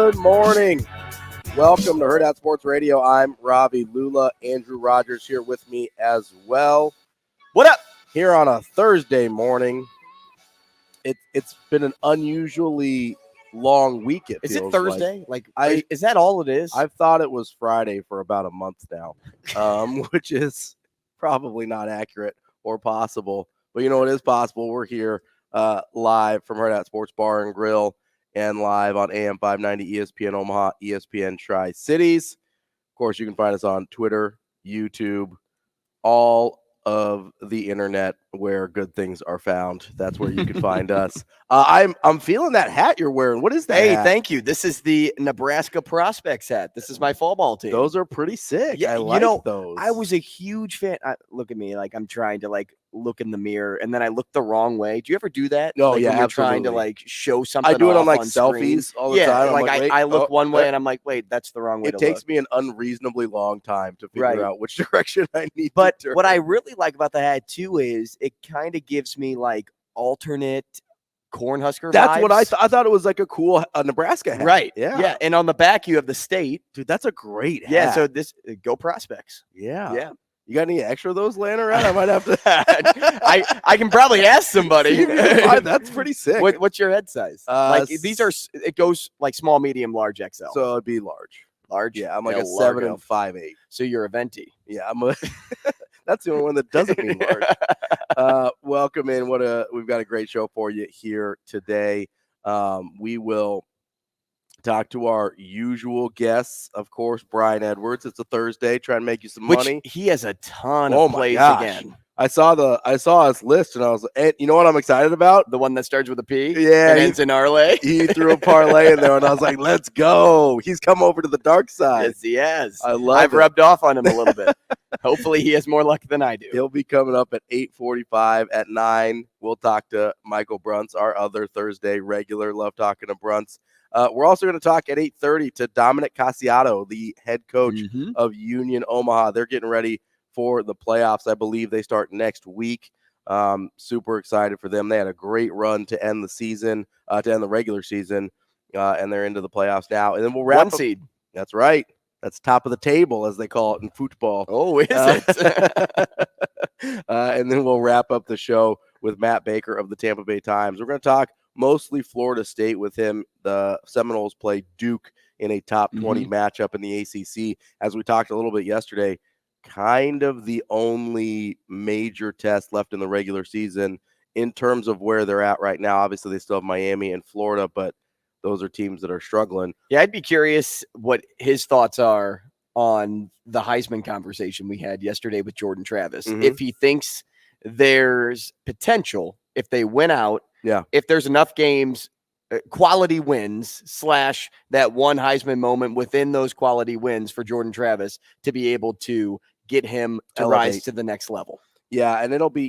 Good morning. Welcome to Hurrdat Sports Radio. I'm Ravi. Lulla, Andrew Rogers here with me as well. What up? Here on a Thursday morning. It's been an unusually long week. Is it Thursday? Is that all it is? I've thought it was Friday for about a month now, which is probably not accurate or possible. But you know it is possible. We're here live from Hurrdat Sports Bar and Grill and live on AM 590 ESPN Omaha, ESPN Tri-Cities. Of course, you can find us on Twitter, YouTube, all of the internet where good things are found. That's where you can find us. I'm feeling that hat you're wearing. What is that? Hey, hat? Thank you. This is the Nebraska Prospects hat. This is my fall ball team. Those are pretty sick. Yeah, I like those. I was a huge fan. Look at me, like I'm trying to look in the mirror, and then I look the wrong way. Do you ever do that? No, when yeah, you're absolutely. trying to show something. I do it on screen. selfies all the time. I look one way, and I'm like, wait, that's the wrong way. It takes me an unreasonably long time to figure out which direction I need. But to turn. What I really like about the hat too is it kind of gives me alternate Cornhusker That's vibes. what I thought it was like a cool Nebraska hat. Right. Yeah. And on the back you have the state. Dude, that's a great hat. Yeah. So go Prospects. Yeah. Yeah. You got any extra of those laying around? I might have to. I can probably ask somebody. That's pretty sick. What's your head size? It goes like small, medium, large, XL. So it'd be large. Large. Yeah. I'm like a 7 and 5/8. So you're a venti. Yeah. That's the only one that doesn't mean large. Welcome in. We've got a great show for you here today. We will talk to our usual guests, of course, Brian Edwards. It's a Thursday. Try and make you some money. He has a ton of plays again. I saw his list and I was like, you know what I'm excited about? The one that starts with a P? Yeah. And ends in Arlay? He threw a parlay in there and I was like, let's go. He's come over to the dark side. Yes, he has. I've rubbed off on him a little bit. Hopefully he has more luck than I do. He'll be coming up at 8:45. At 9, we'll talk to Michael Bruntz, our other Thursday regular. Love talking to Bruntz. We're also going to talk at 8:30 to Dominic Casciato, the head coach of Union Omaha. They're getting ready for the playoffs. I believe they start next week. Super excited for them. They had a great run to end the season, to end the regular season, and they're into the playoffs now. And then we'll wrap one up. Seed. That's right. That's top of the table, as they call it in football. Oh, is it? And then we'll wrap up the show with Matt Baker of the Tampa Bay Times. We're going to talk mostly Florida State with him. The Seminoles play Duke in a top 20 matchup in the ACC. As we talked a little bit yesterday, kind of the only major test left in the regular season in terms of where they're at right now. Obviously, they still have Miami and Florida, but those are teams that are struggling. Yeah, I'd be curious what his thoughts are on the Heisman conversation we had yesterday with Jordan Travis. If he thinks there's potential, if they win out, if there's enough games, quality wins / that one Heisman moment within those quality wins for Jordan Travis to be able to get him to rise to the next level. Yeah, and it'll be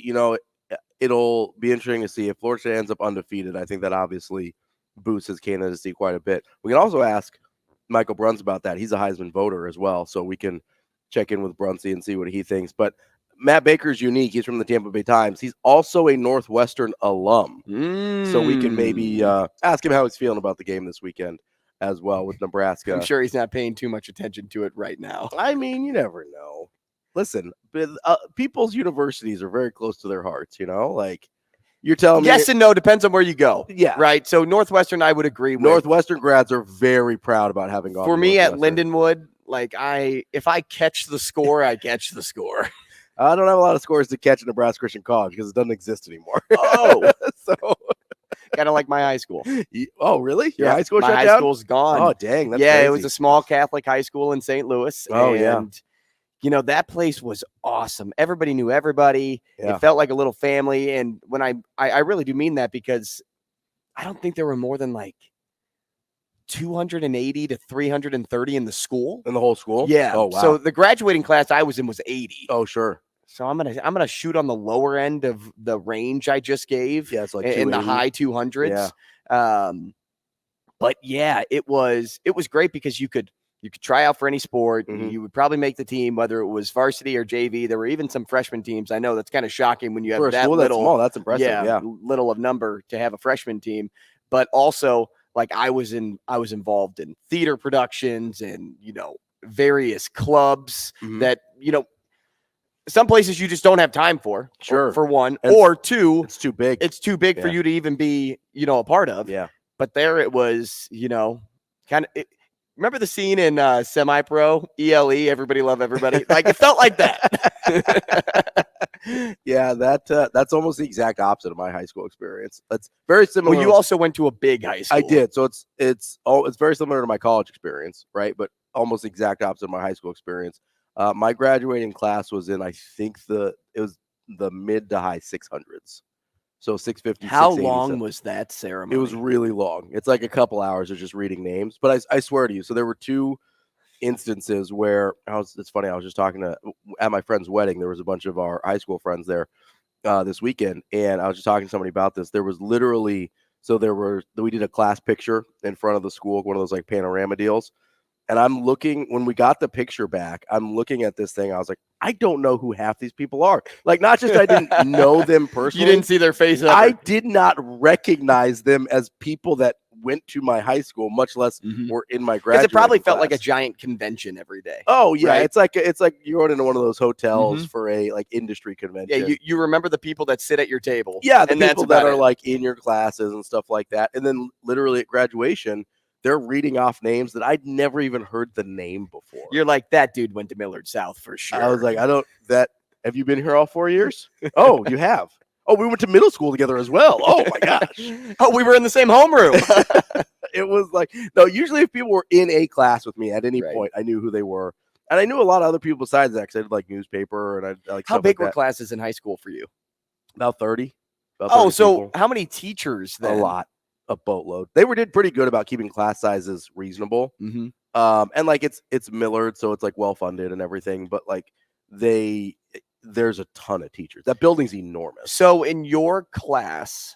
interesting to see if Florida State ends up undefeated. I think that obviously boosts his candidacy quite a bit. We can also ask Michael Bruntz about that. He's a Heisman voter as well, so we can check in with Bruntzy and see what he thinks. But Matt Baker's unique. He's from the Tampa Bay Times. He's also a Northwestern alum, so we can maybe ask him how he's feeling about the game this weekend as well with Nebraska. I'm sure he's not paying too much attention to it right now. I mean, you never know. Listen, people's universities are very close to their hearts, like you're telling me. Yes and no, depends on where you go. Yeah. Right. So Northwestern, I would agree with. Northwestern grads are very proud about having gone. For me at Lindenwood, if I catch the score, I catch the score. I don't have a lot of scores to catch at Nebraska Christian College because it doesn't exist anymore. Oh. So kind of like my high school. Oh, really? Your high school shut down? My high school's gone. Oh, dang. That's crazy. Crazy. It was a small Catholic high school in St. Louis. Oh, and that place was awesome. Everybody knew everybody. Yeah. It felt like a little family. And when I really do mean that, because I don't think there were more than 280 to 330 in the school. In the whole school? Yeah. Oh, wow. So the graduating class I was in was 80. Oh, sure. So I'm gonna shoot on the lower end of the range I just gave. Yeah, it's like in the high 200s. Yeah. But yeah, it was great because you could try out for any sport. Mm-hmm. You would probably make the team, whether it was varsity or JV. There were even some freshman teams. I know that's kind of shocking when you have for a that school little. That's small. That's impressive. Yeah, little of number to have a freshman team. But also, like I was involved in theater productions and, various clubs that, some places you just don't have time for. Sure. For one, And or two, it's too big. It's too big for you to even be, a part of. Yeah. But there it was, kind of. Remember the scene in Semi-Pro, ELE, Everybody Love Everybody? Like, it felt like that. Yeah, that's almost the exact opposite of my high school experience. That's very similar. Well, you also went to a big high school. I did. So it's very similar to my college experience, right? But almost the exact opposite of my high school experience. My graduating class was in, I think it was the mid to high 600s. So 650. How long was that ceremony? It was really long. It's like a couple hours of just reading names. But I swear to you, so there were two instances where it's funny. I was just talking at my friend's wedding. There was a bunch of our high school friends there this weekend, and I was just talking to somebody about this. There was literally, we did a class picture in front of the school, one of those like panorama deals. And I'm looking, when we got the picture back, I'm looking at this thing. I was like, I don't know who half these people are. Like, not just I didn't know them personally. You didn't see their face ever. I did not recognize them as people that went to my high school, much less were in my graduate. Because it probably felt like a giant convention every day. Oh yeah, right? It's like you're going into one of those hotels for a like industry convention. Yeah, you remember the people that sit at your table. Yeah, the people that are like in your classes and stuff like that. And then literally at graduation, they're reading off names that I'd never even heard the name before. You're like, that dude went to Millard South for sure. I was like, have you been here all 4 years? Oh, you have. Oh, we went to middle school together as well. Oh my gosh. Oh, we were in the same homeroom. It was like, no, usually if people were in a class with me at any point, I knew who they were. And I knew a lot of other people besides that, because I did like newspaper and I like. How big were classes in high school for you? About 30. So people. How many teachers then? A lot. A boatload. They did pretty good about keeping class sizes reasonable. And like it's Millard, so it's like well funded and everything, but like there's a ton of teachers. That building's enormous. So in your class,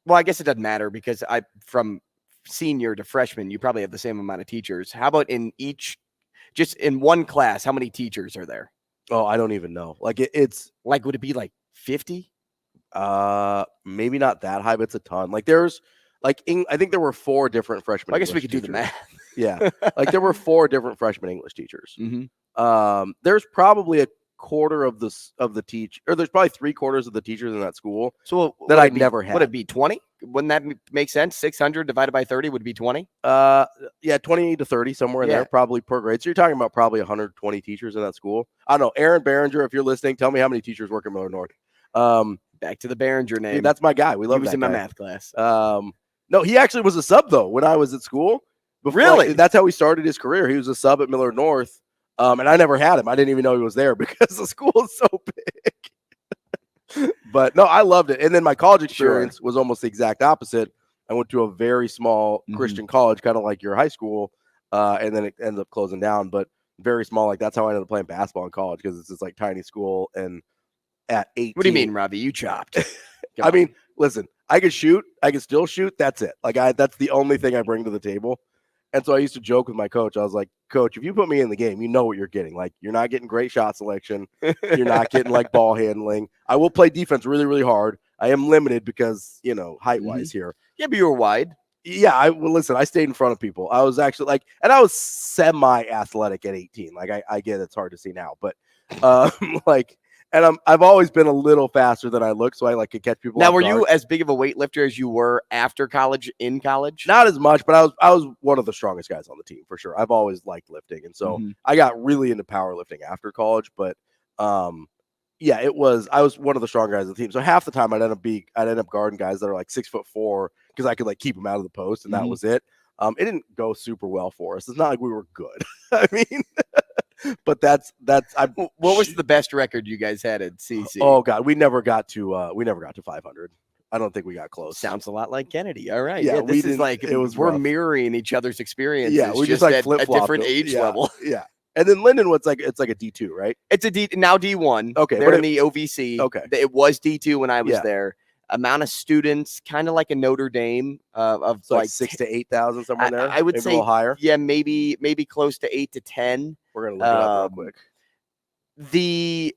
well, I guess it doesn't matter because from senior to freshman, you probably have the same amount of teachers. How about just in one class, how many teachers are there? Oh, I don't even know. Like it's like, would it be like 50? Maybe not that high, but it's a ton. Like there's like I think there were 4 different freshman. Well, I guess English we could teachers. do the math. Yeah, like there were 4 different freshman English teachers. There's probably a quarter of the teach, or there's probably 3/4 of the teachers in that school. So that I'd never had. Would it be 20? Wouldn't that make sense? 600 divided by 30 would be 20. Yeah, 20 to 30 somewhere in there, probably per grade. So you're talking about probably 120 teachers in that school. I don't know, Aaron Behringer, if you're listening, tell me how many teachers work at Millard North. Back to the Behringer name. Dude, that's my guy. We love. He was that in guy. my math class. No, he actually was a sub though when I was at school. Really? Like, that's how he started his career. He was a sub at Millard North. And I never had him. I didn't even know he was there because the school is so big. But no, I loved it. And then my college experience was almost the exact opposite. I went to a very small Christian college, kind of like your high school, and then it ended up closing down. But very small. Like that's how I ended up playing basketball in college, because it's this like tiny school. And at 18, what do you mean, Ravi? You chopped? I mean, listen, I could shoot. I could still shoot. That's it. Like that's the only thing I bring to the table. And so I used to joke with my coach. I was like, Coach, if you put me in the game, you know what you're getting. Like, you're not getting great shot selection. You're not getting like ball handling. I will play defense really, really hard. I am limited because, height wise here. Yeah, but you were wide. Yeah. Listen, I stayed in front of people. I was actually like, and I was semi athletic at 18. Like I get it's hard to see now, but and I've always been a little faster than I look, so I could catch people. Now, were you as big of a weightlifter as you were after college? In college, not as much, but I was one of the strongest guys on the team for sure. I've always liked lifting, and so I got really into powerlifting after college. But I was one of the strong guys on the team. So half the time I'd end up guarding guys that are like 6'4" because I could like keep them out of the post, and that was it. It didn't go super well for us. It's not like we were good. I mean. But that's what was the best record you guys had at CC? Oh God, we never got to 500. I don't think we got close. Sounds a lot like Kennedy. All right. Yeah, this is like we're mirroring each other's experiences. Yeah, we just at a different age level. Yeah. And then Linden was it's like a D2, right? It's a now D1. Okay. They're in the OVC. Okay. It was D2 when I was there. Amount of students, kind of like a Notre Dame, of so like 6,000 to 8,000 somewhere in there. I would maybe say a little higher. Yeah, maybe close to 8 to 10. We're gonna look it up real quick. The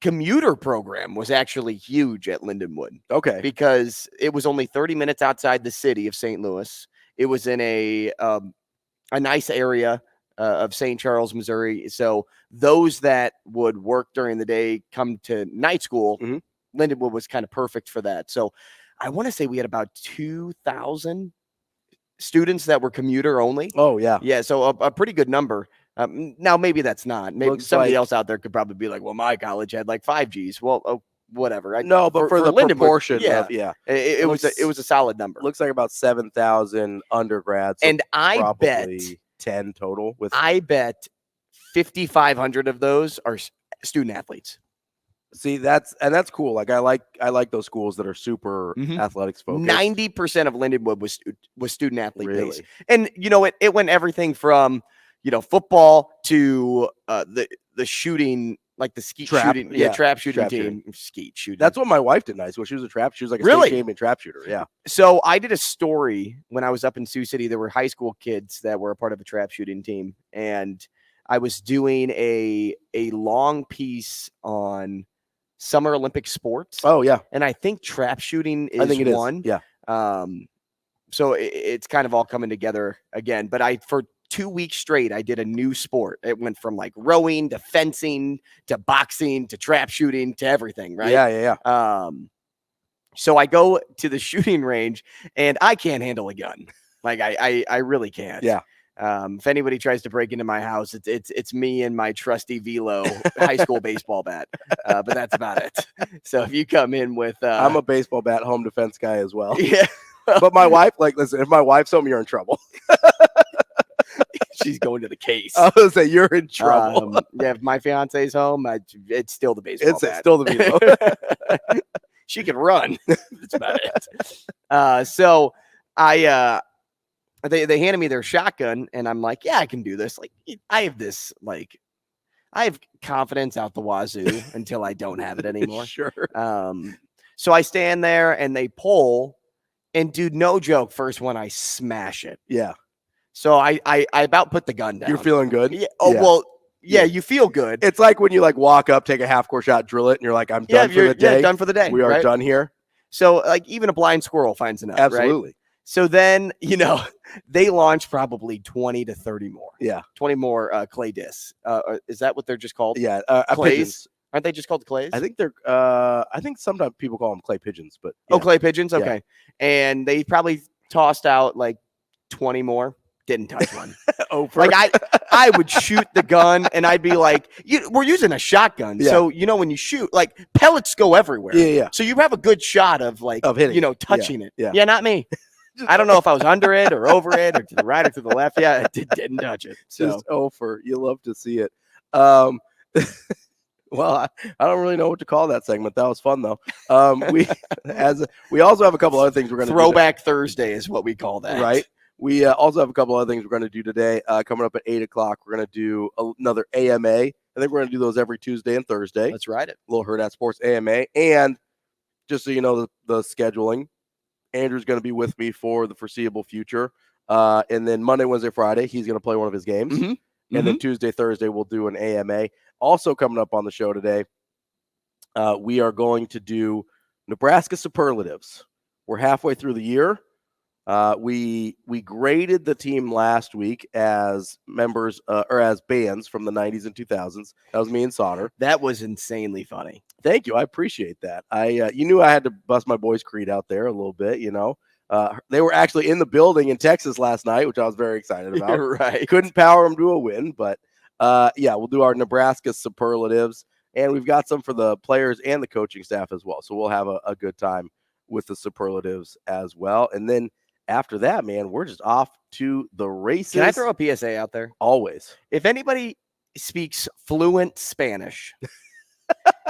commuter program was actually huge at Lindenwood. Okay. Because it was only 30 minutes outside the city of St. Louis. It was in a nice area of St. Charles, Missouri. So those that would work during the day come to night school. Lindenwood was kind of perfect for that. So I want to say we had about 2,000 students that were commuter only. Oh, yeah. Yeah, so a pretty good number. Now, maybe that's not. Maybe somebody else out there could probably be like, well, my college had like 5 Gs. Well, whatever. No, but for the Lindenwood, proportion yeah, of, yeah. It was a solid number. Looks like about 7,000 undergrads. So and I bet 10 total. I bet 5,500 of those are student athletes. See, that's cool. Like I like those schools that are super athletics focused. 90% of Lindenwood was student athlete based, and it went everything from football to the shooting, like the skeet shooting, trap shooting team, skeet shooting. That's what my wife did in high school. She was a trap. She was like a state champion trap shooter. Yeah. So I did a story when I was up in Sioux City. There were high school kids that were a part of a trap shooting team, and I was doing a long piece on Summer Olympic sports. Oh yeah. And I think trap shooting is one. Yeah. So it's kind of all coming together again. But for 2 weeks straight, I did a new sport. It went from like rowing to fencing to boxing to trap shooting to everything. Right. Yeah. So I go to the shooting range and I can't handle a gun. Like I really can't. Yeah. If anybody tries to break into my house, it's me and my trusty Velo high school baseball bat. But that's about it. So if you come in with, I'm a baseball bat home defense guy as well. Yeah. But my wife, listen, if my wife's home, you're in trouble. She's going to the case. I was gonna say you're in trouble. If my fiance's home, it's still the baseball bat. It's still the Velo. She can run. That's about it. So They handed me their shotgun, and I'm like, yeah, I can do this. Like, I have confidence out the wazoo until I don't have it anymore. Sure. So I stand there, and they pull, and dude, no joke, first one, I smash it. Yeah. So I about put the gun down. You're feeling good? Yeah. Oh, yeah. Well, yeah, you feel good. It's like when you walk up, take a half-court shot, drill it, and you're like, I'm done for the day. Yeah, done for the day. We are done here. So, even a blind squirrel finds enough. Absolutely. Right? So then, they launched probably 20 to 30 more. Yeah. 20 more clay discs. Is that what they're just called? Yeah. Clays? Pigeons. Aren't they just called clays? I think I think sometimes people call them clay pigeons, but. Yeah. Oh, clay pigeons? Okay. Yeah. And they probably tossed out 20 more. Didn't touch one. I would shoot the gun and I'd be like, we're using a shotgun. Yeah. So, when you shoot, pellets go everywhere. Yeah. So you have a good shot of hitting, touching it. Yeah. Yeah, not me. I don't know if I was under it or over it or to the right or to the left. Yeah, it didn't touch it. So. Just over. You love to see it. Well, I don't really know what to call that segment. That was fun though. We also have a couple other things we're going to Throwback Thursday is what we call that. Right. We also have a couple other things we're going to do today. Coming up at 8:00, we're going to do another AMA. I think we're going to do those every Tuesday and Thursday. Let's ride it. Little Hurrdat Sports AMA. And just so you know the scheduling, Andrew's going to be with me for the foreseeable future. And then Monday, Wednesday, Friday, he's going to play one of his games. Mm-hmm. And then Tuesday, Thursday, we'll do an AMA. Also coming up on the show today, we are going to do Nebraska superlatives. We're halfway through the year. We graded the team last week as members or as bands from the 90s and 2000s. That was me and Sauter. That was insanely funny. Thank you. I appreciate that. You knew I had to bust my boys' creed out there a little bit, They were actually in the building in Texas last night, which I was very excited about. Right. Couldn't power them to a win, but we'll do our Nebraska superlatives, and we've got some for the players and the coaching staff as well. So we'll have a good time with the superlatives as well. And then after that, man, we're just off to the races. Can I throw a PSA out there? Always. If anybody speaks fluent Spanish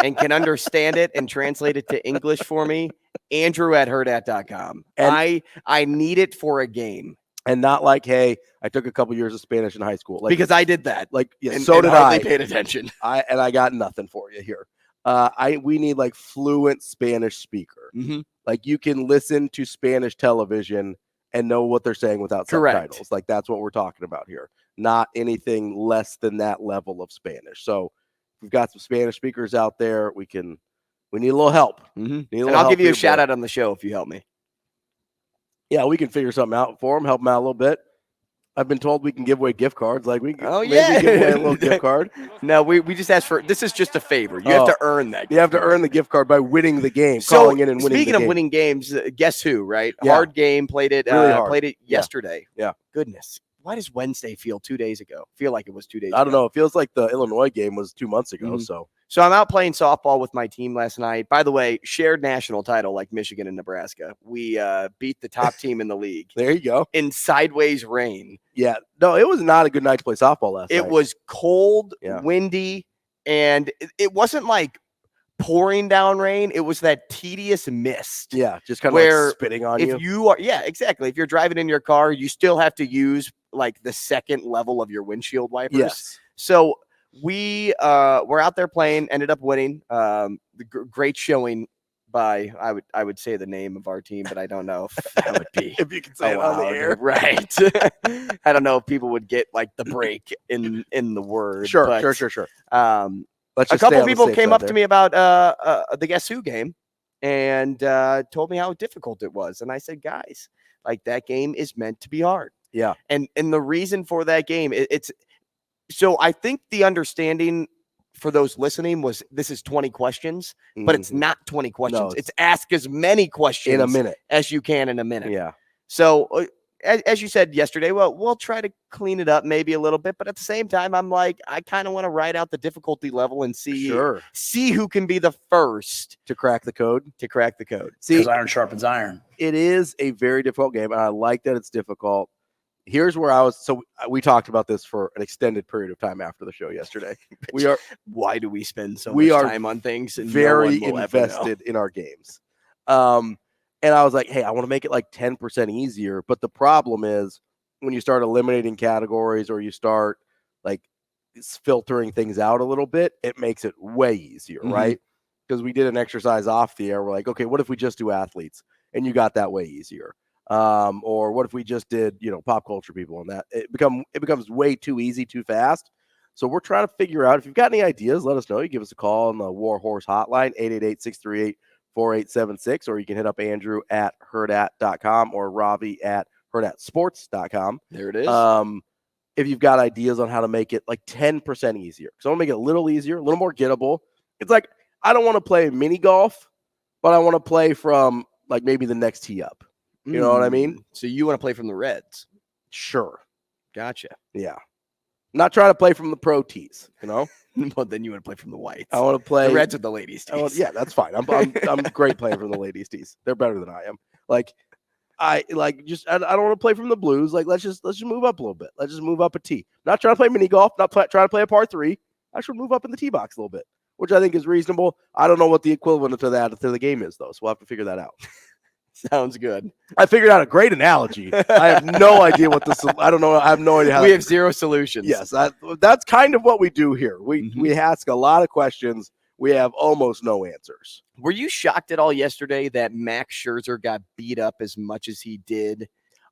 and can understand it and translate it to English for me, Andrew at Hurrdat.com. And I need it for a game. And not like, hey, I took a couple years of Spanish in high school. Because I did that. So did I. Paid attention. I got nothing for you here. We need fluent Spanish speaker. Mm-hmm. You can listen to Spanish television and know what they're saying without subtitles. That's what we're talking about here. Not anything less than that level of Spanish. So we've got some Spanish speakers out there. We need a little help. And I'll give you a shout out on the show if you help me. Yeah, we can figure something out for them, help them out a little bit. I've been told we can give away gift cards. Like we can maybe give away a little gift card. No, we just asked for, this is just a favor. You have to earn that. You have to earn the gift card by winning the game, calling in and winning the game. Speaking of winning games, guess who, right? Yeah. Hard game, played it really hard. Played it yesterday. Yeah. Goodness. Why does Wednesday feel 2 days ago? Feel like it was 2 days ago. I don't know. It feels like the Illinois game was 2 months ago. So I'm out playing softball with my team last night. By the way, shared national title like Michigan and Nebraska. We beat the top team in the league. There you go. In sideways rain. Yeah. No, it was not a good night to play softball last night. It was cold, windy, and it wasn't like pouring down rain. It was that tedious mist. Yeah, just kind of like spitting on you. If you are, exactly. If you're driving in your car, you still have to use like the second level of your windshield wipers. Yes. So we were out there playing, ended up winning. Great showing by I would say the name of our team, but I don't know if that would be if you can say it on the air, right? I don't know if people would get like the break in the word. Sure. A couple people came up to me about the Guess Who game and told me how difficult it was, and I said, guys, like that game is meant to be hard. Yeah, and the reason for that game, it's so I think the understanding for those listening was this is 20 questions, but it's not 20 questions. No, it's ask as many questions in a minute as you can in a minute. Yeah. So as you said yesterday, well, we'll try to clean it up maybe a little bit, but at the same time, I'm like, I kind of want to write out the difficulty level and see who can be the first to crack the code. See, because iron sharpens iron. It is a very difficult game, and I like that it's difficult. Here's where I was. So we talked about this for an extended period of time after the show yesterday. Why do we spend so much time on things? And very invested in our games. And I was like, hey, I want to make it like 10% easier. But the problem is when you start eliminating categories or you start like filtering things out a little bit, it makes it way easier, right? Because we did an exercise off the air. We're like, okay, what if we just do athletes? And you got that way easier. Or what if we just did, pop culture people and that it becomes way too easy, too fast. So we're trying to figure out if you've got any ideas, let us know. You give us a call on the War Horse hotline, 888-638-4876, or you can hit up Andrew at Hurrdat.com or Ravi at HurrdatSports.com. There it is. If you've got ideas on how to make it like 10% easier. So I want to make it a little easier, a little more gettable. It's like, I don't want to play mini golf, but I want to play from like maybe the next tee up. You know what I mean? So you want to play from the reds? Sure. Gotcha. Yeah. Not trying to play from the pro tees, Well, then you want to play from the whites. I want to play the reds with the ladies tees. Yeah, that's fine. I'm great playing from the ladies tees. They're better than I am. I don't want to play from the blues. Like let's just move up a little bit. Let's just move up a tee. Not trying to play mini golf. Not trying to play a par 3. I should move up in the tee box a little bit, which I think is reasonable. I don't know what the equivalent to the game is though, so we'll have to figure that out. Sounds good. I figured out a great analogy. I have no idea what this. I don't know. I have no idea how. We have zero solutions. Yes, that's kind of what we do here. We ask a lot of questions. We have almost no answers. Were you shocked at all yesterday that Max Scherzer got beat up as much as he did?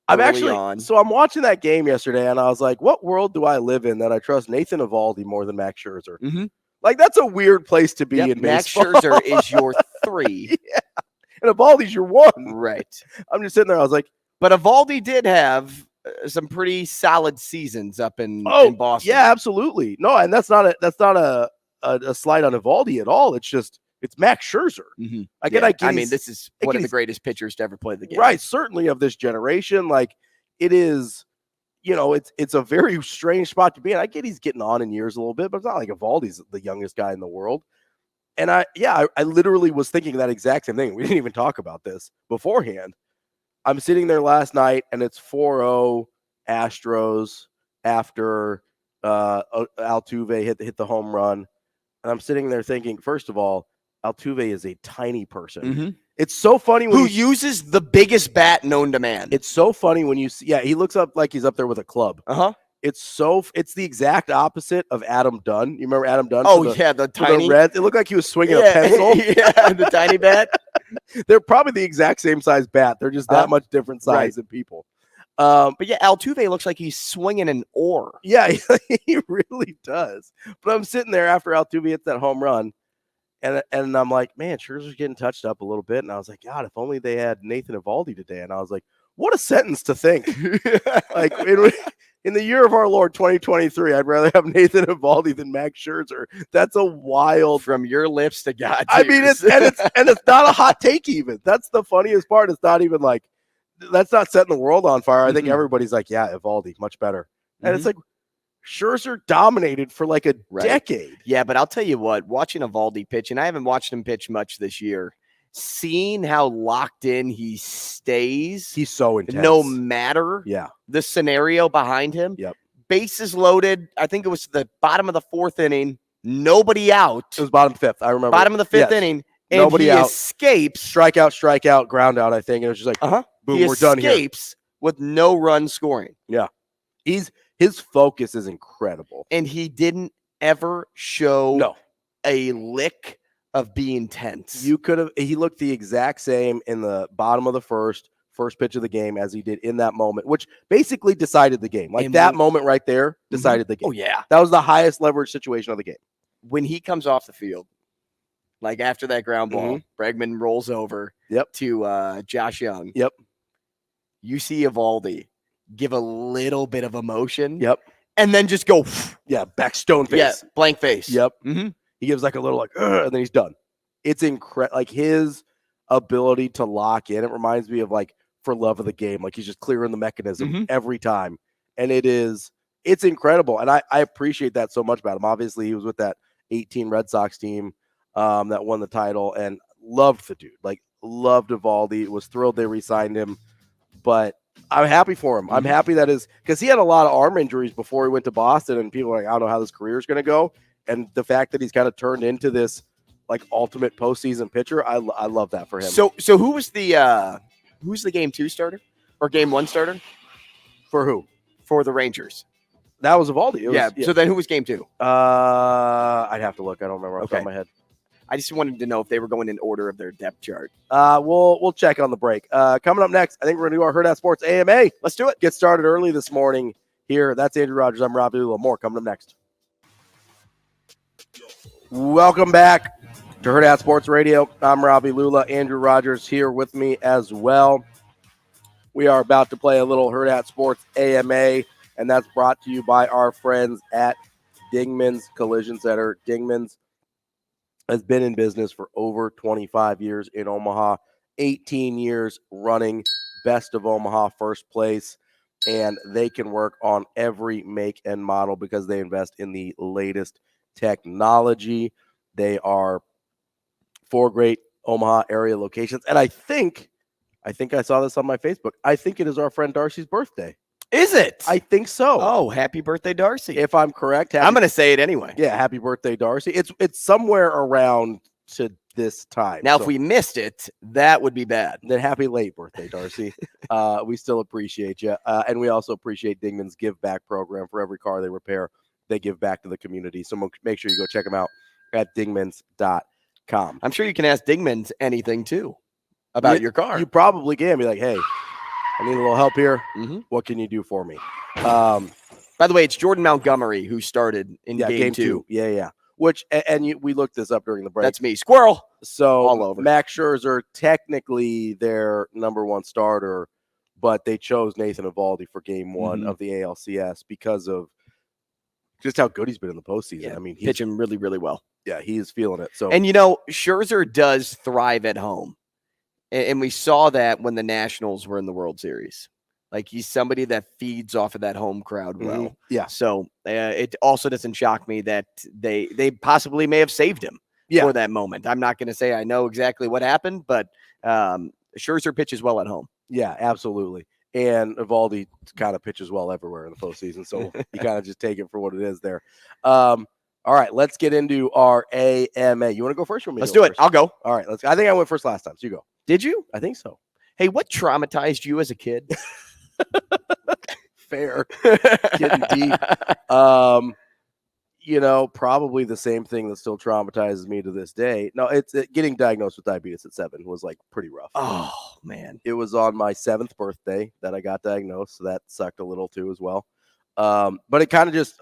So I'm watching that game yesterday, and I was like, "What world do I live in that I trust Nathan Eovaldi more than Max Scherzer?" Like that's a weird place to be in baseball. Max Scherzer is your 3. Yeah. And Eovaldi's your 1. Right. I'm just sitting there. I was like, but Eovaldi did have some pretty solid seasons up in Boston. Yeah, absolutely. No, and that's not a slight on Eovaldi at all. It's Max Scherzer. I mean, this is one of the greatest pitchers to ever play the game. Right. Certainly of this generation. Like it is, it's a very strange spot to be in. I get he's getting on in years a little bit, but it's not like Eovaldi's the youngest guy in the world. And I literally was thinking that exact same thing. We didn't even talk about this beforehand. I'm sitting there last night, and it's 4-0 Astros after Altuve hit the home run. And I'm sitting there thinking, first of all, Altuve is a tiny person. It's so funny when who uses the biggest bat known to man. It's so funny when you see, he looks up like he's up there with a club. It's the exact opposite of Adam Dunn. You remember Adam Dunn? The tiny Reds. It looked like he was swinging a pencil. The tiny bat. They're probably the exact same size bat. They're just that much different size than people. But yeah, Altuve looks like he's swinging an oar. Yeah, he really does. But I'm sitting there after Altuve hits that home run, and I'm like, man, Scherzer's getting touched up a little bit. And I was like, God, if only they had Nathan Eovaldi today. And I was like, what a sentence to think. Like in the year of our Lord 2023, I'd rather have Nathan Eovaldi than Max Scherzer. That's a wild. From your lips to God's I mean, it's not a hot take even. That's the funniest part. It's not even like that's not setting the world on fire. I think everybody's like, yeah, Eovaldi, much better. And it's like Scherzer dominated for like a decade. Yeah, but I'll tell you what, watching Eovaldi pitch, and I haven't watched him pitch much this year, seeing how locked in he stays. He's so intense. No matter the scenario behind him. Yep. Bases loaded. I think it was the bottom of the 4th inning. Nobody out. It was bottom 5th. I remember. Bottom of the 5th inning. And nobody out. Escapes. Strikeout, ground out, I think. And it was just like, boom, we're done here. He escapes with no run scoring. Yeah. His focus is incredible. And he didn't ever show a lick of being tense. He looked the exact same in the bottom of the first pitch of the game as he did in that moment, which basically decided the game. Like that moment right there decided the game. Oh, yeah. That was the highest leverage situation of the game. When he comes off the field, like after that ground ball, Bregman rolls over to Josh Young. Yep. You see Eovaldi give a little bit of emotion. Yep. And then just go. Yeah, back stone face. Yeah, blank face. Yep. He gives like a little and then he's done. It's incredible. Like his ability to lock in. It reminds me of like For Love of the Game. Like he's just clearing the mechanism every time. And it's incredible. And I appreciate that so much about him. Obviously, he was with that 18 Red Sox team that won the title and loved the dude. Like loved Eovaldi. Was thrilled they re-signed him. But I'm happy for him. I'm happy that because he had a lot of arm injuries before he went to Boston, and people are like, I don't know how this career is going to go. And the fact that he's kind of turned into this like ultimate postseason pitcher, I love that for him. So who's the game 2 starter or game 1 starter for who? For the Rangers. That was Eovaldi. So then who was game 2? I'd have to look. I don't remember off the top of my head. I just wanted to know if they were going in order of their depth chart. We'll check on the break. Coming up next, I think we're going to do our Hurrdat Sports AMA. Let's do it. Get started early this morning here. That's Andrew Rogers. I'm Ravi. Lulla. More coming up next. Welcome back to Hurrdat Sports Radio. I'm Ravi Lulla. Andrew Rogers here with me as well. We are about to play a little Hurrdat Sports AMA, and that's brought to you by our friends at Dingman's Collision Center. Dingman's has been in business for over 25 years in Omaha, 18 years running, best of Omaha, first place, and they can work on every make and model because they invest in the latest technology. They are 4 great Omaha area locations, and I think I saw this on my Facebook. I think it is our friend Darcy's birthday. Is it? I think so. Oh, happy birthday, Darcy. If I'm correct. I'm going to say it anyway. Yeah, happy birthday, Darcy. It's somewhere around to this time. Now, if we missed it, that would be bad. Then happy late birthday, Darcy. We still appreciate you. And we also appreciate Dingman's Give Back program. For every car they repair, they give back to the community. So make sure you go check them out at dingmans.com. I'm sure you can ask Dingmans anything, too, about your car. You probably can be like, hey, I need a little help here. What can you do for me? By the way, it's Jordan Montgomery who started in game 2. Yeah. Which, we looked this up during the break. That's me. Squirrel. So all over. Max Scherzer, technically their number 1 starter, but they chose Nathan Eovaldi for game 1 of the ALCS because of just how good he's been in the postseason. Yeah, I mean, he's pitching really, really well. Yeah, he is feeling it. So, and Scherzer does thrive at home. And we saw that when the Nationals were in the World Series. Like, he's somebody that feeds off of that home crowd well. Yeah. So it also doesn't shock me that they possibly may have saved him for that moment. I'm not going to say I know exactly what happened, but Scherzer pitches well at home. Yeah, absolutely. And Eovaldi kind of pitches well everywhere in the postseason. So you kind of just take it for what it is there. All right, let's get into our AMA. You want to go first? Or Let's do it. I'll go. All right, I think I went first last time, so you go. Did you? I think so. Hey, what traumatized you as a kid? Fair. Getting deep. Probably the same thing that still traumatizes me to this day. No, getting diagnosed with diabetes at 7 was like pretty rough. Oh man. It was on my 7th birthday that I got diagnosed, so that sucked a little too as well. But it kind of just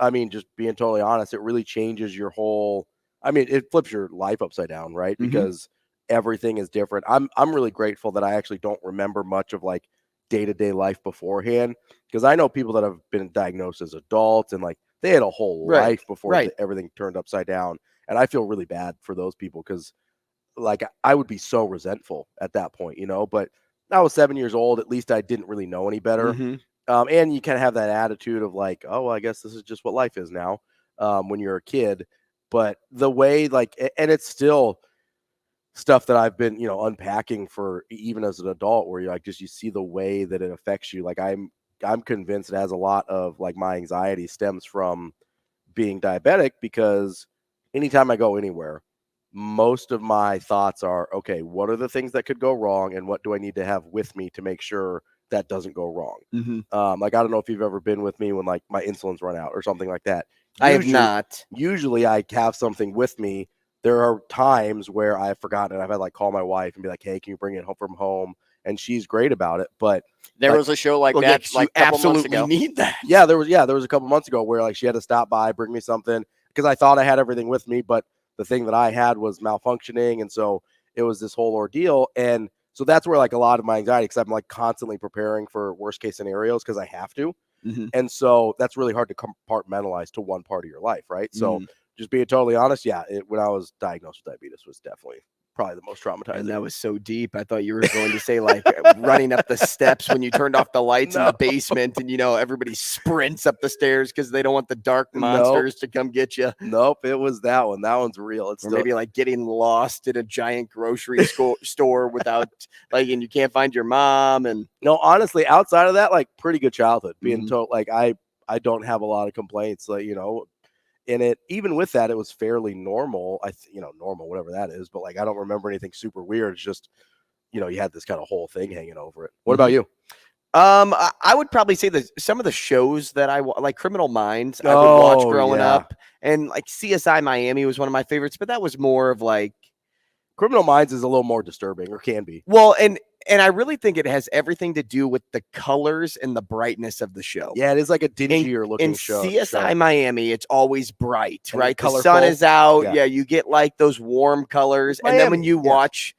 being totally honest, it really changes your whole, it flips your life upside down, right? Because everything is different. I'm really grateful that I actually don't remember much of like day-to-day life beforehand, because I know people that have been diagnosed as adults and like they had a whole life before everything turned upside down. And I feel really bad for those people, because like I would be so resentful at that point, but I was 7 years old. At least I didn't really know any better. And you kind of have that attitude of like, oh, well, I guess this is just what life is now, when you're a kid. But the way and it's still stuff that I've been, unpacking for even as an adult, where you're like, you see the way that it affects you. Like I'm convinced it has a lot of like my anxiety stems from being diabetic, because anytime I go anywhere, most of my thoughts are, okay, what are the things that could go wrong, and what do I need to have with me to make sure that doesn't go wrong? Like, I don't know if you've ever been with me when like my insulin's run out or something like that. I have not. Usually I have something with me. There are times where I've forgotten it. I've had like call my wife and be like, hey, can you bring it home from home? And she's great about it. But there was a show like that, like a couple months ago. Need that. Yeah, there was a couple months ago where like she had to stop by, bring me something, because I thought I had everything with me, but the thing that I had was malfunctioning. And so it was this whole ordeal. And so that's where like a lot of my anxiety, because I'm like constantly preparing for worst case scenarios because I have to. And so that's really hard to compartmentalize to one part of your life, right? So just being totally honest, when I was diagnosed with diabetes was definitely probably the most traumatizing. And that was so deep. I thought you were going to say like running up the steps when you turned off the lights in the basement, and everybody sprints up the stairs because they don't want the dark monsters to come get you. Nope, it was that one. That one's real. It's maybe like getting lost in a giant grocery store without and you can't find your mom. And no, honestly, outside of that, like pretty good childhood. Being told like I don't have a lot of complaints, like and it, even with that, it was fairly normal. Normal, whatever that is. But like, I don't remember anything super weird. It's just, you had this kind of whole thing hanging over it. What about you? I would probably say that some of the shows that I like, Criminal Minds, I would watch growing up, and like CSI Miami was one of my favorites. But that was more of like, Criminal Minds is a little more disturbing, or can be. Well, and I really think it has everything to do with the colors and the brightness of the show. Yeah, it is like a dingier looking show. In CSI Miami, it's always bright, right? The sun is out. Yeah, you get like those warm colors. And then when you watch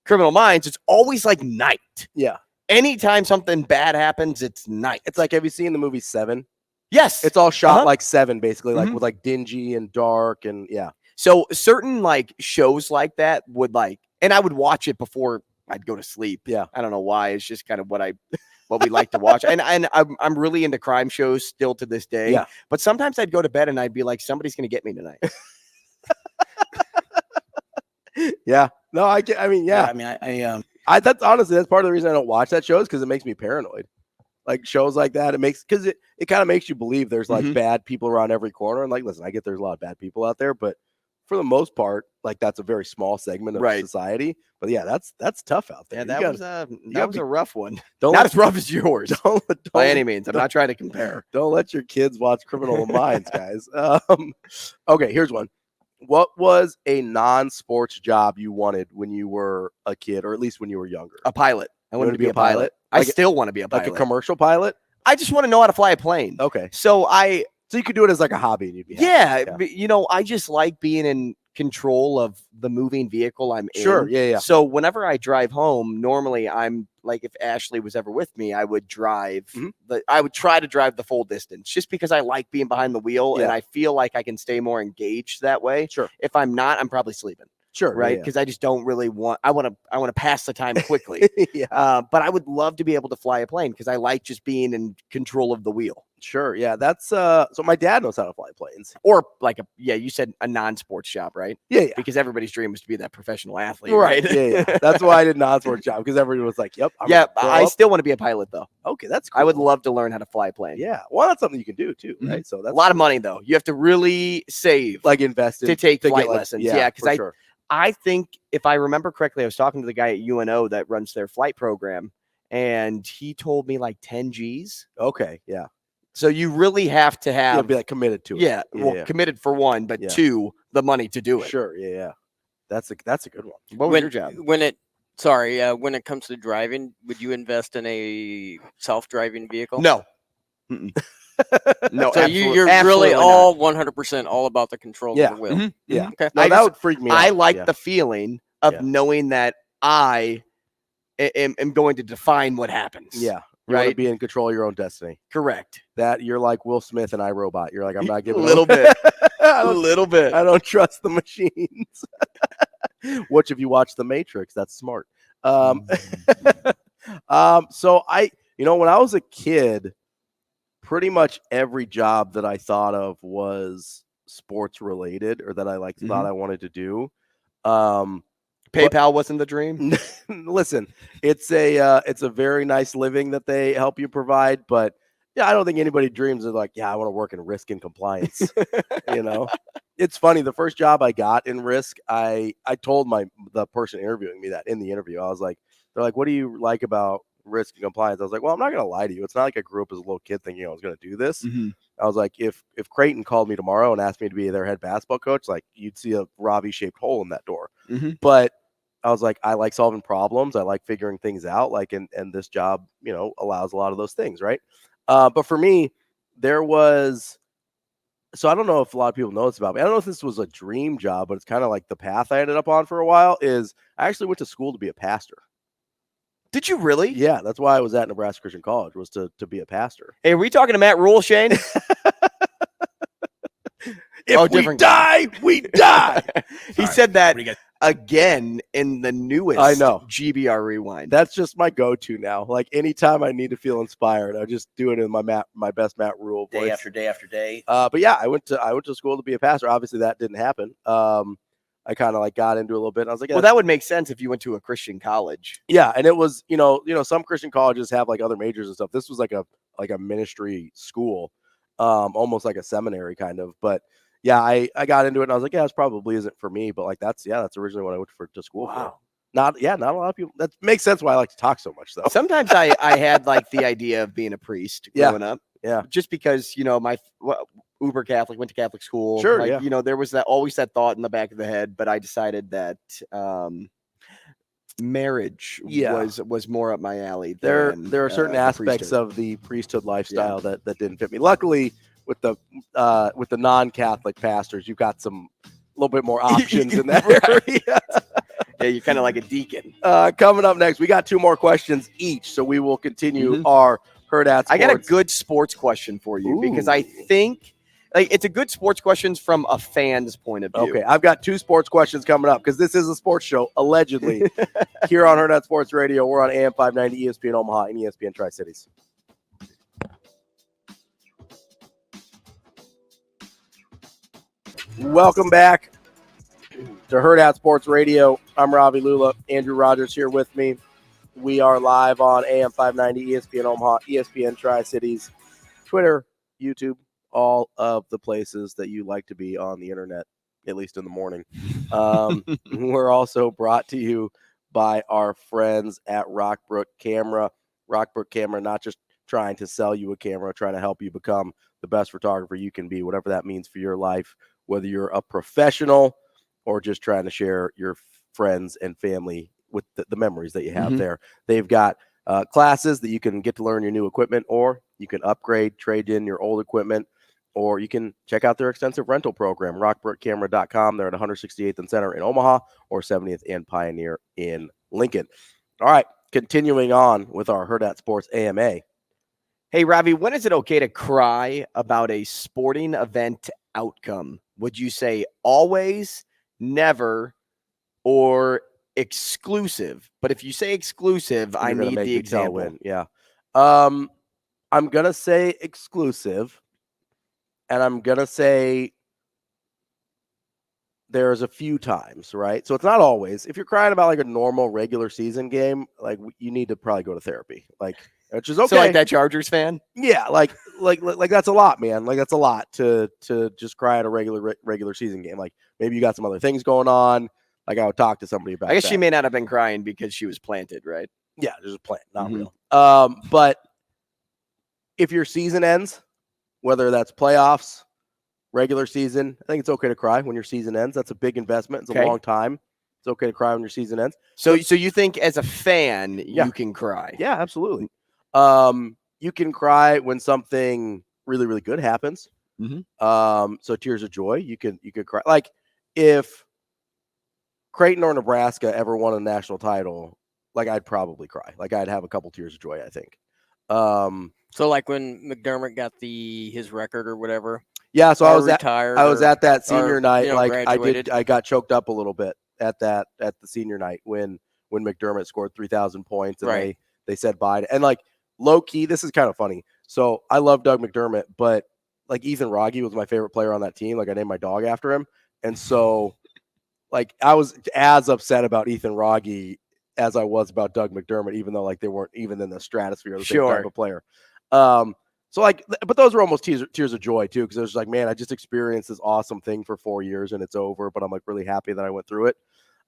Criminal Minds, it's always like night. Yeah. Anytime something bad happens, it's night. It's like, have you seen the movie Seven? Yes. It's all shot like Seven, basically, like with like dingy and dark and So certain like shows like that would and I would watch it before I'd go to sleep. Yeah. I don't know why. It's just kind of what we like to watch. And I'm really into crime shows still to this day. Yeah. But sometimes I'd go to bed and I'd be like, somebody's going to get me tonight. Yeah. No, I mean, that's honestly, that's part of the reason I don't watch that show, is because it makes me paranoid. Like shows like that, because it kind of makes you believe there's like bad people around every corner. And like, listen, I get there's a lot of bad people out there, but for the most part, like that's a very small segment of society. But yeah, that's tough out there. Yeah, that was a rough one. Not as rough as yours. Don't by any means. I'm not trying to compare. Don't let your kids watch Criminal Minds, guys. Okay, here's one. What was a non-sports job you wanted when you were a kid, or at least when you were younger? A pilot. I wanted to be a pilot. I still want to be a pilot. Like a commercial pilot? I just want to know how to fly a plane. Okay. So you could do it as like a hobby and you'd be happy. Yeah. I just like being in control of the moving vehicle I'm in. Sure. Yeah. So whenever I drive home, normally I'm like, if Ashley was ever with me, I would drive I would try to drive the full distance, just because I like being behind the wheel and I feel like I can stay more engaged that way. Sure. If I'm not, I'm probably sleeping. Sure. Right. Because I just don't really I want to pass the time quickly. But I would love to be able to fly a plane, because I like just being in control of the wheel. Sure. Yeah. That's so my dad knows how to fly planes. Or like you said a non-sports job, right? Yeah. Because everybody's dream is to be that professional athlete. Right. Yeah. That's why I did non-sports job, because everyone was like, yep. I still want to be a pilot though. Okay. That's cool. I would love to learn how to fly a plane. Yeah. Well, that's something you can do too, right? So that's a lot of money though. You have to really save, like invest in, to take flight lessons. Yeah. Because sure. I think if I remember correctly, I was talking to the guy at UNO that runs their flight program, and he told me like 10 G's. Okay. Yeah. So you really have to have be like committed to it. Yeah, well, committed for one, but two, the money to do it. Sure, yeah. That's a good one. What was your job? When it comes to driving, would you invest in a self-driving vehicle? No. No, so you're really all 100% all about the control of the wheel. Mm-hmm. Yeah. Okay. No, that would freak me out. I like the feeling of knowing that I am going to define what happens. Yeah. You want to be in control of your own destiny. Correct. That you're like Will Smith and iRobot. You're like, I'm not giving a little bit. A little bit. I don't trust the machines. Which, if you watch The Matrix, that's smart. So when I was a kid, pretty much every job that I thought of was sports related, or that I thought I wanted to do. PayPal wasn't the dream. Listen, it's a very nice living that they help you provide, but yeah, I don't think anybody dreams of I want to work in risk and compliance. It's funny. The first job I got in risk, I told the person interviewing me that in the interview. I was like, they're like, what do you like about risk and compliance? I was like, well, I'm not gonna lie to you. It's not like I grew up as a little kid thinking I was gonna do this. Mm-hmm. I was like, if Creighton called me tomorrow and asked me to be their head basketball coach, you'd see a Ravi shaped hole in that door. Mm-hmm. But I was like, I like solving problems. I like figuring things out. And this job, allows a lot of those things, right? But for me, there was. So I don't know if a lot of people know this about me. I don't know if this was a dream job, but it's kind of like the path I ended up on for a while. Is I actually went to school to be a pastor. Did you really? Yeah, that's why I was at Nebraska Christian College, was to be a pastor. Hey, are we talking to Matt Rhule, Shane? If we die, we die. He said that again in the newest GBR Rewind. That's just my go-to now. Anytime I need to feel inspired, I just do it in my best Matt Rhule voice. Day after day after day. But yeah, I went to school to be a pastor. Obviously, that didn't happen. I kind of got into it a little bit. And I was like, well, that would make sense if you went to a Christian college. Yeah, and it was, some Christian colleges have other majors and stuff. This was like a ministry school, almost like a seminary kind of. But yeah, I got into it and I was like, yeah, this probably isn't for me. But that's originally what I went to school for. Not a lot of people. That makes sense why I like to talk so much, though. Sometimes I had the idea of being a priest growing up. Yeah. Just because, my uber Catholic, went to Catholic school. Sure. Yeah. There was always that thought in the back of the head, but I decided that marriage was more up my alley. There are certain aspects of the priesthood lifestyle that didn't fit me. Luckily, with the non-Catholic pastors, you've got some a little bit more options in that area. Yeah, you're kind of like a deacon. Coming up next, we got 2 more questions each, so we will continue our Hurrdat Sports. I got a good sports question for you because I think it's a good sports questions from a fan's point of view. Okay, I've got 2 sports questions coming up because this is a sports show, allegedly, here on Hurrdat Sports Radio. We're on AM 590 ESPN Omaha and ESPN Tri-Cities. Welcome back to Hurrdat Sports Radio. I'm Ravi, Lulla. Andrew Rogers here with me. We are live on AM 590 ESPN Omaha, ESPN Tri-Cities, Twitter, YouTube, all of the places that you like to be on the internet, at least in the morning. We're also brought to you by our friends at Rockbrook Camera. Rockbrook Camera, not just trying to sell you a camera, trying to help you become the best photographer you can be, whatever that means for your life, whether you're a professional or just trying to share your friends and family with the memories that you have there. They've got classes that you can get to learn your new equipment, or you can upgrade, trade in your old equipment, or you can check out their extensive rental program, rockbrookcamera.com. They're at 168th and Center in Omaha, or 70th and Pioneer in Lincoln. All right, continuing on with our Hurrdat Sports AMA. Hey, Ravi, when is it okay to cry about a sporting event outcome? Would you say always, never, or exclusive? But if you say exclusive, I need the example. Yeah. I'm going to say exclusive, and I'm going to say there's a few times, right? So it's not always. If you're crying about a normal regular season game, you need to probably go to therapy. Which is okay. So that Chargers fan? Yeah, like that's a lot, man. That's a lot to just cry at a regular season game. Maybe you got some other things going on. I would talk to somebody about. I guess that. She may not have been crying because she was planted, right? Yeah, there's a plant, not real. But if your season ends whether that's playoffs, regular season. I think it's okay to cry when your season ends. That's a big investment. It's a long time. It's okay to cry when your season ends. So you think as a fan, you can cry? Yeah, absolutely. You can cry when something really, really good happens. So tears of joy, you could cry. Like if Creighton or Nebraska ever won a national title, like I'd probably cry. Like I'd have a couple tears of joy, I think. So like when McDermott got his record or whatever. Yeah, so I was at that senior night. Like graduated. I got choked up a little bit at the senior night when McDermott scored 3,000 points and they said bye. And like low key, this is kind of funny. So I love Doug McDermott, but like Ethan Wragge was my favorite player on that team. Like I named my dog after him. And so like I was as upset about Ethan Wragge as I was about Doug McDermott, even though like they weren't even in the stratosphere of the same type of player. So like, but those were almost tears of joy too, because it was like, man, I just experienced this awesome thing for 4 years and it's over, but I'm like really happy that I went through it.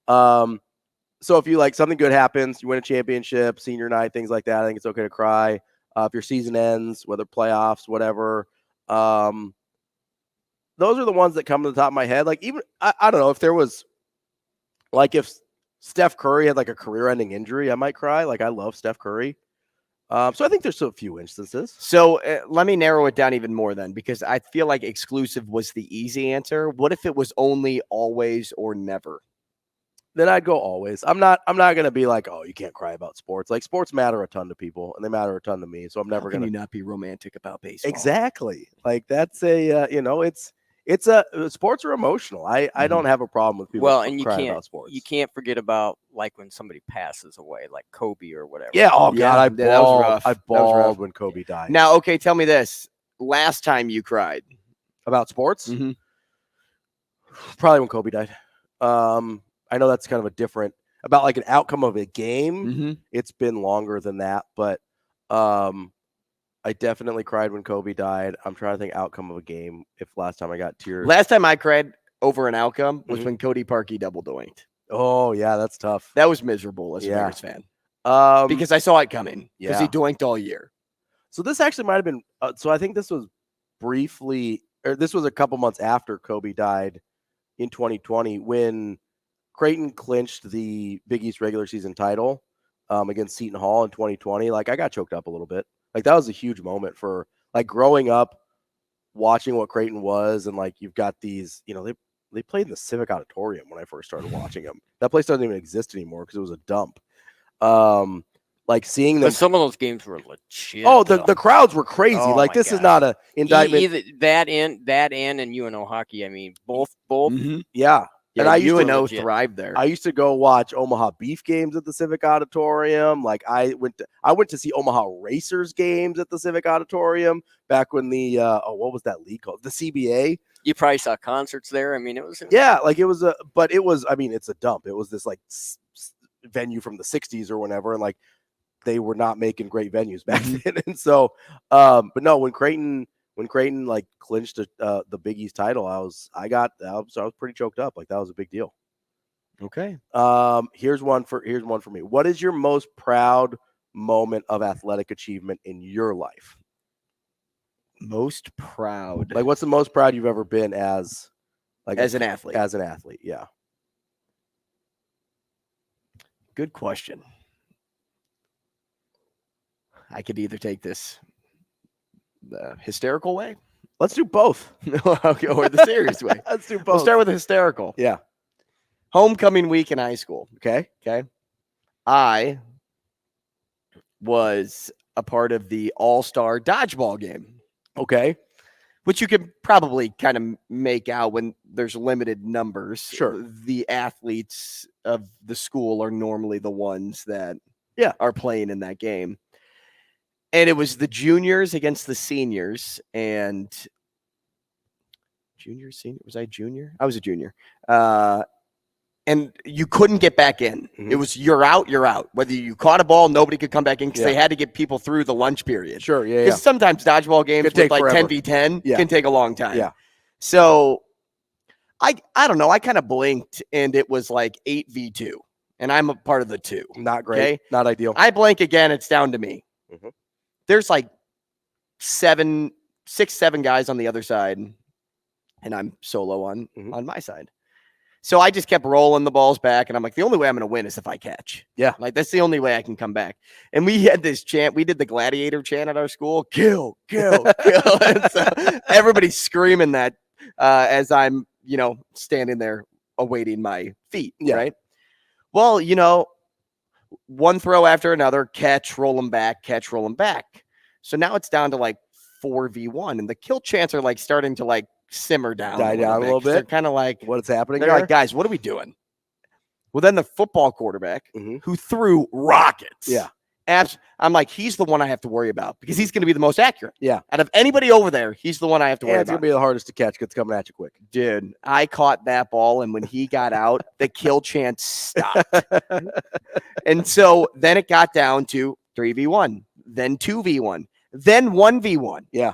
So if you like something good happens, you win a championship, senior night, things like that, I think it's okay to cry. If your season ends, whether playoffs, whatever, those are the ones that come to the top of my head. Like even I don't know if there was like if Steph Curry had like a career-ending injury, I might cry. Like I love Steph Curry. So I think there's a few instances. So let me narrow it down even more then, because I feel like exclusive was the easy answer. What if it was only always or never? Then I'd go always. I'm not going to be like, oh, you can't cry about sports. Like sports matter a ton to people and they matter a ton to me. So I'm never going to not be romantic about baseball. Exactly. Like that's sports are emotional. I don't have a problem with people crying about sports. You can't forget about like when somebody passes away, like Kobe or whatever. Yeah. Oh God, that was rough. I bawled when Kobe died. Now, okay, tell me this: last time you cried about sports, probably when Kobe died. I know that's kind of a different about like an outcome of a game. It's been longer than that, but I definitely cried when Kobe died. I'm trying to think outcome of a game. If last time I got tears. Last time I cried over an outcome was when Cody Parkey double doinked. Oh yeah, that's tough. That was miserable as a Bears fan. Because I saw it coming. Because he doinked all year. So this actually might have been. So I think this was this was a couple months after Kobe died in 2020 when Creighton clinched the Big East regular season title against Seton Hall in 2020. Like I got choked up a little bit. Like that was a huge moment for like growing up, watching what Creighton was, and like you've got these, they played in the Civic Auditorium when I first started watching them. That place doesn't even exist anymore because it was a dump. Like seeing them. But some of those games were legit. Oh, the crowds were crazy. Like this is not a indictment. Either that and UNO hockey. I mean, both. Yeah. And UNO thrived there. I used to go watch Omaha Beef games at the Civic Auditorium. Like I went to see Omaha Racers games at the Civic Auditorium back when the what was that league called? The CBA. You probably saw concerts there. I mean, it was like it was it's a dump. It was this like venue from the 60s or whenever, and like they were not making great venues back then. And so but no, when Creighton like clinched the Big East title, I was pretty choked up. Like that was a big deal. Okay. Here's one for me. What is your most proud moment of athletic achievement in your life? Most proud. Like what's the most proud you've ever been as an athlete? As an athlete, yeah. Good question. I could either take this the hysterical way. Let's do both. Okay, or the serious way. Let's do both. We'll start with the hysterical. Yeah. Homecoming week in high school. Okay. I was a part of the all-star dodgeball game. Okay. Which you can probably kind of make out when there's limited numbers. Sure. The athletes of the school are normally the ones that are playing in that game. And it was the juniors against the seniors, and senior. Was I junior? I was a junior. And you couldn't get back in. Mm-hmm. It was you're out. Whether you caught a ball, nobody could come back in because they had to get people through the lunch period. Sure, yeah. Because sometimes dodgeball games with like forever. 10v10 can take a long time. Yeah. So I don't know. I kind of blinked, and it was like 8v2, and I'm a part of the 2. Not great. Okay? Not ideal. I blink again. It's down to me. Mm-hmm. There's like 7 6, 7 guys on the other side, and I'm solo on my side. So I just kept rolling the balls back, and I'm like, the only way I'm going to win is if I catch. Yeah. Like, that's the only way I can come back. And we had this chant. We did the gladiator chant at our school, kill, kill, kill. And so everybody's screaming that as I'm, standing there awaiting my feet, right? Well, one throw after another, catch, roll them back, catch, roll them back. So now it's down to like 4v1, and the kill chants are like starting to like simmer down, die down a little bit. They're kind of like, what's happening? They're like, guys, what are we doing? Well, then the football quarterback who threw rockets. Yeah. I'm like, he's the one I have to worry about because he's going to be the most accurate. Yeah. Out of anybody over there, he's the one I have to worry about. It's going to be the hardest to catch because it's coming at you quick. Dude, I caught that ball, and when he got out, the kill chant stopped. And so then it got down to 3v1, then 2v1, then 1v1. Yeah.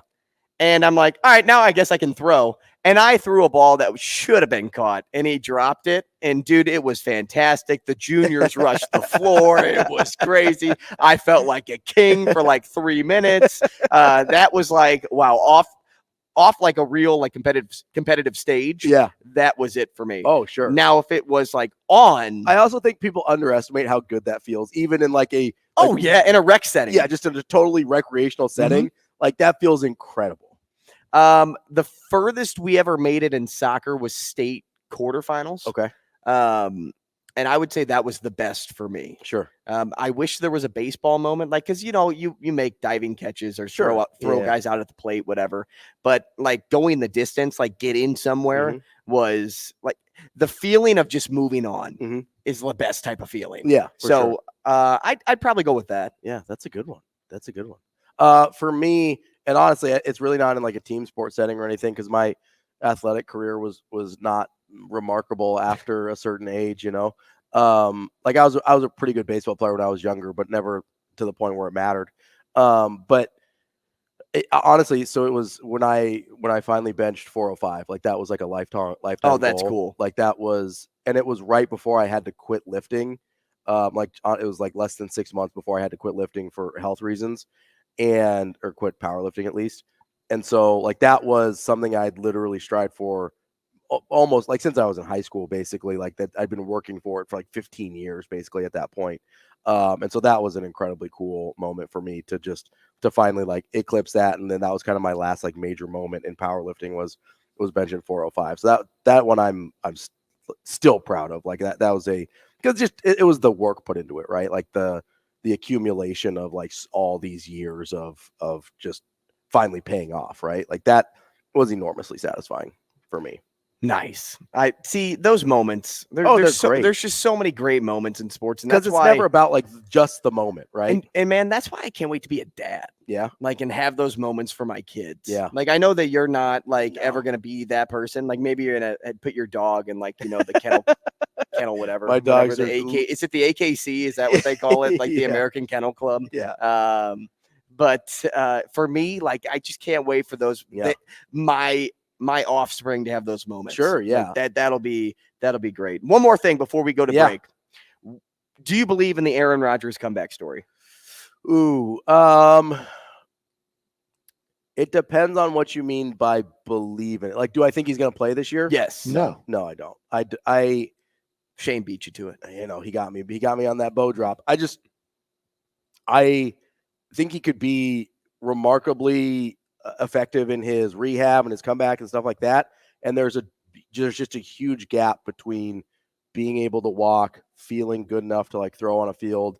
And I'm like, all right, now I guess I can throw. And I threw a ball that should have been caught, and he dropped it. And, dude, it was fantastic. The juniors rushed the floor. It was crazy. I felt like a king for like 3 minutes. That was like, wow, off like a real like competitive stage. Yeah. That was it for me. Oh, sure. Now, if it was like on. I also think people underestimate how good that feels, even in like a. Oh, yeah, in a rec setting. Yeah, just in a totally recreational setting. Like, that feels incredible. The furthest we ever made it in soccer was state quarterfinals. Okay. And I would say that was the best for me. Sure. I wish there was a baseball moment, like, cause you make diving catches or throw guys out at the plate, whatever. But like going the distance, like get in somewhere was like the feeling of just moving on is the best type of feeling. Yeah. So I'd probably go with that. Yeah, that's a good one. That's a good one. For me, and honestly, it's really not in like a team sport setting or anything because my athletic career was not remarkable after a certain age, like I was a pretty good baseball player when I was younger, but never to the point where it mattered. But honestly, so it was when I finally benched 405, like that was like a lifetime. Oh, that's goal. cool. Like that was, and it was right before I had to quit lifting. It was like less than 6 months before I had to quit lifting for health reasons. Or quit powerlifting at least. And so like that was something I'd literally strived for almost like since I was in high school, basically, like that I'd been working for it for like 15 years basically at that point. And so that was an incredibly cool moment for me to finally like eclipse that. And then that was kind of my last like major moment in powerlifting was benching 405. So that one I'm still proud of. Like that was because it was the work put into it, right? Like the accumulation of like all these years of just finally paying off, right? Like that was enormously satisfying for me. Nice. I see those moments. There's just so many great moments in sports, and that's it's why never about like just the moment, right? And man, that's why I can't wait to be a dad. Yeah. Like and have those moments for my kids. Yeah. Like I know that you're not like ever gonna be that person. Like maybe you're gonna put your dog in like the kennel whatever. My dog's the AK. Is it the AKC? Is that what they call it? Like the American Kennel Club. Yeah. But for me, like I just can't wait for those. Yeah. My offspring to have those moments. Sure, yeah. Like that'll be great. One more thing before we go to break. Do you believe in the Aaron Rodgers comeback story? Ooh, it depends on what you mean by believe in it. Like, do I think he's going to play this year? Yes. No, I don't. Shane beat you to it. He got me on that bow drop. I think he could be remarkably effective in his rehab and his comeback and stuff like that. And there's just a huge gap between being able to walk, feeling good enough to like throw on a field,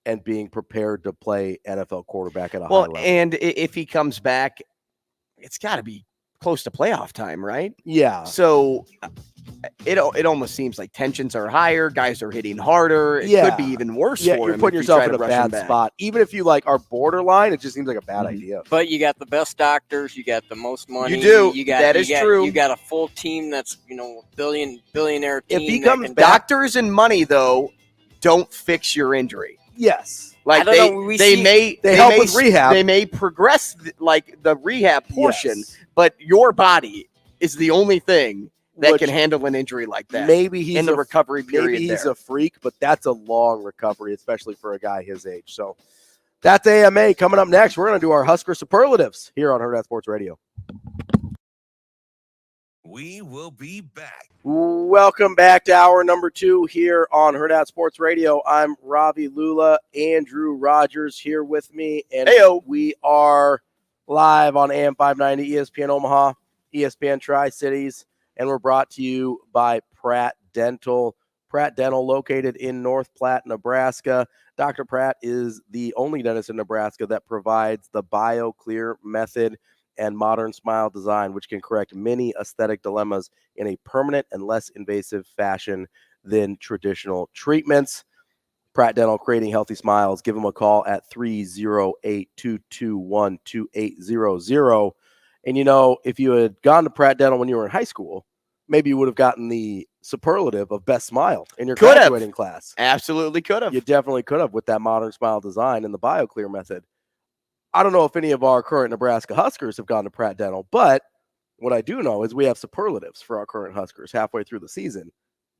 and being prepared to play NFL quarterback at a high level. And if he comes back, it's got to be close to playoff time, right? Yeah. So it almost seems like tensions are higher, guys are hitting harder. It could be even worse for him. You're putting yourself in a bad spot. Even if you like are borderline, it just seems like a bad idea. But you got the best doctors, you got the most money. You do. That is true. You got a full team that's billionaire team. If he comes back, doctors and money though don't fix your injury. Yes. Like they help with rehab. They may progress like the rehab portion, but your body is the only thing that can handle an injury like that. Maybe he's in the recovery period. Maybe he's a freak, but that's a long recovery, especially for a guy his age. So That's AMA. Coming up next, we're going to do our Husker superlatives here on Hurrdat Sports Radio. We will be back. Welcome back to hour number 2 here on Hurrdat Sports Radio. I'm Ravi, Lulla, Andrew Rogers here with me, and we are live on AM 590, ESPN Omaha, ESPN Tri-Cities, and we're brought to you by Pratt Dental. Pratt Dental, located in North Platte, Nebraska. Dr. Pratt is the only dentist in Nebraska that provides the BioClear method and modern smile design, which can correct many aesthetic dilemmas in a permanent and less invasive fashion than traditional treatments. Pratt Dental, creating healthy smiles. Give them a call at 308-221-2800. And, if you had gone to Pratt Dental when you were in high school, maybe you would have gotten the superlative of best smile in your graduating class. Absolutely could have. You definitely could have with that modern smile design and the BioClear method. I don't know if any of our current Nebraska Huskers have gone to Pratt Dental, but what I do know is we have superlatives for our current Huskers halfway through the season.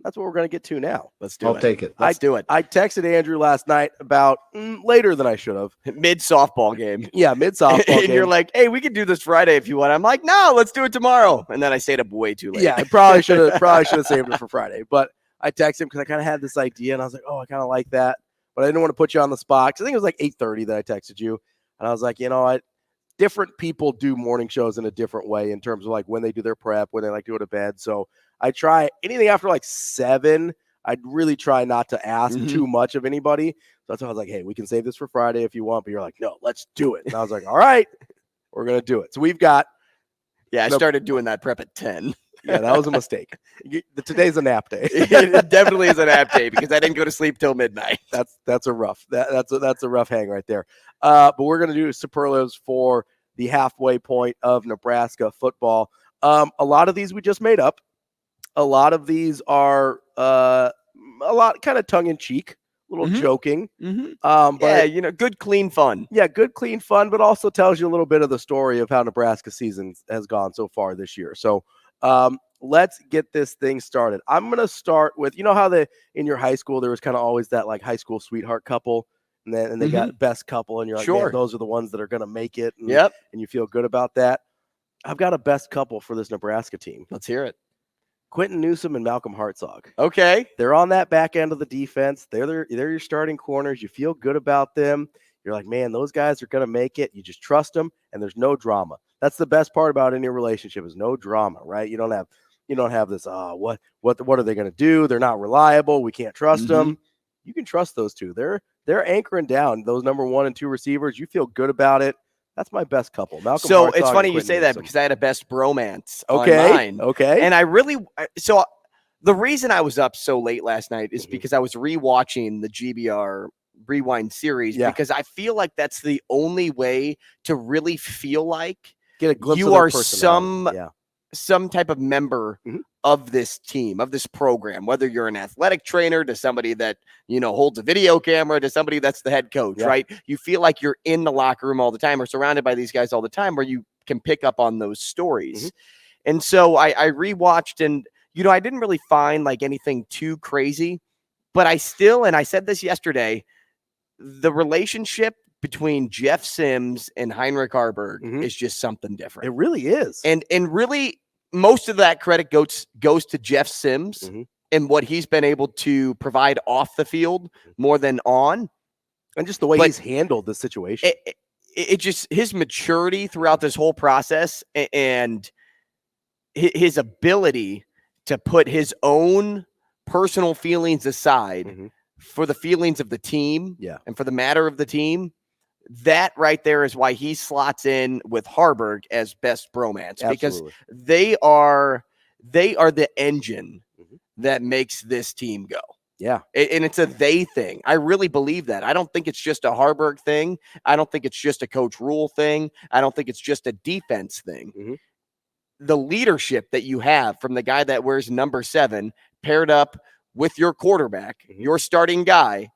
That's what we're going to get to now. Let's do it. I'll take it. Let's do it. I texted Andrew last night about later than I should have. Mid-softball game. Yeah, mid-softball game. And you're like, hey, we can do this Friday if you want. I'm like, no, let's do it tomorrow. And then I stayed up way too late. Yeah, I probably should have saved it for Friday. But I texted him because I kind of had this idea, and I was like, oh, I kind of like that. But I didn't want to put you on the spot because I think it was like 8:30 that I texted you. And I was like, different people do morning shows in a different way in terms of like when they do their prep, when they like to go to bed. So I try anything after like 7. I'd really try not to ask too much of anybody. So that's why I was like, hey, we can save this for Friday if you want. But you're like, no, let's do it. And I was like, all right, we're going to do it. So we've got. Yeah, I started doing that prep at 10. Yeah, that was a mistake. Today's a nap day. It definitely is a nap day because I didn't go to sleep till midnight. That's a rough hang right there. But we're going to do superlatives for the halfway point of Nebraska football. A lot of these we just made up. A lot of these are a lot kind of tongue in cheek, a little joking. But yeah, good clean fun. Yeah, good clean fun, but also tells you a little bit of the story of how Nebraska season has gone so far this year. So let's get this thing started. I'm going to start with, how in your high school, there was kind of always that like high school sweetheart couple and they got best couple and you're like, sure, man, those are the ones that are going to make it. And, yep. And you feel good about that. I've got a best couple for this Nebraska team. Let's hear it. Quentin Newsome and Malcolm Hartzog. Okay. They're on that back end of the defense. They're your starting corners. You feel good about them. You're like, man, those guys are going to make it. You just trust them and there's no drama. That's the best part about any relationship is no drama, right? You don't have this, what are they going to do? They're not reliable. We can't trust them. You can trust those two. They're anchoring down those number 1 and 2 receivers. You feel good about it. That's my best couple. Malcolm so Hartzog it's funny you say that Newsome. because I had a best bromance on Okay. mine. Okay. And so the reason I was up so late last night is because I was rewatching the GBR Rewind series because I feel like that's the only way to really feel like get a glimpse you of their are personality. some type of member of this team, of this program, whether you're an athletic trainer to somebody that, holds a video camera to somebody that's the head coach, right? You feel like you're in the locker room all the time or surrounded by these guys all the time where you can pick up on those stories. And so I rewatched and, I didn't really find like anything too crazy, but I said this yesterday, the relationship between Jeff Sims and Heinrich Harburg is just something different. It really is. And really most of that credit goes to Jeff Sims and what he's been able to provide off the field more than on. And just the way he's handled the situation. It just his maturity throughout this whole process and his ability to put his own personal feelings aside for the feelings of the team and for the matter of the team. That right there is why he slots in with Harburg as best bromance because they are the engine that makes this team go. Yeah. And it's a they thing. I really believe that. I don't think it's just a Harburg thing. I don't think it's just a Coach Rhule thing. I don't think it's just a defense thing. The leadership that you have from the guy that wears number 7 paired up with your quarterback, your starting guy,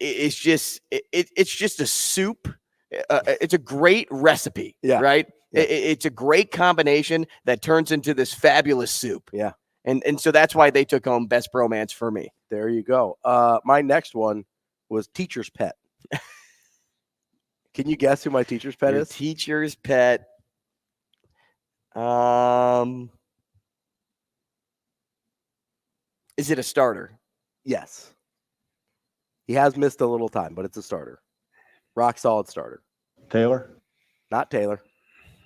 it's just a soup. It's a great recipe, right? Yeah. It's a great combination that turns into this fabulous soup. Yeah. And so that's why they took home best bromance for me. There you go. My next one was teacher's pet. Can you guess who my teacher's pet Your is? Teacher's pet. Is it a starter? Yes. He has missed a little time, but it's a starter. Rock solid starter. Taylor? Not Taylor.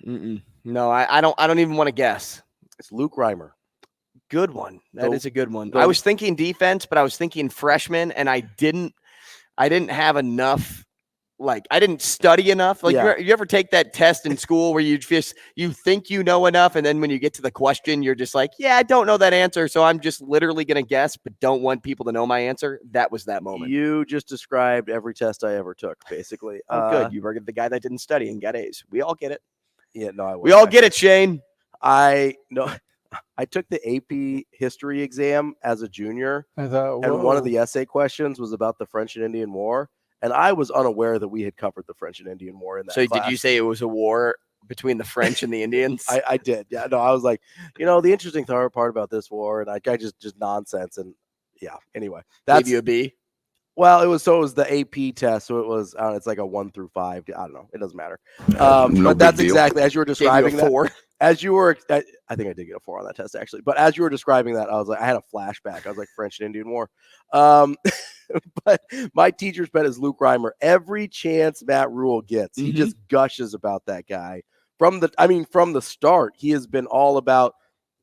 No, I don't even want to guess. It's Luke Reimer. Good one. That is a good one. the- I was thinking defense, but I was thinking freshman, and I didn't have enough. Like, I didn't study enough. Like, Yeah. you ever take that test in school where you think you know enough, and then when you get to the question, you're just like, yeah, I don't know that answer, so I'm just literally going to guess, but don't want people to know my answer. That was that moment. You just described every test I ever took, basically. Oh, good. You were the guy that didn't study and got A's. We all get it. Yeah, no, I We all get it, Shane. I took the AP history exam as a junior, I thought, and one of the essay questions was about the French and Indian War, and I was unaware that we had covered the French and Indian War in that So class. did you say it was a war between the French and the Indians? I did. Yeah, no, I was like, the interesting part about this war, and I just nonsense, and yeah. Anyway, that's Gave you a B? well, it was the AP test, so it was it's like a 1 through 5. I don't know. It doesn't matter. But that's exactly as you were describing Gave you a 4? As you were, I think I did get a 4 on that test actually. But as you were describing that, I was like, I had a flashback. I was like, French and Indian War. But my teacher's pet is Luke Reimer. Every chance Matt Rhule gets, he just gushes about that guy. From the start, he has been all about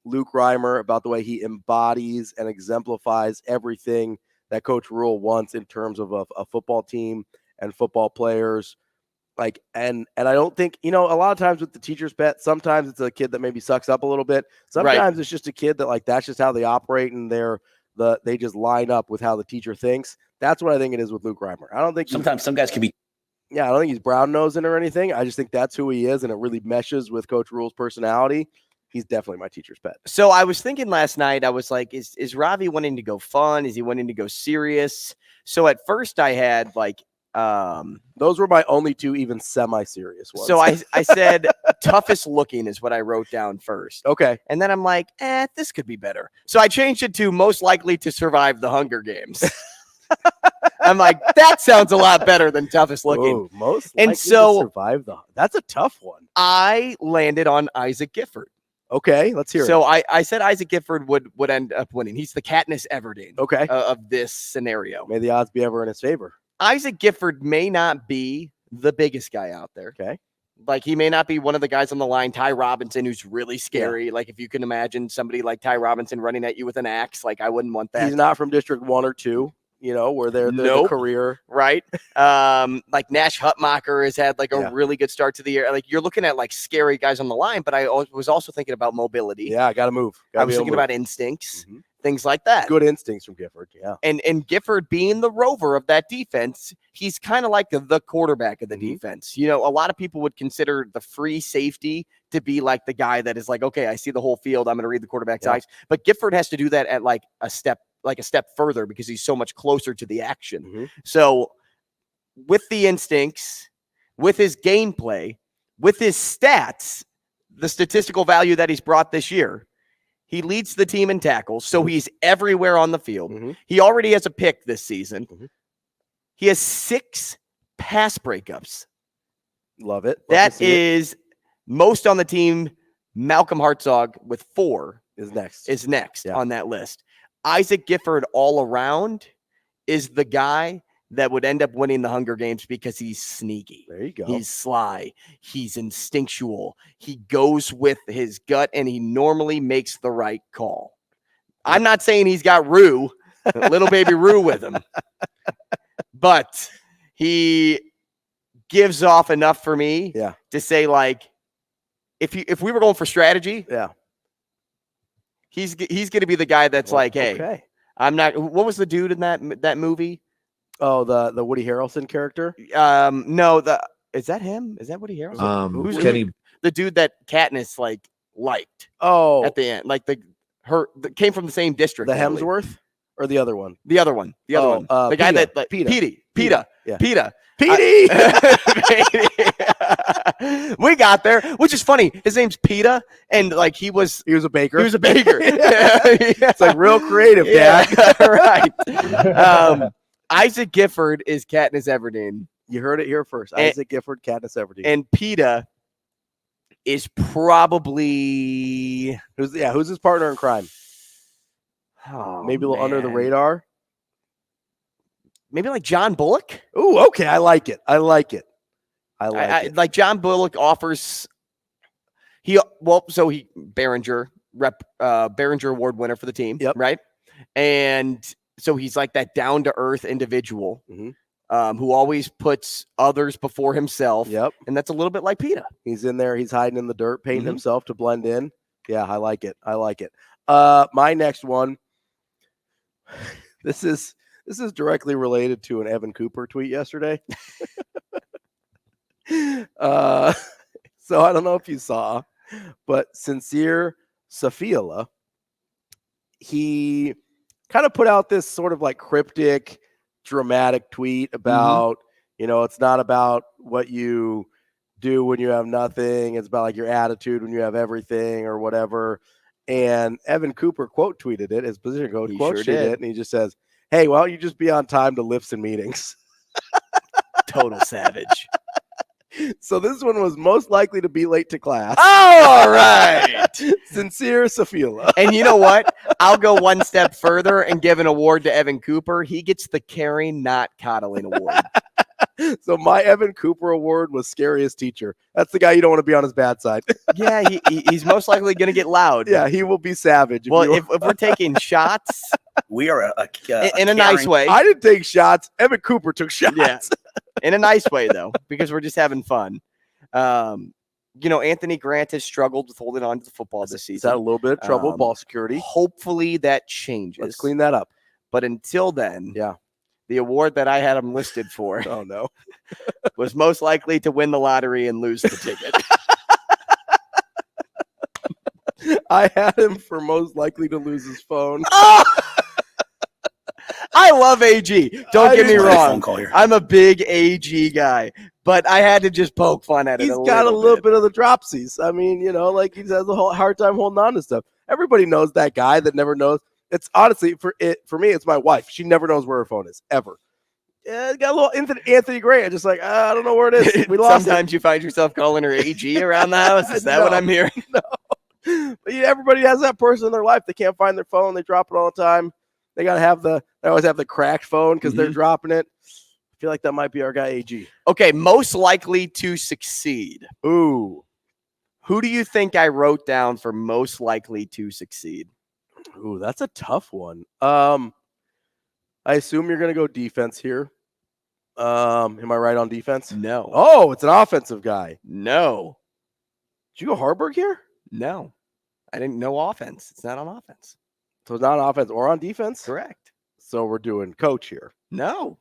Luke Reimer, about the way he embodies and exemplifies everything that Coach Rhule wants in terms of a football team and football players. Like, and I don't think, a lot of times with the teacher's pet, sometimes it's a kid that maybe sucks up a little bit. Sometimes it's just a kid that that's just how they operate, and they just line up with how the teacher thinks. That's what I think it is with Luke Reimer. I don't think sometimes some guys can be. Yeah, I don't think he's brown nosing or anything. I just think that's who he is, and it really meshes with Coach Rhule's personality. He's definitely my teacher's pet. So I was thinking last night, I was like, is Ravi wanting to go fun? Is he wanting to go serious? So at first I had those were my only 2 even semi-serious ones. So I said toughest looking is what I wrote down first. Okay. And then I'm like, this could be better. So I changed it to most likely to survive the Hunger Games. I'm like, that sounds a lot better than toughest looking. Whoa, most and likely so to survive that's a tough one. I landed on Isaac Gifford. Okay, let's hear it. So I said Isaac Gifford would end up winning. He's the Katniss Everdeen of this scenario. May the odds be ever in his favor. Isaac Gifford may not be the biggest guy out there. Okay. Like, he may not be one of the guys on the line, Ty Robinson, who's really scary. Yeah. Like, if you can imagine somebody like Ty Robinson running at you with an axe, like, I wouldn't want that. He's not from District 1 or 2, where they're the career. Right. Like Nash Hutmacher has had a really good start to the year. Like, you're looking at scary guys on the line, but I was also thinking about mobility. Yeah, I got to move. I was thinking about instincts. Mm-hmm. Things like that. Good instincts from Gifford, yeah. And Gifford being the rover of that defense, he's kind of like the quarterback of the defense. A lot of people would consider the free safety to be like the guy that is like, okay, I see the whole field, I'm going to read the quarterback's eyes. But Gifford has to do that at a step further because he's so much closer to the action. Mm-hmm. So with the instincts, with his gameplay, with his stats, the statistical value that he's brought this year, he leads the team in tackles, so he's everywhere on the field. Mm-hmm. He already has a pick this season. Mm-hmm. He has 6 pass breakups. Love it. That is most on the team. Malcolm Hartzog with 4 is next on that list. Isaac Gifford all around is the guy that would end up winning the Hunger Games because he's sneaky. There you go. He's sly. He's instinctual. He goes with his gut, and he normally makes the right call. I'm not saying he's got Rhule, little baby Rhule with him, but he gives off enough for me to say, if we were going for strategy, he's going to be the guy that's hey, I'm not. What was the dude in that movie? Oh, the Woody Harrelson character? No, is that him? Is that Woody Harrelson? Who's Kenny? The dude that Katniss liked. Oh, at the end, that came from the same district. The Hemsworth or the other one? The other one. The other one. The guy that PETA. We got there, which is funny. His name's PETA, and he was a baker. He was a baker. It's real creative, Dad. Right. Isaac Gifford is Katniss Everdeen. You heard it here first. Isaac Gifford, Katniss Everdeen. And PETA is probably who's his partner in crime? Maybe a little under the radar. Maybe like John Bullock. Oh, okay. I like it. Like John Bullock offers. Behringer Award winner for the team. Yep. Right. And so he's like that down to earth individual. Mm-hmm. Who always puts others before himself. Yep. And that's a little bit like PETA. He's in there. He's hiding in the dirt, painting himself to blend in. Yeah, I like it. My next one. This is directly related to an Evan Cooper tweet yesterday. So I don't know if you saw, but Sincere Safiola, he kind of put out this sort of like cryptic, dramatic tweet about, it's not about what you do when you have nothing. It's about like your attitude when you have everything or whatever. And Evan Cooper quote tweeted it. His position coach quote tweeted it. And he just says, "Hey, why don't you just be on time to lifts and meetings?" Total savage. So this one was most likely to be late to class. All right. Sincere Safiola. And you know what? I'll go one step further and give an award to Evan Cooper. He gets the caring, not coddling award. So my Evan Cooper award was scariest teacher. That's the guy you don't want to be on his bad side. Yeah, he's most likely going to get loud. Yeah, he will be savage. If we're taking shots, we are in a nice way. I didn't take shots. Evan Cooper took shots. Yeah. In a nice way, though, because we're just having fun. Anthony Grant has struggled with holding on to the football this season. He's had a little bit of trouble, ball security. Hopefully that changes. Let's clean that up. But until then, the award that I had him listed for was most likely to win the lottery and lose the ticket. I had him for most likely to lose his phone. I love AG. Don't get me wrong. I'm a big AG guy, but I had to just poke fun at it. He's got a little bit of the dropsies. I mean, he has a whole hard time holding on to stuff. Everybody knows that guy that never knows. It's honestly for me, it's my wife. She never knows where her phone is ever. Yeah, it's got a little Anthony Gray. Just like, I don't know where it is. We lost Sometimes you find yourself calling her AG around the house. Is that what I'm hearing? No. But everybody has that person in their life. They can't find their phone. They drop it all the time. They always have the cracked phone because they're dropping it. I feel like that might be our guy AG. Okay, most likely to succeed. Ooh. Who do you think I wrote down for most likely to succeed? Ooh, that's a tough one. I assume you're going to go defense here. Am I right on defense? No. Oh, it's an offensive guy. No. Did you go Harburg here? No. I didn't know offense. It's not on offense. So it's not on offense or on defense? Correct. So we're doing coach here. No.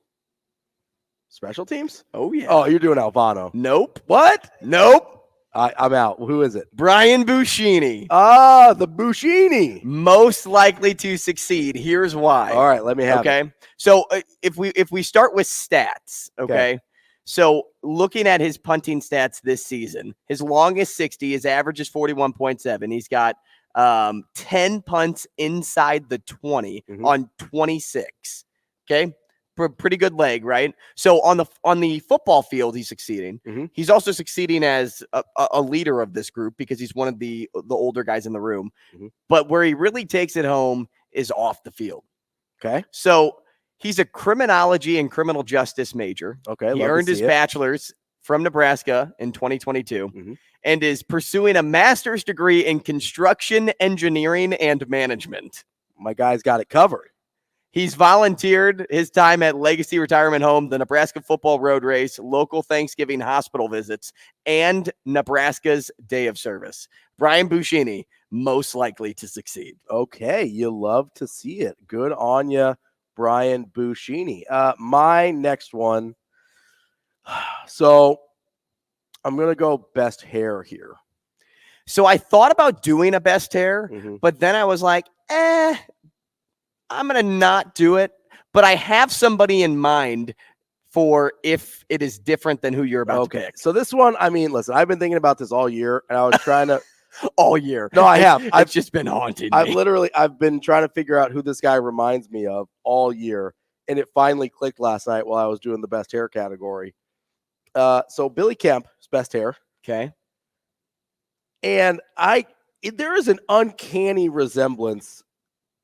Special teams? Oh, yeah. Oh, you're doing Alvano. Nope. What? Nope. I'm out. Who is it? Brian Buschini. Ah, the Buschini. Most likely to succeed. Here's why. All right, let me have it. So if we start with stats, okay? So looking at his punting stats this season, his longest 60, his average is 41.7. He's got 10 punts inside the 20 on 26. Okay. Pretty good leg, right? So on the football field, he's succeeding. He's also succeeding as a leader of this group because he's one of the older guys in the room. But where he really takes it home is off the field. Okay. So he's a criminology and criminal justice major. Okay. He earned his bachelor's from Nebraska in 2022 and is pursuing a master's degree in construction engineering and management. My guy's got it covered. He's volunteered his time at Legacy Retirement Home, the Nebraska Football Road Race, local Thanksgiving hospital visits, and Nebraska's Day of Service. Brian Buschini, most likely to succeed. Okay, you love to see it. Good on you, Brian Buschini. My next one. So I'm going to go best hair here. So I thought about doing a best hair, but then I was like, I'm going to not do it, but I have somebody in mind for if it is different than who you're about to pick. So this one, I mean, listen, I've been thinking about this all year, and I was trying to all year. No, I have. I've just been haunting me. I've been trying to figure out who this guy reminds me of all year, and it finally clicked last night while I was doing the best hair category. So Billy Kemp's best hair. Okay. And there is an uncanny resemblance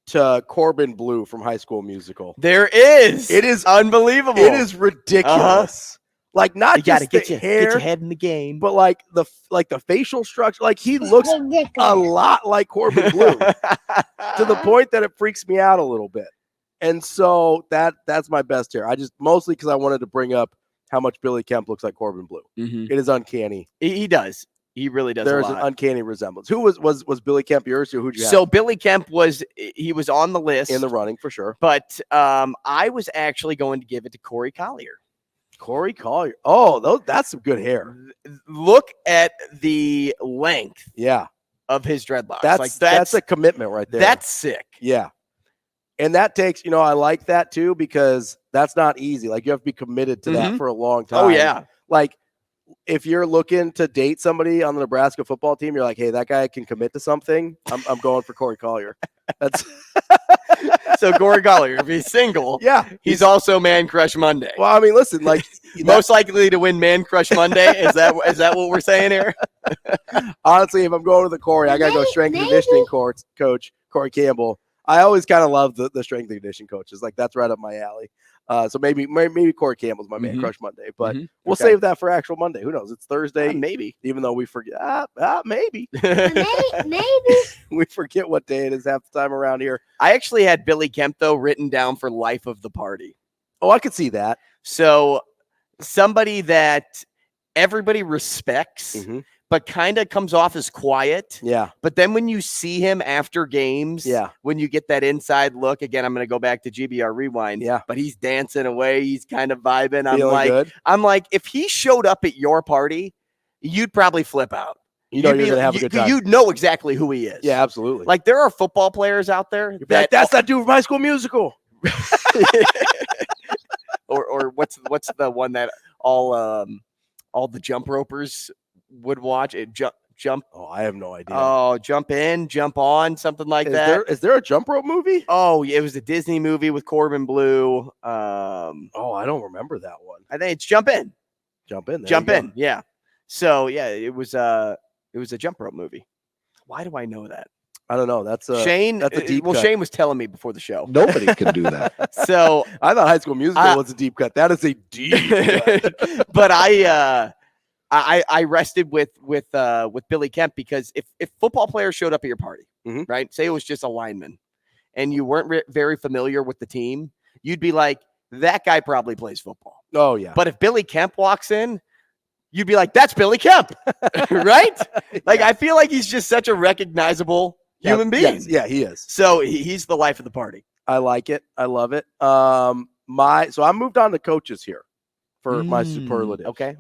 to Corbin Bleu from High School Musical. There is. It is unbelievable. It is ridiculous. Like not you gotta just get hair, get your head in the game, but like the facial structure. Like he looks a lot like Corbin Bleu to the point that it freaks me out a little bit. And so that's my best hair. I just mostly because I wanted to bring up how much Billy Kemp looks like Corbin Bleu. Mm-hmm. It is uncanny. He does. He really does. There's an uncanny resemblance. Who was Billy Kemp yours, or who'd you have? So Billy Kemp was on the list in the running for sure. But I was actually going to give it to Corey Collier. Corey Collier. Oh, that's some good hair. Look at the length. Yeah. Of his dreadlocks. That's a commitment right there. That's sick. Yeah. And that takes, I like that too, because that's not easy. Like you have to be committed to that for a long time. Oh yeah. Like if you're looking to date somebody on the Nebraska football team, you're like, hey, that guy can commit to something. I'm going for Corey Collier. That's so Corey Collier, if he's single, he's also Man Crush Monday. Well, I mean, listen, like most likely to win Man Crush Monday. Is that what we're saying here? Honestly, if I'm going with the Corey, I gotta go strength and conditioning coach Corey Campbell. I always kind of love the strength and conditioning coaches. Like that's right up my alley. So maybe Corey Campbell's my Man Crush Monday, but we'll save that for actual Monday. Who knows? It's Thursday, maybe. Even though we forget, maybe, maybe we forget what day it is half the time around here. I actually had Billy Kemp though written down for life of the party. Oh, I could see that. So somebody that everybody respects. But kind of comes off as quiet. Yeah. But then when you see him after games, when you get that inside look, again, I'm going to go back to GBR Rewind. Yeah. But he's dancing away. He's kind of vibing. Feeling I'm like, if he showed up at your party, you'd probably flip out. You're going to have a good time. You'd know exactly who he is. Yeah, absolutely. Like there are football players out there. That's that dude from High School Musical. or what's the one that all the jump ropers would watch it jump. Oh, I have no idea. Oh, jump in, jump on, something like that. Is there a jump rope movie? Oh, it was a Disney movie with Corbin Bleu. I don't remember that one. I think it's Jump In. Jump In. Jump In. Yeah. So yeah, it was a jump rope movie. Why do I know that? I don't know. That's Shane. That's a deep cut. Shane was telling me before the show. Nobody can do that. So I thought High School Musical was a deep cut. That is a deep cut. But I rested with Billy Kemp because if football players showed up at your party, right? Say it was just a lineman, and you weren't very familiar with the team, you'd be like, that guy probably plays football. Oh yeah. But if Billy Kemp walks in, you'd be like, that's Billy Kemp, right? Like I feel like he's just such a recognizable human being. Yes. Yeah, he is. So he's the life of the party. I like it. I love it. So I moved on to coaches here for my superlative. Okay.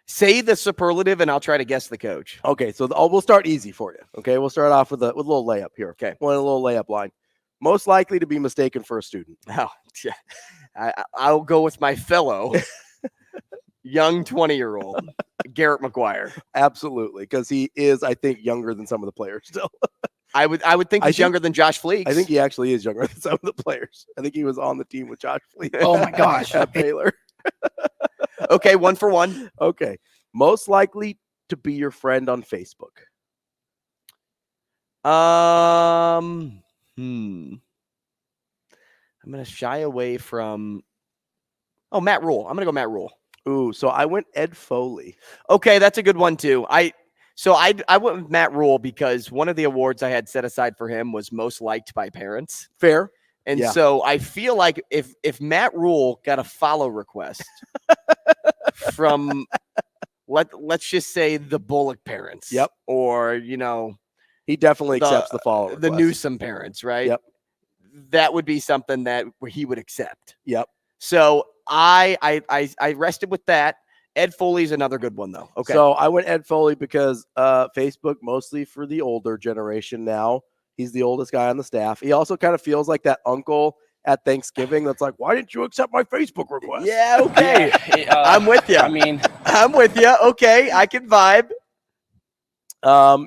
Say the superlative and I'll try to guess the coach. Okay, so we'll start easy for you. Okay, we'll start off with a little layup here. Okay, a little layup line. Most likely to be mistaken for a student. Oh, yeah. I'll go with my fellow young 20-year-old Garrett McGuire. Absolutely, because he is, I think, younger than some of the players still. I would think he's younger than Josh Fleeks. I think he actually is younger than some of the players. I think he was on the team with Josh Fleeks. Oh my gosh, at Baylor. Okay, 1 for 1. Okay. Most likely to be your friend on Facebook. I'm going to shy away from Matt Rhule. I'm going to go Matt Rhule. Ooh, so I went Ed Foley. Okay, that's a good one too. I went with Matt Rhule because one of the awards I had set aside for him was most liked by parents. Fair. And so I feel like if Matt Rhule got a follow request from let's just say the Bullock parents. Yep. Or, he definitely accepts the follow request. The Newsom parents, right? Yep. That would be something that he would accept. Yep. So I rested with that. Ed Foley's another good one though. Okay. So I went Ed Foley because Facebook mostly for the older generation now. He's the oldest guy on the staff. He also kind of feels like that uncle at Thanksgiving that's like, why didn't you accept my Facebook request? Yeah, okay. I'm with you. I'm with you. Okay, I can vibe.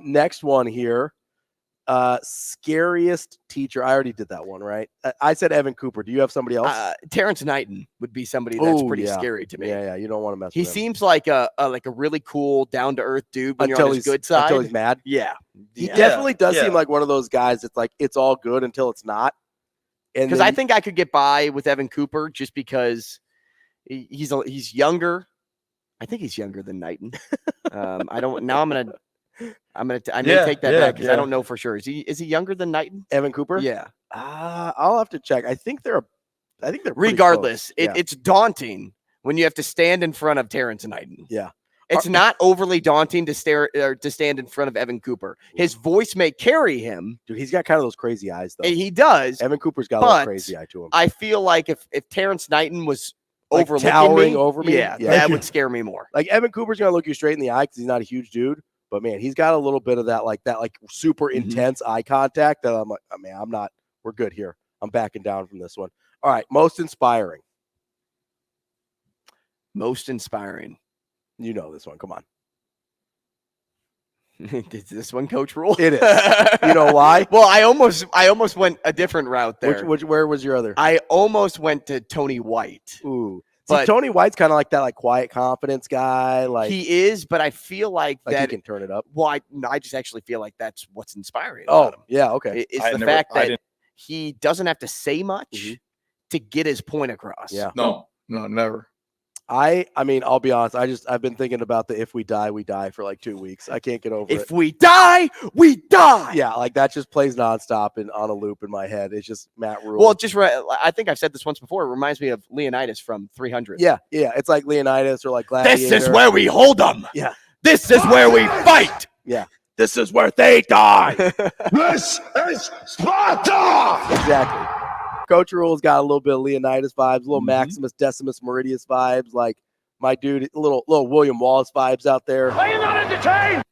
Next one here. Scariest teacher. I already did that one, right? I said Evan Cooper. Do you have somebody else? Terrence Knighton would be somebody that's pretty scary to me. Yeah, you don't want to mess with him. He seems like a really cool, down to earth dude when you're on his good side. Until he's mad. Yeah. He definitely does seem like one of those guys that's like it's all good until it's not. Because I think I could get by with Evan Cooper just because he's younger. I think he's younger than Knighton. I may take that back because I don't know for sure. Is he younger than Knighton? Evan Cooper? Yeah. I'll have to check. I think they're regardless. It's daunting when you have to stand in front of Terrence Knighton. Yeah. It's not overly daunting to stand in front of Evan Cooper. His voice may carry him. Dude, he's got kind of those crazy eyes, though. He does. Evan Cooper's got a little crazy eye to him. I feel like if Terrence Knighton was like towering over me, that would scare me more. Like Evan Cooper's gonna look you straight in the eye because he's not a huge dude, but man, he's got a little bit of that super intense eye contact that I'm like, oh, man, we're good here. I'm backing down from this one. All right, most inspiring. Most inspiring. You know this one. Come on. Is this one Coach Rhule? It is. You know why? Well, I almost went a different route there. Where was your other? I almost went to Tony White. Ooh. But Tony White's kind of like that quiet confidence guy. Like he is, but I feel like that he can turn it up. Well, I just actually feel like that's what's inspiring. Oh, about him. Yeah, okay. It's the fact that he doesn't have to say much to get his point across. Yeah. No, never. I mean, I'll be honest. I've been thinking about the "if we die, we die" for like 2 weeks. I can't get over it. If we die, we die. Yeah, like that just plays nonstop and on a loop in my head. It's just Matt Rhule. Well, I think I've said this once before. It reminds me of Leonidas from 300. Yeah. It's like Leonidas or like Gladiator. This is where we hold them. Yeah. This is where we fight. Yeah. This is where they die. This is Sparta. Exactly. Coach Rhule's got a little bit of Leonidas vibes, a little Maximus Decimus Meridius vibes, like my dude, little William Wallace vibes out there. Are you not entertained?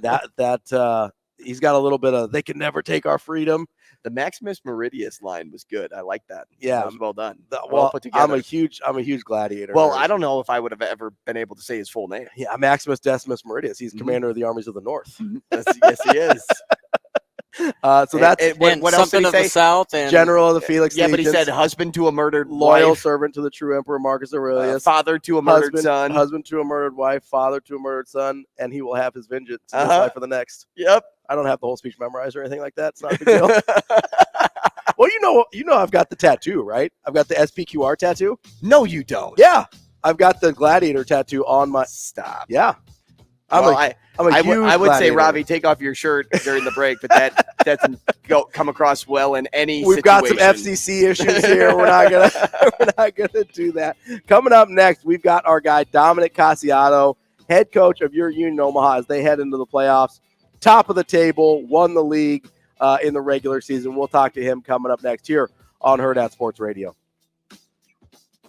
that he's got a little bit of they can never take our freedom. The Maximus Meridius line was good. I like that. Yeah, that was well done. Well put together. I'm a huge Gladiator. Well, I don't know if I would have ever been able to say his full name. Yeah, Maximus Decimus Meridius. He's commander of the armies of the North. Yes, he is. So that's what else did he say? The South and general of the Felix Legions. But he said husband to a murdered loyal wife, servant to the true emperor Marcus Aurelius, father to a murdered son, husband to a murdered wife, father to a murdered son, and he will have his vengeance in his life for the next. Yep. I don't have the whole speech memorized or anything like that. It's not a big deal. Well, you know, I've got the tattoo, right? I've got the SPQR tattoo. No, you don't. Yeah, I've got the Gladiator tattoo on my. Stop. Yeah. I would say, Ravi, take off your shirt during the break, but that doesn't come across well in any We've situation. got some FCC issues here. We're not gonna do that. Coming up next, we've got our guy Dominic Casciato, head coach of your Union Omaha, as they head into the playoffs. Top of the table, won the league in the regular season. We'll talk to him coming up next here on Hurrdat Sports Radio.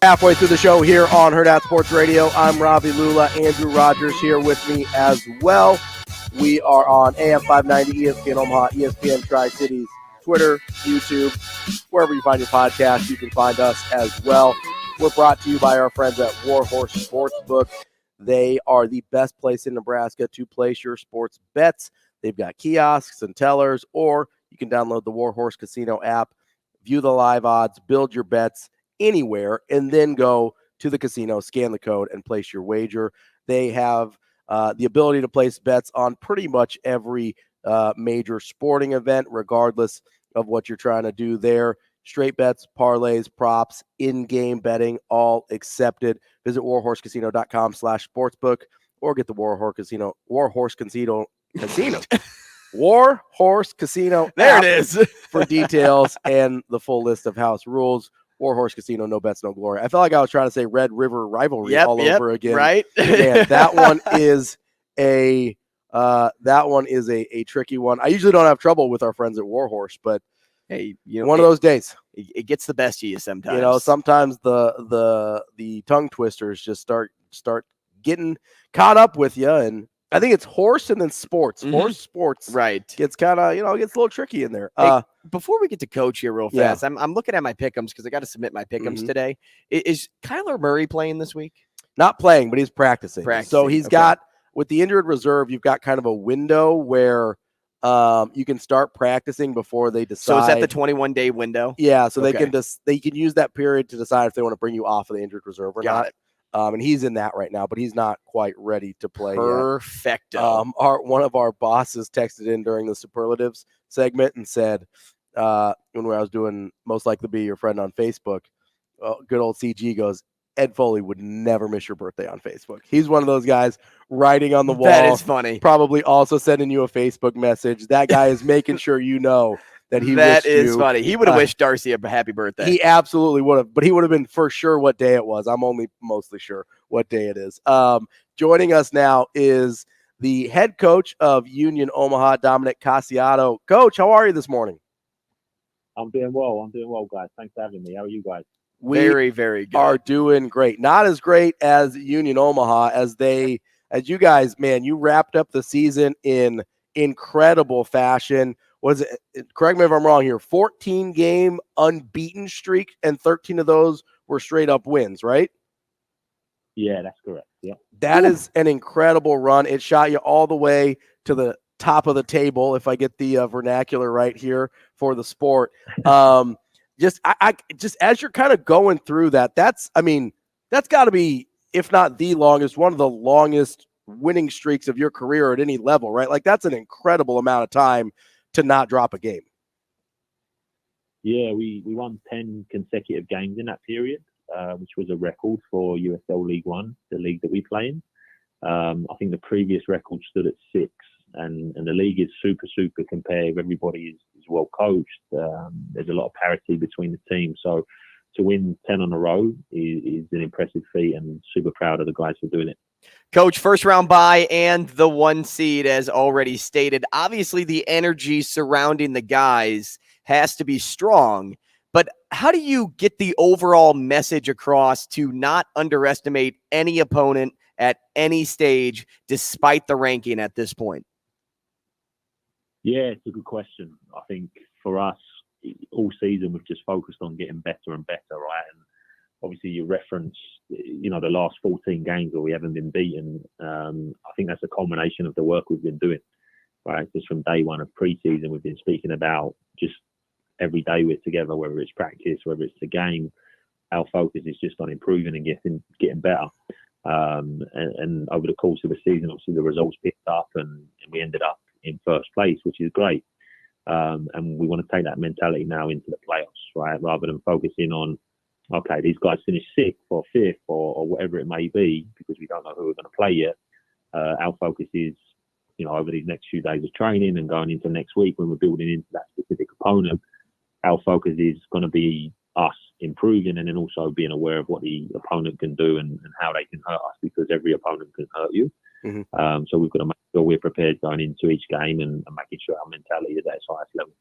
Halfway through the show here on Hurrdat Sports Radio, I'm Ravi, Lulla, Andrew Rogers here with me as well. We are on AM 590 ESPN Omaha, ESPN Tri-Cities, Twitter, YouTube, wherever you find your podcast, you can find us as well. We're brought to you by our friends at Warhorse Sportsbook. They are the best place in Nebraska to place your sports bets. They've got kiosks and tellers, or you can download the Warhorse Casino app, view the live odds, build your bets anywhere, and then go to the casino, scan the code, and place your wager. They have the ability to place bets on pretty much every major sporting event, regardless of what you're trying to do there. Straight bets, parlays, props, in-game betting, all accepted. Visit warhorsecasino.com/sportsbook or get the Warhorse Casino. Warhorse Casino. There it is. For details and the full list of house rules. Warhorse Casino, no bets, no glory. I felt like I was trying to say Red River Rivalry all over again. Right? Man, that one is a tricky one. I usually don't have trouble with our friends at Warhorse, but hey, one of those days. It gets the best of you sometimes. You know, sometimes the tongue twisters just start getting caught up with you, and I think it's horse and then sports. Horse sports, right? Gets kind of gets a little tricky in there. Hey, before we get to coach here real fast, I'm looking at my pick'ems because I got to submit my pick'ems today. Is Kyler Murray playing this week? Not playing, but he's practicing. So he's got, with the injured reserve, you've got kind of a window where You can start practicing before they decide. So is that the 21-day window? Yeah, so Okay. they can use that period to decide if they want to bring you off of the injured reserve or Got not. it. And he's in that right now, but he's not quite ready to play Perfecto. yet. One of our bosses texted in during the superlatives segment and said, when I was doing Most Likely to Be Your Friend on Facebook, good old CG goes, Ed Foley would never miss your birthday on Facebook. He's one of those guys writing on the wall. That is funny. Probably also sending you a Facebook message. That guy is making sure you know that he That wished is you. funny. He would have wished Darcy a happy birthday. He absolutely would have, but he would have been for sure what day it was. I'm only mostly sure what day it is. Joining us now is the head coach of Union Omaha, Dominic Casciato. Coach, how are you this morning? I'm doing well, guys. Thanks for having me. How are you guys? Very, very good. Are doing great. Not as great as Union Omaha as you guys, man, you wrapped up the season in incredible fashion. Was it, correct me if I'm wrong here, 14-game unbeaten streak, and 13 of those were straight up wins, right? Yeah, that's correct. Yeah. That is an incredible run. It shot you all the way to the top of the table, if I get the vernacular right here for the sport. Just as you're kind of going through that, that's got to be, if not the longest, one of the longest winning streaks of your career at any level, right? Like, that's an incredible amount of time to not drop a game. Yeah, we won 10 consecutive games in that period, which was a record for USL League One, the league that we play in. I think the previous record stood at 6, and the league is super competitive. Everybody is well coached. There's a lot of parity between the teams. So to win 10 on a row is an impressive feat, and super proud of the guys for doing it. Coach, first round bye and the 1 seed, as already stated. Obviously, the energy surrounding the guys has to be strong. But how do you get the overall message across to not underestimate any opponent at any stage, despite the ranking at this point? Yeah, it's a good question. I think for us, all season we've just focused on getting better and better, right? And obviously you reference, the last 14 games where we haven't been beaten. I think that's a culmination of the work we've been doing, right? Just from day one of preseason, we've been speaking about just every day we're together, whether it's practice, whether it's the game, our focus is just on improving and getting better. And over the course of the season, obviously the results picked up and we ended up in first place, which is great. And we want to take that mentality now into the playoffs, right? Rather than focusing on, okay, these guys finished 6th or 5th or whatever it may be, because we don't know who we're going to play yet. Our focus is, over these next few days of training and going into next week when we're building into that specific opponent, our focus is going to be us improving and then also being aware of what the opponent can do and how they can hurt us, because every opponent can hurt you. Mm-hmm. So we've got to make sure we're prepared going into each game and making sure our mentality is at its highest level.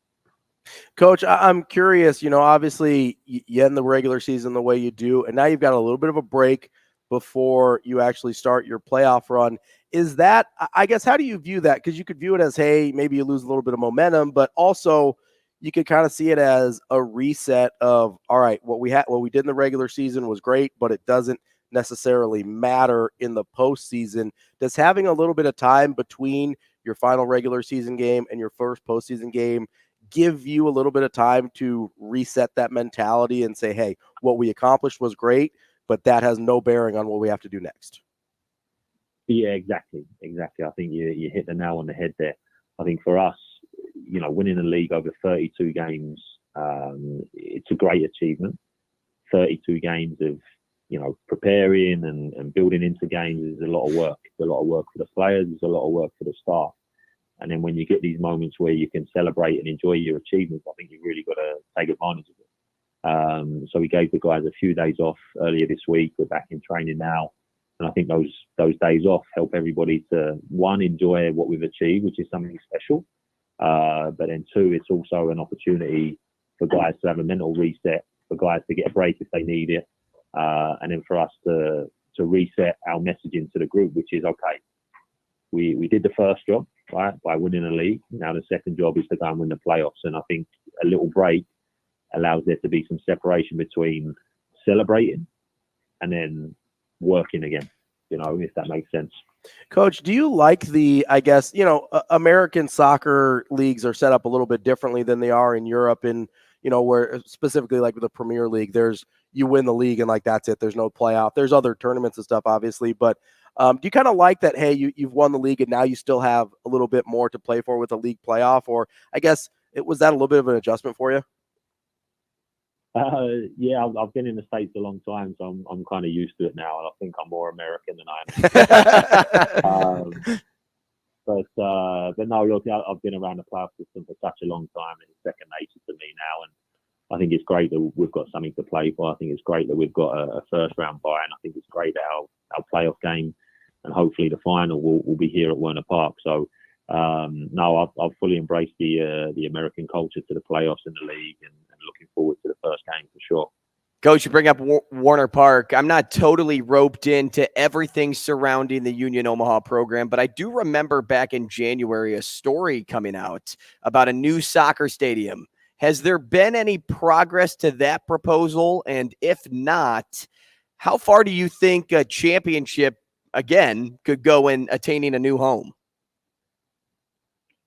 Coach, I'm curious, obviously you end the regular season the way you do, and now you've got a little bit of a break before you actually start your playoff run. Is that, I guess, how do you view that? Because you could view it as, hey, maybe you lose a little bit of momentum, but also you could kind of see it as a reset of, all right, what we did in the regular season was great, but it doesn't necessarily matter in the postseason. Does having a little bit of time between your final regular season game and your first postseason game give you a little bit of time to reset that mentality and say, hey, what we accomplished was great, but that has no bearing on what we have to do next? Yeah, exactly. I think you hit the nail on the head there. I think for us, winning the league over 32 games, it's a great achievement. 32 games of, preparing and building into games is a lot of work. It's a lot of work for the players. It's a lot of work for the staff. And then when you get these moments where you can celebrate and enjoy your achievements, I think you've really got to take advantage of it. So we gave the guys a few days off earlier this week. We're back in training now. And I think those days off help everybody to, one, enjoy what we've achieved, which is something special. But then 2, it's also an opportunity for guys to have a mental reset, for guys to get a break if they need it. And then for us to reset our messaging to the group, which is, okay, we did the first job, right, by winning the league. Now the second job is to go and win the playoffs. And I think a little break allows there to be some separation between celebrating and then working again. if that makes sense. Coach, do you like the, I guess, American soccer leagues are set up a little bit differently than they are in Europe, and, where specifically like with the Premier League, you win the league and like that's it. There's no playoff. There's other tournaments and stuff, obviously, but do you kind of like that, hey, you've won the league and now you still have a little bit more to play for with a league playoff? Or I guess was that a little bit of an adjustment for you? Yeah, I've been in the States a long time, so I'm kind of used to it now, and I think I'm more American than I am. But no, look, I've been around the playoff system for such a long time, and it's second nature to me now. And I think it's great that we've got something to play for. I think it's great that we've got a first round bye, and I think it's great that our playoff game and hopefully the final will be here at Werner Park. So no, I've fully embraced the American culture to the playoffs in the league, and looking forward to the first game for sure. Coach, you bring up Werner Park. I'm not totally roped into everything surrounding the Union Omaha program, but I do remember back in January a story coming out about a new soccer stadium. Has there been any progress to that proposal? And if not, how far do you think a championship, again, could go in attaining a new home?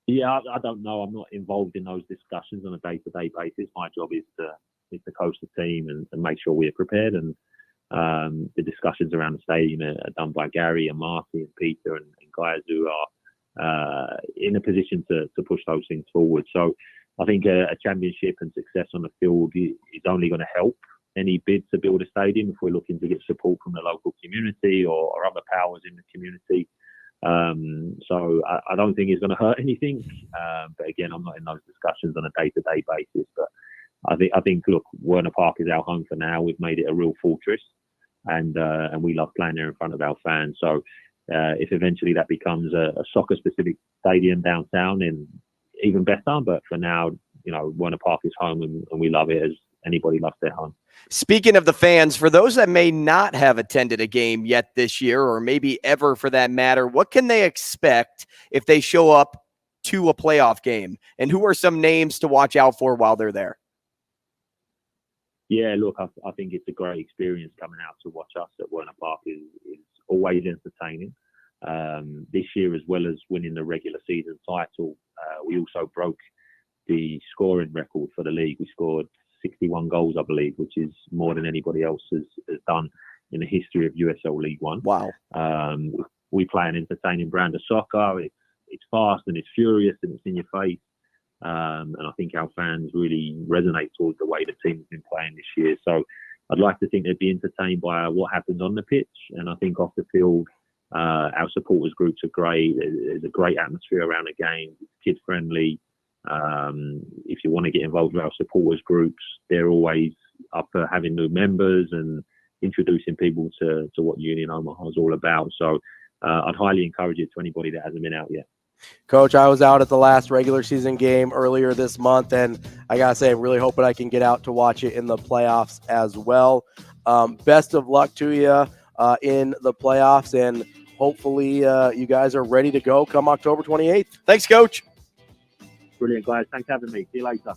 Yeah, I don't know. I'm not involved in those discussions on a day-to-day basis. My job is to coach the team and make sure we're prepared. And the discussions around the stadium are done by Gary and Marty and Peter and guys who are in a position to push those things forward. So I think a championship and success on the field is only going to help any bid to build a stadium if we're looking to get support from the local community or other powers in the community. So I don't think it's going to hurt anything. But again, I'm not in those discussions on a day-to-day basis. But I think, look, Werner Park is our home for now. We've made it a real fortress, and we love playing there in front of our fans. So if eventually that becomes a soccer-specific stadium downtown, then even better. But for now, Werner Park is home, and we love it as anybody loves their home. Speaking of the fans, for those that may not have attended a game yet this year, or maybe ever for that matter, what can they expect if they show up to a playoff game? And who are some names to watch out for while they're there? Yeah, look, I think it's a great experience coming out to watch us at Werner Park. Is always entertaining. This year, as well as winning the regular season title, we also broke the scoring record for the league. We scored 61 goals, I believe, which is more than anybody else has done in the history of USL League One. Wow. We play an entertaining brand of soccer. It's fast and it's furious and it's in your face. And I think our fans really resonate towards the way the team's been playing this year. So I'd like to think they'd be entertained by what happens on the pitch. And I think off the field, our supporters groups are great. There's a great atmosphere around the game. It's kid-friendly. If you want to get involved with our supporters groups, they're always up for having new members and introducing people to what Union Omaha is all about. So I'd highly encourage it to anybody that hasn't been out yet. Coach, I was out at the last regular season game earlier this month, and I got to say, I'm really hoping I can get out to watch it in the playoffs as well. Best of luck to you in the playoffs, and hopefully you guys are ready to go come October 28th. Thanks, Coach. Brilliant, guys. Thanks for having me. See you later.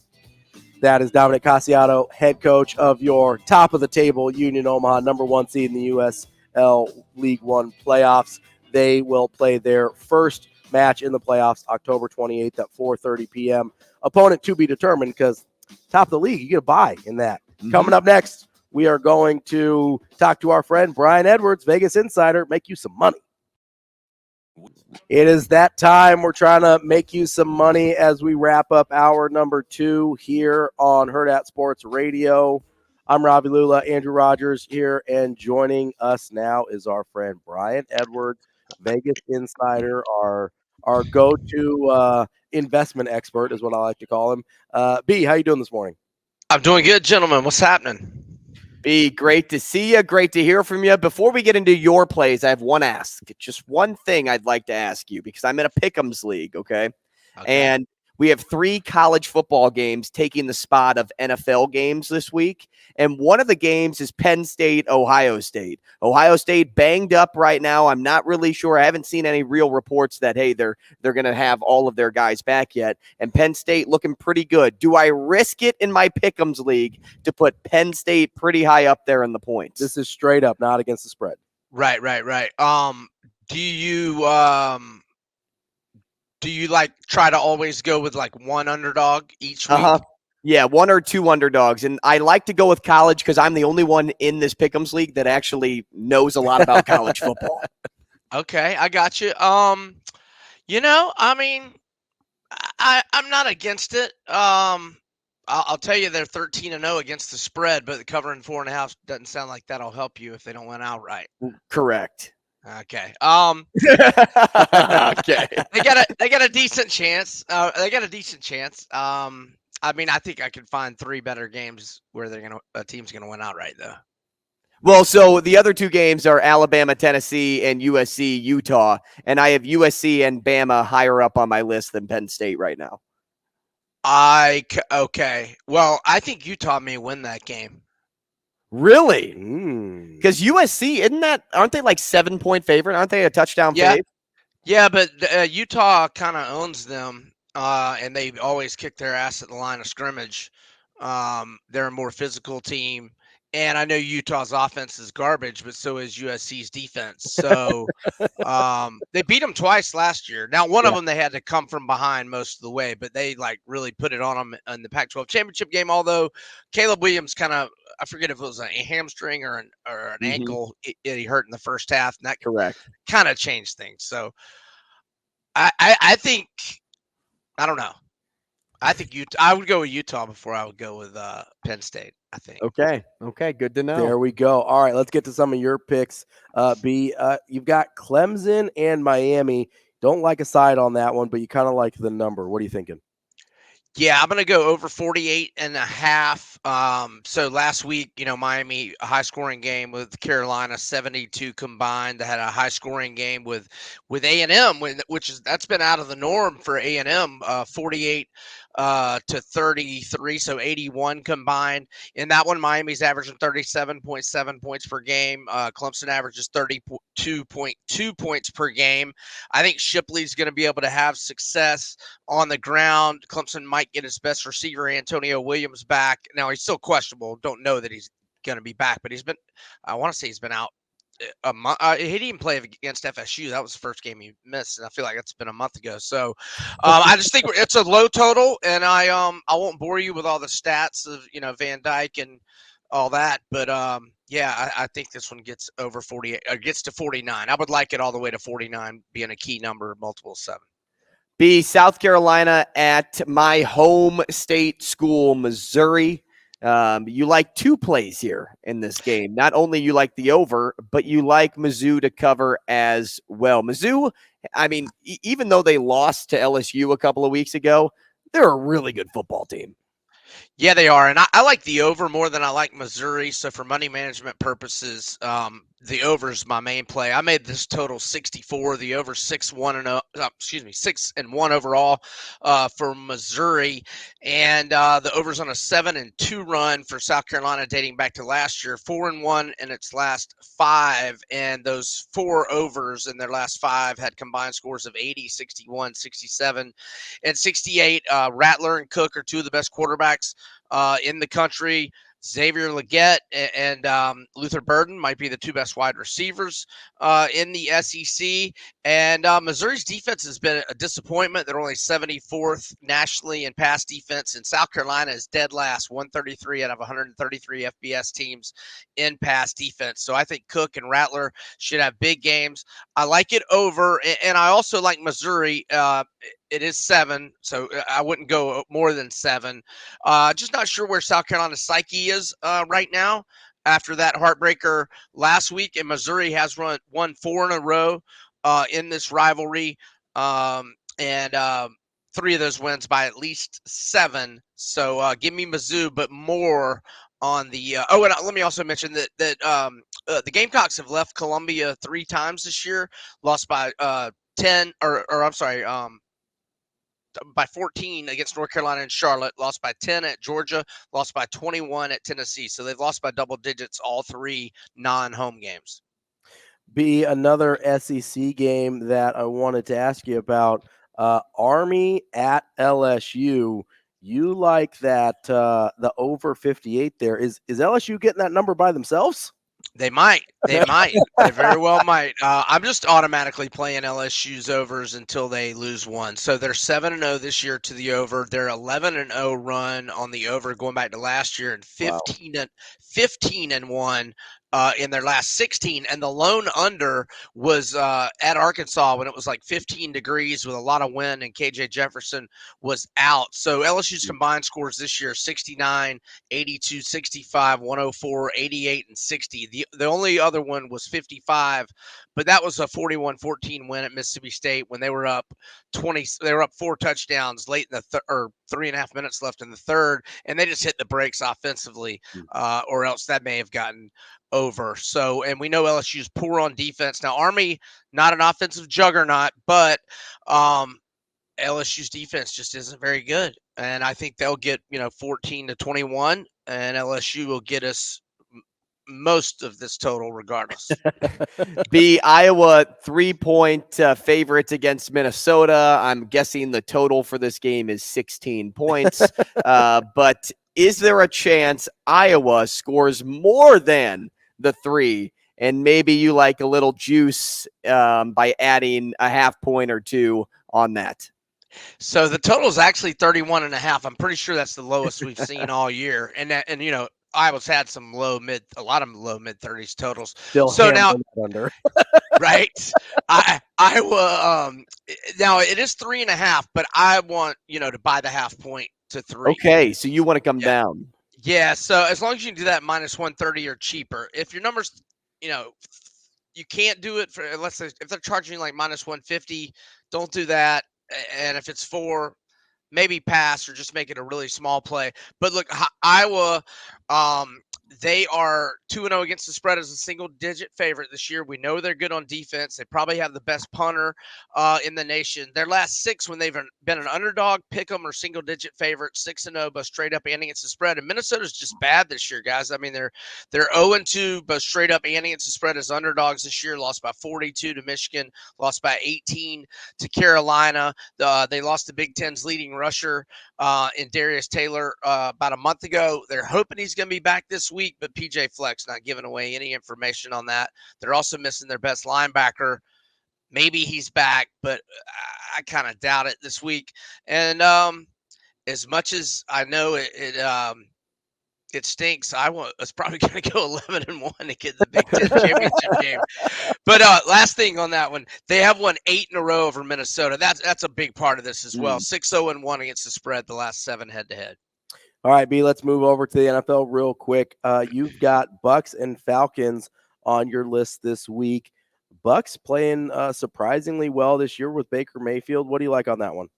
That is Dominic Casciato, head coach of your top-of-the-table Union Omaha, number one seed in the USL League One playoffs. They will play their first match in the playoffs October 28th at 4:30 p.m. Opponent to be determined, because top of the league, you get a bye in that. Mm-hmm. Coming up next, we are going to talk to our friend Brian Edwards, Vegas Insider, make you some money. It is that time. We're trying to make you some money as we wrap up hour number 2 here on Hurrdat Sports Radio. I'm Ravi, Lulla, Andrew Rogers here, and joining us now is our friend Brian Edwards, Vegas Insider, our go-to investment expert is what I like to call him. B, how you doing this morning? I'm doing good, gentlemen. What's happening? B, great to see you. Great to hear from you. Before we get into your plays, I have one ask. Just one thing I'd like to ask you, because I'm in a Pick'ems league, okay? And we have 3 college football games taking the spot of NFL games this week. And one of the games is Penn State, Ohio State. Ohio State banged up right now. I'm not really sure. I haven't seen any real reports that, hey, they're going to have all of their guys back yet. And Penn State looking pretty good. Do I risk it in my Pick'ems league to put Penn State pretty high up there in the points? This is straight up, not against the spread. Right. Do you like try to always go with like one underdog each week? Yeah, one or two underdogs. And I like to go with college because I'm the only one in this Pick'ems league that actually knows a lot about college football. Okay, I got you. I mean, I'm not against it. I'll tell you they're 13-0 against the spread, but covering 4.5 doesn't sound like that'll help you if they don't win outright. Correct. Okay. Okay. They got a decent chance. I mean, I think I could find 3 better games where a team's gonna win outright though. Well, so the other 2 games are Alabama, Tennessee, and USC, Utah, and I have USC and Bama higher up on my list than Penn State right now. Okay. Well, I think Utah may win that game. Really? Because USC, aren't they like 7-point favorite? Aren't they a touchdown favorite? Yeah, but Utah kind of owns them, and they always kick their ass at the line of scrimmage. They're a more physical team, and I know Utah's offense is garbage, but so is USC's defense. So they beat them twice last year. Now, one of them they had to come from behind most of the way, but they like really put it on them in the Pac-12 championship game. Although Caleb Williams I forget if it was a hamstring or an ankle he hurt in the first half, and that kind of changed things. So I think, I don't know. I think I would go with Utah before I would go with Penn State, I think. Okay, good to know. There we go. All right, let's get to some of your picks. You've got Clemson and Miami. Don't like a side on that one, but you kind of like the number. What are you thinking? Yeah, I'm going to go over 48.5. So last week, Miami, a high scoring game with Carolina, 72 combined. They had a high scoring game with A&M, that's been out of the norm for A&M, 48 to 33, so 81 combined. In that one, Miami's averaging 37.7 points per game. Clemson averages 32.2 points per game. I think Shipley's going to be able to have success on the ground. Clemson might get his best receiver, Antonio Williams, back. Now, he's still questionable. Don't know that he's going to be back, but I want to say he's been out a month. He didn't even play against FSU. That was the first game he missed, and I feel like it's been a month ago. So I just think it's a low total, and I won't bore you with all the stats of Van Dyke and all that, but I think this one gets over 48. Gets to 49. I would like it all the way to 49, being a key number, multiple 7. B, South Carolina at my home state school, Missouri. You like 2 plays here in this game. Not only you like the over, but you like Mizzou to cover as well. Mizzou, I mean, even though they lost to LSU a couple of weeks ago, they're a really good football team. Yeah, they are. And I like the over more than I like Missouri. So for money management purposes, the over is my main play. I made this total 64. The over 6-1 overall for Missouri, and the over's on a 7-2 run for South Carolina dating back to last year. 4-1 in its last 5, and those 4 overs in their last 5 had combined scores of 80, 61, 67, and 68. Rattler and Cook are 2 of the best quarterbacks in the country. Xavier Leggett and Luther Burden might be the 2 best wide receivers in the SEC. And Missouri's defense has been a disappointment. They're only 74th nationally in pass defense, and South Carolina is dead last, 133 out of 133 FBS teams in pass defense. So I think Cook and Rattler should have big games. I like it over, and I also like Missouri. It is 7, so I wouldn't go more than 7. Just not sure where South Carolina's psyche is right now after that heartbreaker last week. And Missouri has won 4 in a row in this rivalry, and 3 of those wins by at least 7. So give me Mizzou, but more on the and let me also mention that the Gamecocks have left Columbia 3 times this year, lost by 10 by 14 against North Carolina and Charlotte, lost by 10 at Georgia, lost by 21 at Tennessee. So they've lost by double digits all 3 non-home games. B, another SEC game that I wanted to ask you about, Army at LSU. You like that the over 58 there. Is LSU getting that number by themselves? They might. They might. They very well might. I'm just automatically playing LSU's overs until they lose one. So they're 7-0 this year to the over. They're 11-0 run on the over going back to last year, and 15-1 in their last 16. And the lone under was at Arkansas when it was like 15 degrees with a lot of wind, and KJ Jefferson was out. So LSU's combined scores this year: 69, 82, 65, 104, 88, and 60. The only other one was 55, but that was a 41-14 win at Mississippi State when they were up 20. They were up 4 touchdowns late in the or 3.5 minutes left in the third, and they just hit the brakes offensively, or else that may have gotten over. So, and we know LSU's poor on defense. Now, Army, not an offensive juggernaut, but LSU's defense just isn't very good. And I think they'll get, 14-21, and LSU will get us most of this total regardless. Iowa 3-point favorites against Minnesota. I'm guessing the total for this game is 16 points. But is there a chance Iowa scores more than the 3? And maybe you like a little juice by adding a half point or 2 on that. So the total is actually 31.5. I'm pretty sure that's the lowest we've seen all year. And Iowa's had a lot of low mid 30s totals. So now under. Right. Iowa, now it is 3.5, but I want, to buy the half point to 3. Okay. So you want to come down. Yeah. So as long as you can do that minus 130 or cheaper, if your numbers, you can't do it if they're charging like minus 150, don't do that. And if it's 4, maybe pass or just make it a really small play. But look, Iowa, they are 2-0 against the spread as a single-digit favorite this year. We know they're good on defense. They probably have the best punter in the nation. Their last 6 when they've been an underdog, pick 'em, or single-digit favorite, 6-0, both straight up and against the spread. And Minnesota's just bad this year, guys. I mean, they're 0-2, both straight up and against the spread as underdogs this year. Lost by 42 to Michigan, lost by 18 to Carolina. They lost the Big Ten's leading rusher in Darius Taylor about a month ago. They're hoping he's going to be back this week, but PJ Fleck's not giving away any information on that. They're also missing their best linebacker. Maybe he's back, but I kind of doubt it this week. And as much as I know it stinks, it's probably going to go 11-1 to get the Big Ten championship game. But last thing on that one, they have won 8 in a row over Minnesota. That's a big part of this as well. 6-0-1 against the spread the last 7 head-to-head. All right, B, let's move over to the NFL real quick. You've got Bucks and Falcons on your list this week. Bucks playing surprisingly well this year with Baker Mayfield. What do you like on that one?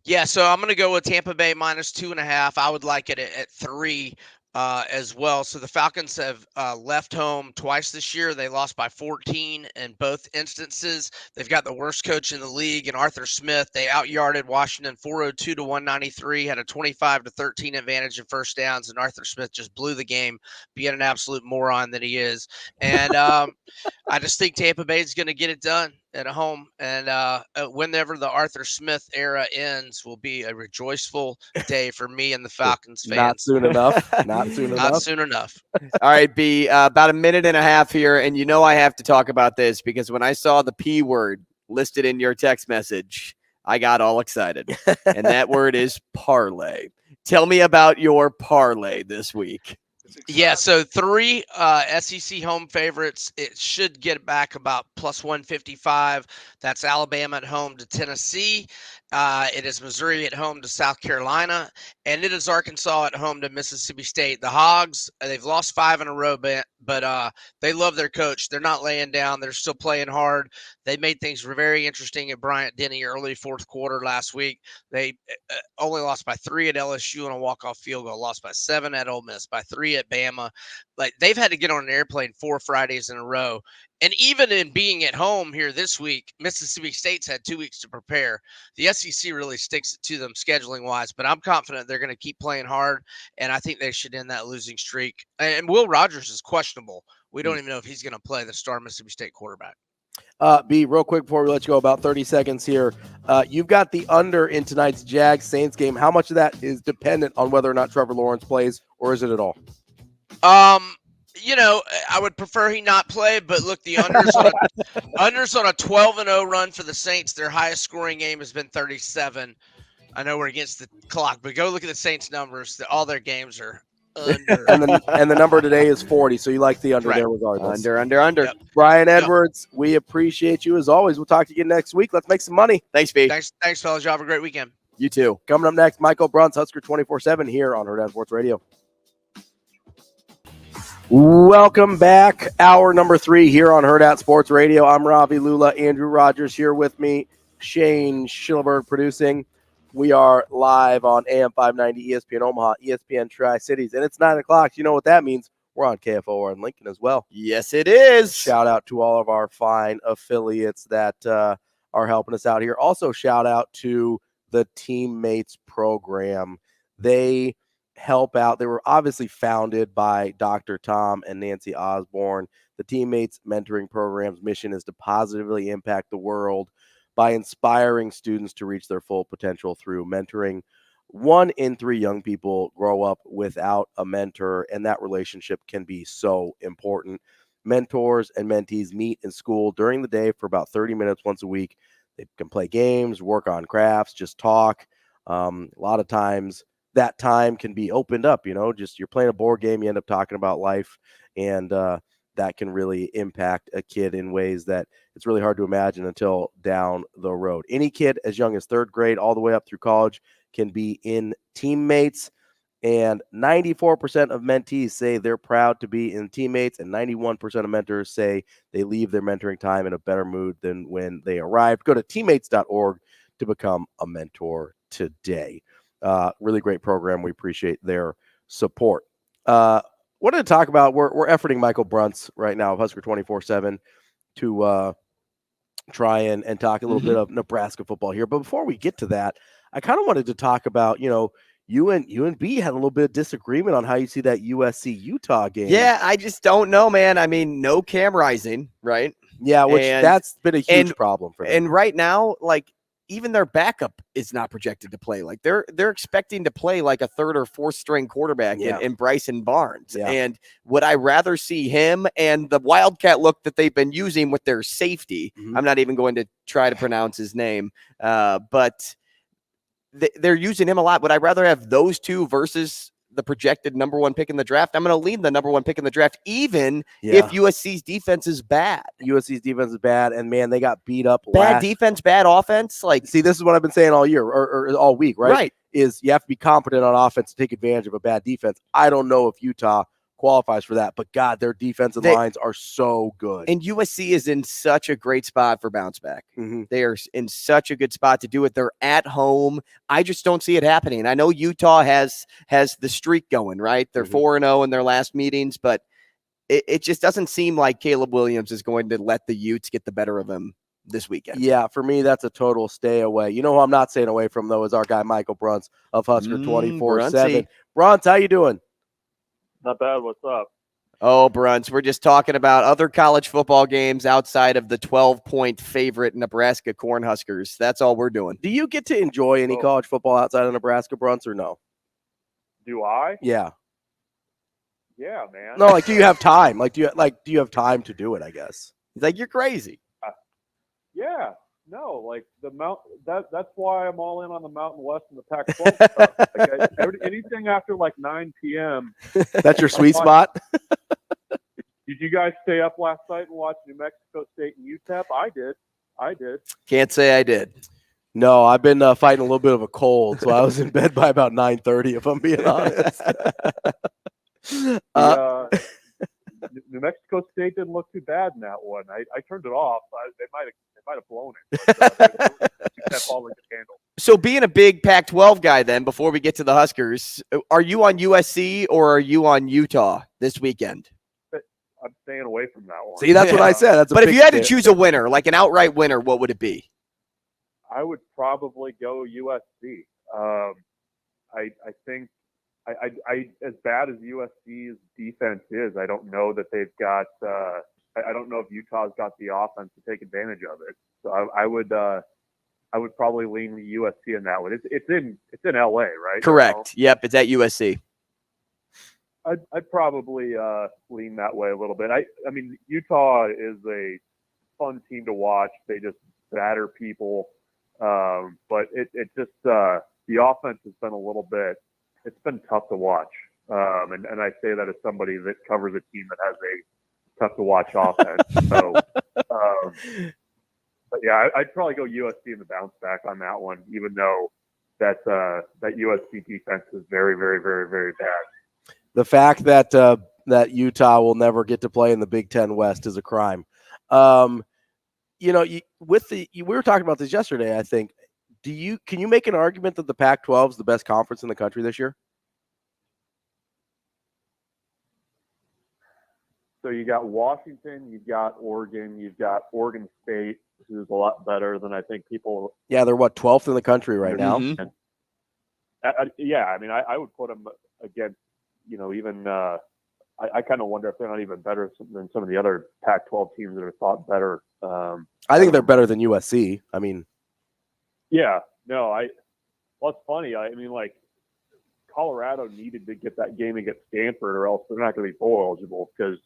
Yeah, so I'm going to go with Tampa Bay minus 2.5. I would like it at 3 as well. So the Falcons have left home twice this year. They lost by 14 in both instances. They've got the worst coach in the league, and Arthur Smith. They out-yarded Washington 402 to 193, had a 25-13 advantage in first downs, and Arthur Smith just blew the game, being an absolute moron that he is. And I just think Tampa Bay is going to get it done at home, and whenever the Arthur Smith era ends will be a rejoiceful day for me and the Falcons fans. Not soon enough. Not soon enough. All right, B, about a minute and a half here, and I have to talk about this because when I saw the P word listed in your text message, I got all excited, and that word is parlay. Tell me about your parlay this week. Yeah, so 3 SEC home favorites. It should get back about plus 155. That's Alabama at home to Tennessee. It is Missouri at home to South Carolina, and it is Arkansas at home to Mississippi State. The Hogs, they've lost 5 in a row, but they love their coach. They're not laying down. They're still playing hard. They made things very interesting at Bryant-Denny early fourth quarter last week. They only lost by 3 at LSU on a walk-off field goal, lost by 7 at Ole Miss, by 3 at Bama. Like, they've had to get on an airplane 4 Fridays in a row. And even in being at home here this week, Mississippi State's had 2 weeks to prepare. The SEC really sticks it to them scheduling-wise, but I'm confident they're going to keep playing hard, and I think they should end that losing streak. And Will Rogers is questionable. We don't even know if he's going to play, the star Mississippi State quarterback. B, real quick before we let you go, about 30 seconds here. You've got the under in tonight's Jags-Saints game. How much of that is dependent on whether or not Trevor Lawrence plays, or is it at all? I would prefer he not play, but look, the unders on a 12-0 run for the Saints. Their highest scoring game has been 37. I know we're against the clock, but go look at the Saints numbers. All their games are under. and the number today is 40, so you like the under Right. there regardless. Under. Yep. Brian Edwards, we appreciate you as always. We'll talk to you next week. Let's make some money. Thanks, B. Thanks, fellas. Y'all have a great weekend. You too. Coming up next, Michael Bruntz, Husker 24/7 here on Hurrdat Sports Radio. Welcome back. Hour number 3 here on Hurrdat Sports Radio. I'm Ravi, Lulla, Andrew Rogers here with me. Shane Schillerberg producing. We are live on AM 590 ESPN Omaha, ESPN Tri-Cities, and it's 9 o'clock. You know what that means. We're on KFOR in Lincoln as well. Yes, it is. Shout out to all of our fine affiliates that are helping us out here. Also, shout out to the Teammates program. They help out. They were obviously founded by Dr. Tom and Nancy Osborne. The Teammates mentoring program's mission is to positively impact the world by inspiring students to reach their full potential through mentoring. 1 in 3 young people grow up without a mentor, and that relationship can be so important. Mentors and mentees meet in school during the day for about 30 minutes once a week. They can play games, work on crafts, just talk. A lot of times that time can be opened up, just you're playing a board game, you end up talking about life, and that can really impact a kid in ways that it's really hard to imagine until down the road. Any kid as young as 3rd grade all the way up through college can be in Teammates, and 94% of mentees say they're proud to be in Teammates, and 91% of mentors say they leave their mentoring time in a better mood than when they arrived. Go to teammates.org to become a mentor today. Really great program. We appreciate their support. Wanted to talk about, we're efforting Michael Bruntz right now of Husker 24/7 to try and talk a little bit of Nebraska football here. But before we get to that, I kind of wanted to talk about, you and B had a little bit of disagreement on how you see that USC-Utah game. Yeah, I just don't know, man. I mean, no camerizing, right? Yeah, that's been a huge problem for them. And right now, even their backup is not projected to play. They're expecting to play like a 3rd or 4th string quarterback in Bryson Barnes. Yeah. And would I rather see him and the Wildcat look that they've been using with their safety? I'm not even going to try to pronounce his name, but they're using him a lot. Would I rather have those two versus the projected number 1 pick in the draft? I'm going to lean the number 1 pick in the draft, even if USC's defense is bad. USC's defense is bad, and man, they got beat up. Bad defense, bad offense. See, this is what I've been saying all year or all week, right? Right. Is you have to be competent on offense to take advantage of a bad defense. I don't know if Utah qualifies for that, but God, their defensive lines are so good. And USC is in such a great spot for bounce back. They are in such a good spot to do it. They're at home. I just don't see it happening. I know Utah has the streak going, right? They're 4-0 in their last meetings, but it just doesn't seem like Caleb Williams is going to let the Utes get the better of him this weekend. Yeah, for me, that's a total stay away. You know who I'm not staying away from, though, is our guy Michael Bruntz of Husker 24/7. Bruntz, how you doing? Not bad. What's up? Oh, Bruntz, we're just talking about other college football games outside of the 12-point favorite Nebraska Cornhuskers. That's all we're doing. Do you get to enjoy any college football outside of Nebraska, Bruntz, or no? Do I? Yeah. Yeah, man. No, do you have time? Do you have time to do it, I guess? He's like, you're crazy. Yeah. No, that's why I'm all in on the Mountain West and the Pac-12 stuff. Anything after 9 p.m. That's your sweet spot? Did you guys stay up last night and watch New Mexico State and UTEP? I did. Can't say I did. No, I've been fighting a little bit of a cold, so I was in bed by about 9:30, if I'm being honest. New Mexico State didn't look too bad in that one. I turned it off. They might have blown it. But, So being a big Pac-12 guy then, before we get to the Huskers, are you on USC or are you on Utah this weekend? I'm staying away from that one. See, that's what I said. But if you had to choose a winner, like an outright winner, what would it be? I would probably go USC. I think as bad as USC's defense is, I don't know that they've got. I don't know if Utah's got the offense to take advantage of it. So I would probably lean USC in that one. It's in LA, right? Correct. Yep, it's at USC. I'd probably lean that way a little bit. I mean, Utah is a fun team to watch. They just batter people, but it just the offense has been a little bit. It's been tough to watch, and I say that as somebody that covers a team that has a tough to watch offense. So, but yeah, I'd probably go USC in the bounce back on that one, even though that USC defense is very, very, very, very bad. The fact that that Utah will never get to play in the Big Ten West is a crime. We were talking about this yesterday. I think. Can you make an argument that the Pac-12 is the best conference in the country this year? So you got Washington, you've got Oregon, you've got Oregon State, who's a lot better than I think people. Yeah, they're 12th in the country right now. Mm-hmm. I mean, I would put them against, even I kind of wonder if they're not even better than some of the other Pac-12 teams that are thought better. I think they're better than USC. I mean, yeah, no, well, it's funny. I mean, like, Colorado needed to get that game against Stanford, or else they're not going to be bowl eligible. Because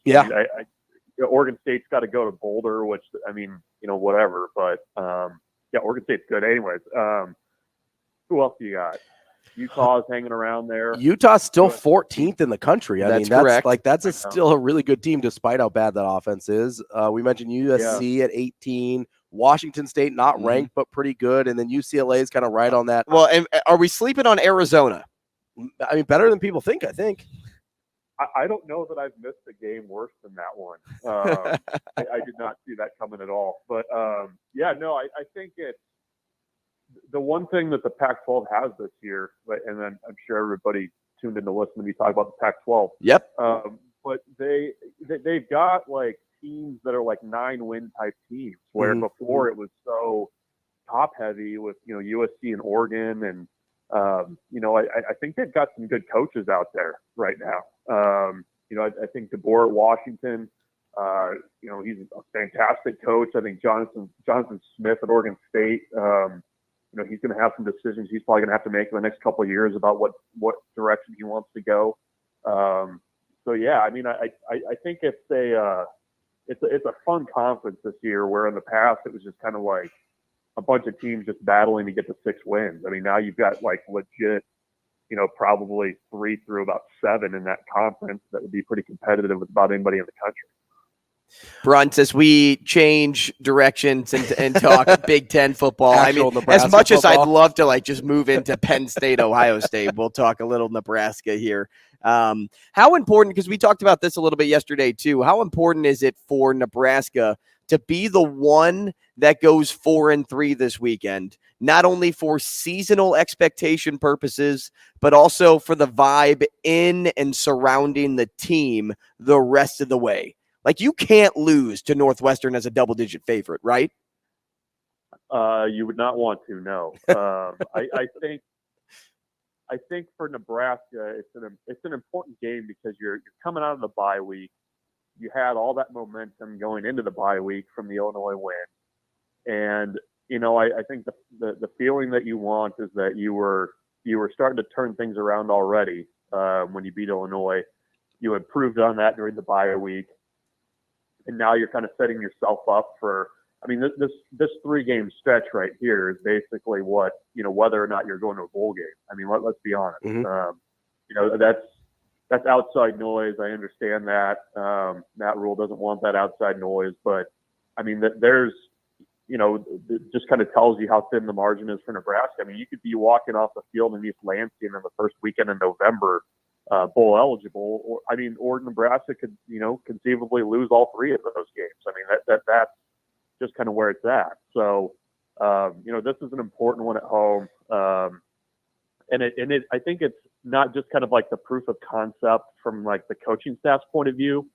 Oregon State's got to go to Boulder, which I mean, whatever. But Oregon State's good, anyways. Who else do you got? Utah's hanging around there. Utah's still 14th in the country. I mean, correct. That's still a really good team, despite how bad that offense is. We mentioned USC at 18. Washington State not ranked, but pretty good, and then UCLA is kind of right on that. Well, and are we sleeping on Arizona? I mean, better than people think. I think. I don't know that I've missed a game worse than that one. I did not see that coming at all. But I think it's the one thing that the Pac-12 has this year, and then I'm sure everybody tuned in to listen to me talk about the Pac-12. Yep. But they've got like teams that are like 9-win type teams, where before it was so top heavy with USC and Oregon, and I think they've got some good coaches out there right now. I think DeBoer at Washington, he's a fantastic coach. I think Jonathan Smith at Oregon State, he's going to have some decisions he's probably going to have to make in the next couple of years about what direction he wants to go. I mean, I think it's a fun conference this year, where in the past it was just kind of like a bunch of teams just battling to get to 6 wins. I mean, now you've got like legit, probably 3 through about 7 in that conference that would be pretty competitive with about anybody in the country. Bruntz, as we change directions and talk Big Ten football, Nebraska as much football. as I'd love to just move into Penn State, Ohio State, we'll talk a little Nebraska here. How important, because we talked about this a little bit yesterday too, how important is it for Nebraska to be the one that goes 4-3 this weekend, not only for seasonal expectation purposes, but also for the vibe in and surrounding the team the rest of the way? Like, you can't lose to Northwestern as a double-digit favorite, right? You would not want to, no. I think for Nebraska, it's an important game because you're coming out of the bye week. You had all that momentum going into the bye week from the Illinois win, and I think the feeling that you want is that you were starting to turn things around already when you beat Illinois. You improved on that during the bye week. And now you're kind of setting yourself up for, I mean, this 3-game stretch right here is basically what, whether or not you're going to a bowl game. I mean, let's be honest. That's outside noise. I understand that. Matt Rhule doesn't want that outside noise, but I mean, there's, it just kind of tells you how thin the margin is for Nebraska. I mean, you could be walking off the field in East Lansing in the first weekend in November, bowl eligible, or Nebraska could, conceivably lose all 3 of those games. I mean, that's just kind of where it's at. So, this is an important one at home. And I think it's not just kind of like the proof of concept from like the coaching staff's point of view,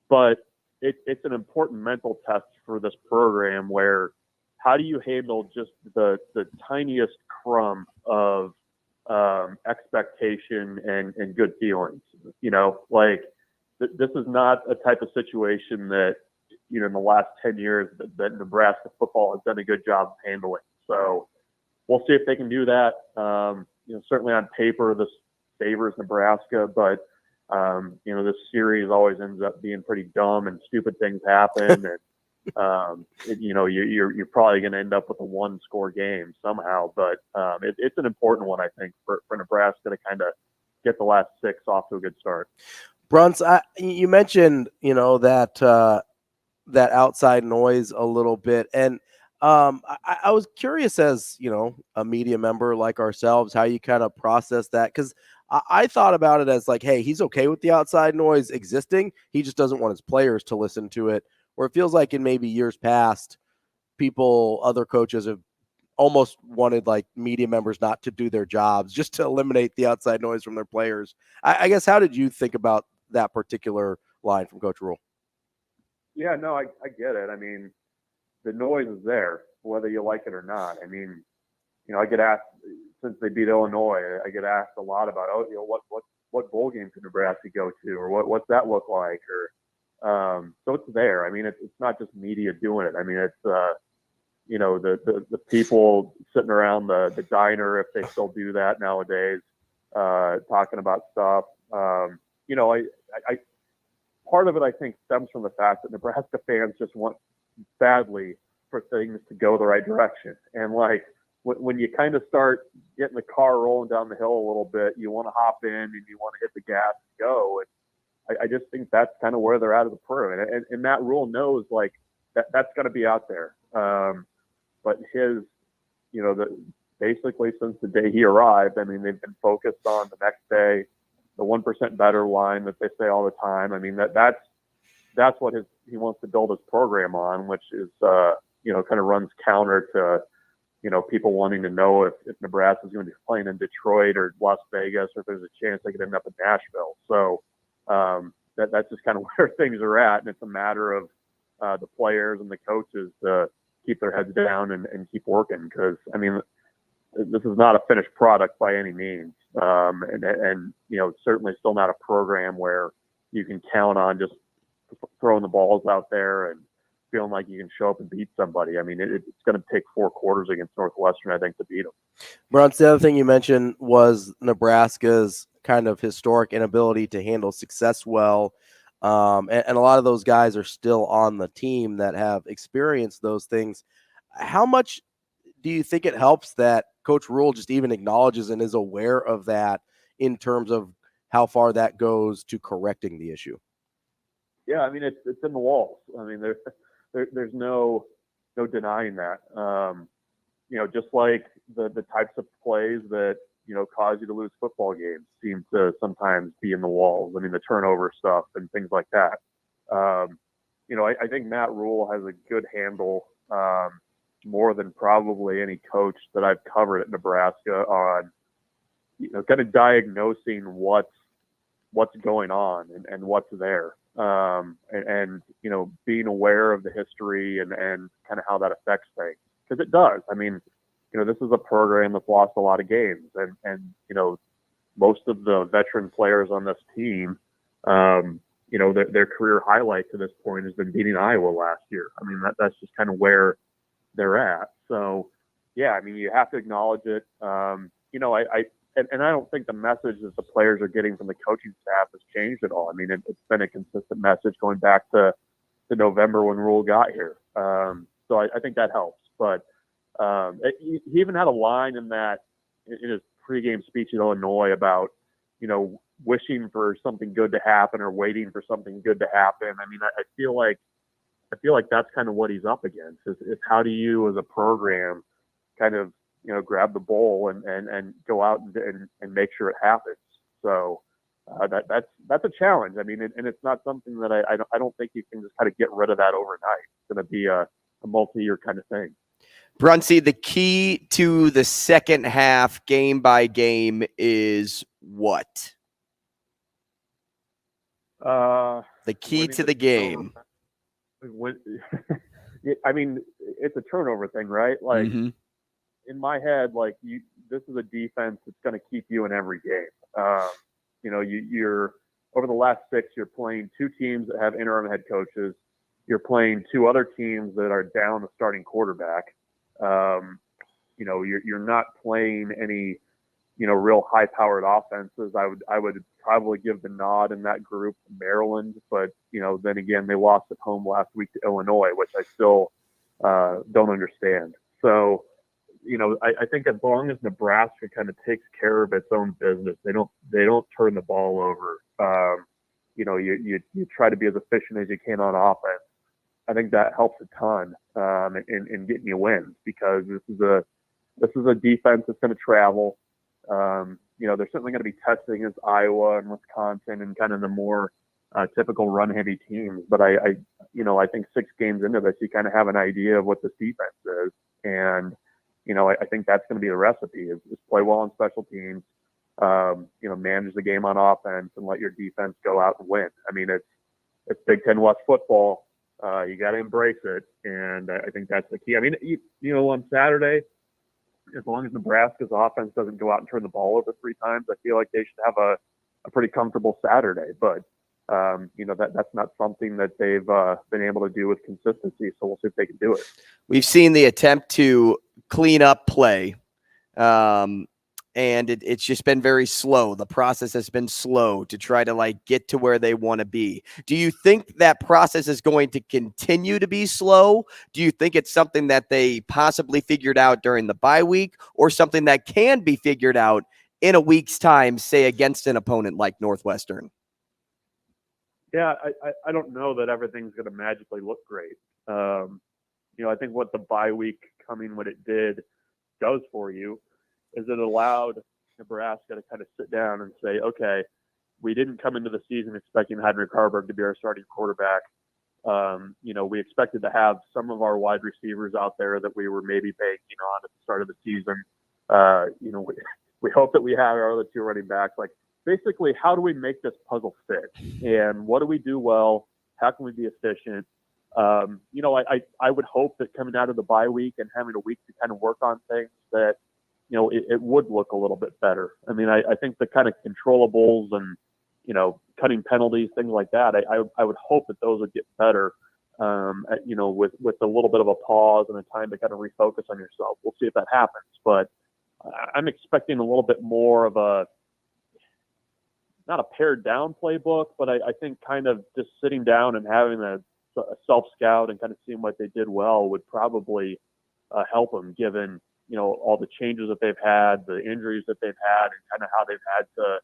but it's an important mental test for this program, where how do you handle just the tiniest crumb of expectation and good feelings? This is not a type of situation that, in the last 10 years that Nebraska football has done a good job of handling. So we'll see if they can do that. Certainly on paper, this favors Nebraska, but This series always ends up being pretty dumb and stupid things happen, and you're probably going to end up with a 1-score game somehow. But it's an important one, I think, for Nebraska to kind of get the last 6 off to a good start. Bruntz, you mentioned that outside noise a little bit, and I was curious, as a media member like ourselves, how you kind of process that, because I thought about it as like, hey, he's okay with the outside noise existing. He just doesn't want his players to listen to it. Where it feels like in maybe years past, other coaches have almost wanted like media members not to do their jobs just to eliminate the outside noise from their players. I guess, how did you think about that particular line from Coach Rhule? Yeah, no, I get it. I mean, the noise is there, whether you like it or not. I mean, I get asked, since they beat Illinois, I get asked a lot about, what bowl game could Nebraska go to, or what's that look like, or so it's there. I mean, it's not just media doing it. I mean, it's the people sitting around the diner, if they still do that nowadays, talking about stuff. I part of it, I think, stems from the fact that Nebraska fans just want badly for things to go the right direction. And like when you kind of start getting the car rolling down the hill a little bit, you want to hop in and you want to hit the gas and go. And I just think that's kind of where they're at of the program. And Matt Rhule knows like that's going to be out there. But his, basically since the day he arrived, I mean, they've been focused on the next day, the 1% better line that they say all the time. I mean, that's what he wants to build his program on, which is, kind of runs counter to, people wanting to know if Nebraska is going to be playing in Detroit or Las Vegas, or if there's a chance they could end up in Nashville. So that's just kind of where things are at. And it's a matter of the players and the coaches to keep their heads down and keep working. Because, I mean, this is not a finished product by any means. And certainly still not a program where you can count on just throwing the balls out there and feeling like you can show up and beat somebody. I mean, it's going to take 4 quarters against Northwestern, I think, to beat them. Bruntz, the other thing you mentioned was Nebraska's kind of historic inability to handle success well. And a lot of those guys are still on the team that have experienced those things. How much do you think it helps that Coach Rhule just even acknowledges and is aware of that in terms of how far that goes to correcting the issue? Yeah, I mean, it's in the walls. I mean, there's no denying that. Just like the types of plays that, cause you to lose football games seem to sometimes be in the walls. I mean, the turnover stuff and things like that. I think Matt Rhule has a good handle, more than probably any coach that I've covered at Nebraska, on, kind of diagnosing what's going on and what's there. And being aware of the history and kind of how that affects things. Because it does. I mean, this is a program that's lost a lot of games. And most of the veteran players on this team, their career highlight to this point has been beating Iowa last year. I mean, that's just kind of where they're at. So, yeah, I mean, you have to acknowledge it. And I don't think the message that the players are getting from the coaching staff has changed at all. I mean, it's been a consistent message going back to November when Rhule got here. So I think that helps. But he even had a line in his pregame speech in Illinois about, wishing for something good to happen or waiting for something good to happen. I mean, I feel like that's kind of what he's up against. Is how do you, as a program, kind of grab the bowl and go out and make sure it happens. So that's a challenge. I mean, and it's not something that I don't think you can just kind of get rid of that overnight. It's going to be a multi-year kind of thing. Bruntz, the key to the second half, game by game, is what? The key to the game. I mean, it's a turnover thing, right? Like, in my head, like, this is a defense that's going to keep you in every game. You're over the last 6, you're playing 2 teams that have interim head coaches. You're playing 2 other teams that are down the starting quarterback. You're not playing any real high-powered offenses, I would probably give the nod in that group to Maryland. But, then again, they lost at home last week to Illinois, which I still don't understand. So, I think as long as Nebraska kind of takes care of its own business, they don't turn the ball over. You try to be as efficient as you can on offense. I think that helps a ton in getting you wins, because this is a defense that's going to travel. They're certainly going to be testing against Iowa and Wisconsin and kind of the more typical run-heavy teams. But I think 6 games into this, you kind of have an idea of what this defense is, and I think that's going to be the recipe: is play well on special teams, manage the game on offense, and let your defense go out and win. I mean, it's Big Ten West football. You got to embrace it, and I think that's the key. I mean, on Saturday, as long as Nebraska's offense doesn't go out and turn the ball over 3 times, I feel like they should have a pretty comfortable Saturday. But that's not something that they've been able to do with consistency. So we'll see if they can do it. We've seen the attempt to clean up play, and it's just been very slow. The process has been slow to try to get to where they want to be. Do you think that process is going to continue to be slow? Do you think it's something that they possibly figured out during the bye week, or something that can be figured out in a week's time, say against an opponent like Northwestern? Yeah, I don't know that everything's going to magically look great. I think what the bye week coming when it did does for you is it allowed Nebraska to kind of sit down and say, okay, we didn't come into the season expecting Heinrich Haarberg to be our starting quarterback. We expected to have some of our wide receivers out there that we were maybe banking on at the start of the season. We hope that we have our other 2 running backs. Basically, how do we make this puzzle fit? And what do we do well? How can we be efficient? I would hope that coming out of the bye week and having a week to kind of work on things that, it would look a little bit better. I mean, I think the kind of controllables and, cutting penalties, things like that, I would hope that those would get better, with a little bit of a pause and a time to kind of refocus on yourself. We'll see if that happens. But I'm expecting a little bit more of not a pared down playbook, but I think kind of just sitting down and having a self-scout and kind of seeing what they did well would probably help them, given, all the changes that they've had, the injuries that they've had, and kind of how they've had to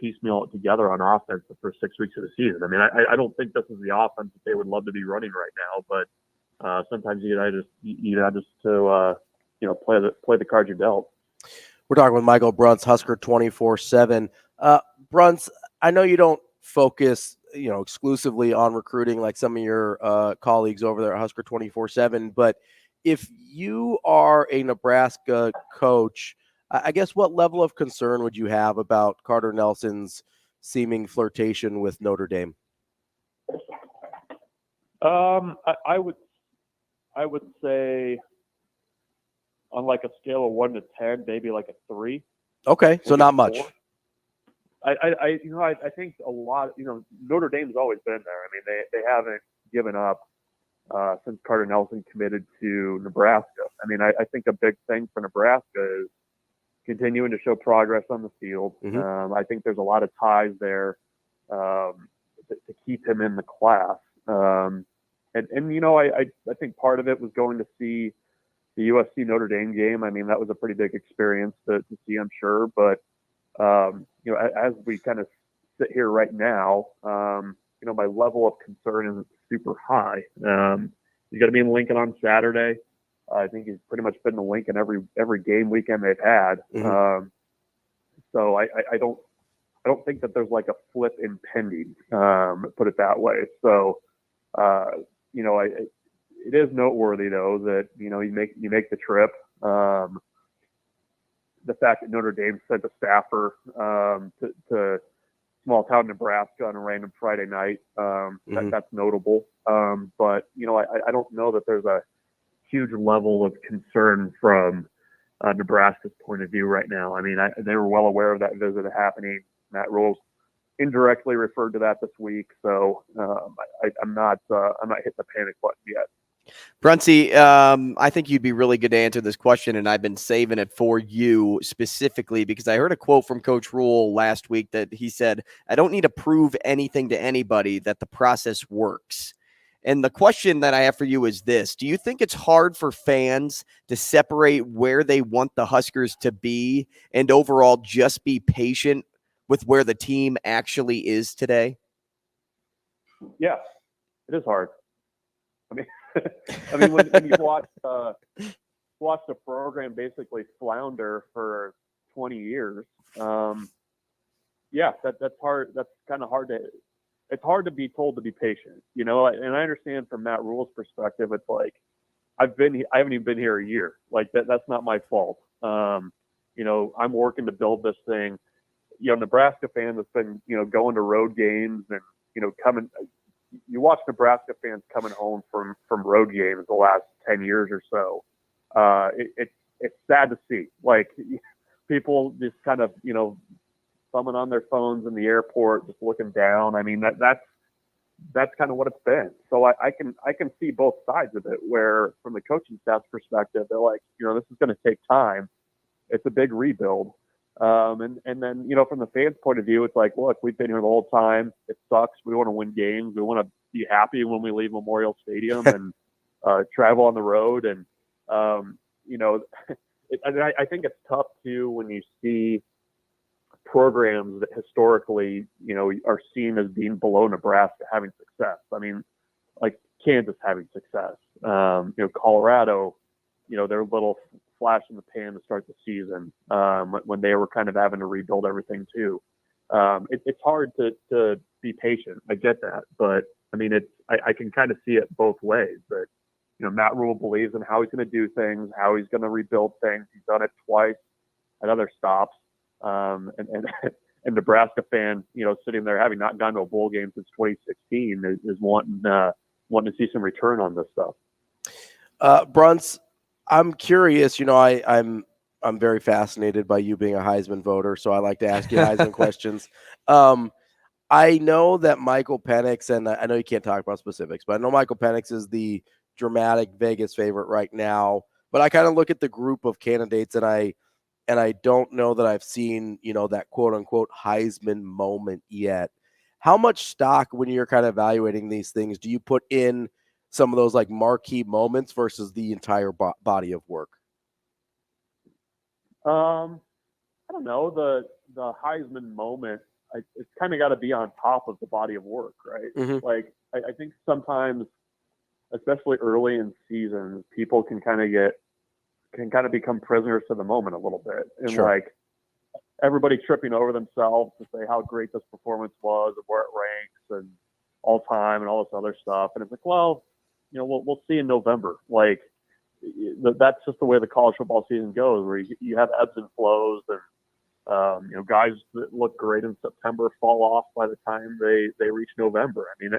piecemeal it together on offense the first 6 weeks of the season. I mean, I don't think this is the offense that they would love to be running right now, but sometimes you just to play the cards you're dealt. We're talking with Michael Bruntz, Husker 24/7. Bruntz, I know you don't focus, exclusively on recruiting like some of your colleagues over there at Husker 24/7, but if you are a Nebraska coach, I guess what level of concern would you have about Carter Nelson's seeming flirtation with Notre Dame? I would say on a scale of 1 to 10, maybe a 3. Okay, so not much. 4. I think a lot. Notre Dame's always been there. I mean, they haven't given up since Carter Nelson committed to Nebraska. I mean, I think a big thing for Nebraska is continuing to show progress on the field. Mm-hmm. I think there's a lot of ties there to keep him in the class. I think part of it was going to see the USC Notre Dame game. I mean, that was a pretty big experience to see, I'm sure. But as we kind of sit here right now, my level of concern isn't super high. He's going to be in Lincoln on Saturday. I think he's pretty much been in Lincoln every game weekend they've had. Mm-hmm. So I don't think that there's a flip impending, put it that way. So it is noteworthy though that you make the trip. The fact that Notre Dame sent a staffer to small town Nebraska on a random Friday night, that's notable. But I don't know that there's a huge level of concern from Nebraska's point of view right now. I mean, they were well aware of that visit happening. Matt Rhule indirectly referred to that this week, so I'm not hitting the panic button yet. Bruntz, I think you'd be really good to answer this question, and I've been saving it for you specifically because I heard a quote from Coach Rhule last week that he said, "I don't need to prove anything to anybody, that the process works." And the question that I have for you is this: do you think it's hard for fans to separate where they want the Huskers to be and overall just be patient with where the team actually is today? Yes, it is hard. I mean, when you watch the program basically flounder for 20 years, yeah, that's hard. That's kind of hard to. It's hard to be told to be patient, you know. And I understand from Matt Rhule's perspective, it's like I haven't even been here a year. Like that's not my fault. You know, I'm working to build this thing. You know, Nebraska fan that's been, you know, going to road games and, you know, coming. You watch Nebraska fans coming home from road games the last 10 years or so. It's sad to see. Like people just kind of, you know, thumbing on their phones in the airport, just looking down. I mean, that's kind of what it's been. So I can see both sides of it, where from the coaching staff's perspective, they're like, you know, this is going to take time. It's a big rebuild. And then, you know, from the fans' point of view, it's like, look, we've been here the whole time. It sucks. We want to win games. We want to be happy when we leave Memorial Stadium and travel on the road. And, you know, I think it's tough too when you see programs that historically, you know, are seen as being below Nebraska having success. I mean, like Kansas having success, you know, Colorado, you know, their little flash in the pan to start the season when they were kind of having to rebuild everything too. It's hard to be patient. I get that, but I mean, I can kind of see it both ways. But you know, Matt Rhule believes in how he's going to do things, how he's going to rebuild things. He's done it twice at other stops. And Nebraska fan, you know, sitting there having not gone to a bowl game since 2016 is wanting to see some return on this stuff. Bruntz, I'm curious. You know, I'm very fascinated by you being a Heisman voter, so I like to ask you Heisman questions. I know that Michael Penix, and I know you can't talk about specifics, but I know Michael Penix is the dramatic Vegas favorite right now. But I kind of look at the group of candidates, and I don't know that I've seen, you know, that quote unquote Heisman moment yet. How much stock, when you're kind of evaluating these things, do you put in some of those like marquee moments versus the entire body of work? I don't know. The Heisman moment, it's kind of got to be on top of the body of work, right? Mm-hmm. Like I think sometimes, especially early in seasons, people can kind of become prisoners to the moment a little bit, and sure. Like everybody tripping over themselves to say how great this performance was and where it ranks and all time and all this other stuff. And it's like, well, you know, we'll see in November. Like that's just the way the college football season goes, where you have ebbs and flows, and you know, guys that look great in September fall off by the time they reach November. I mean,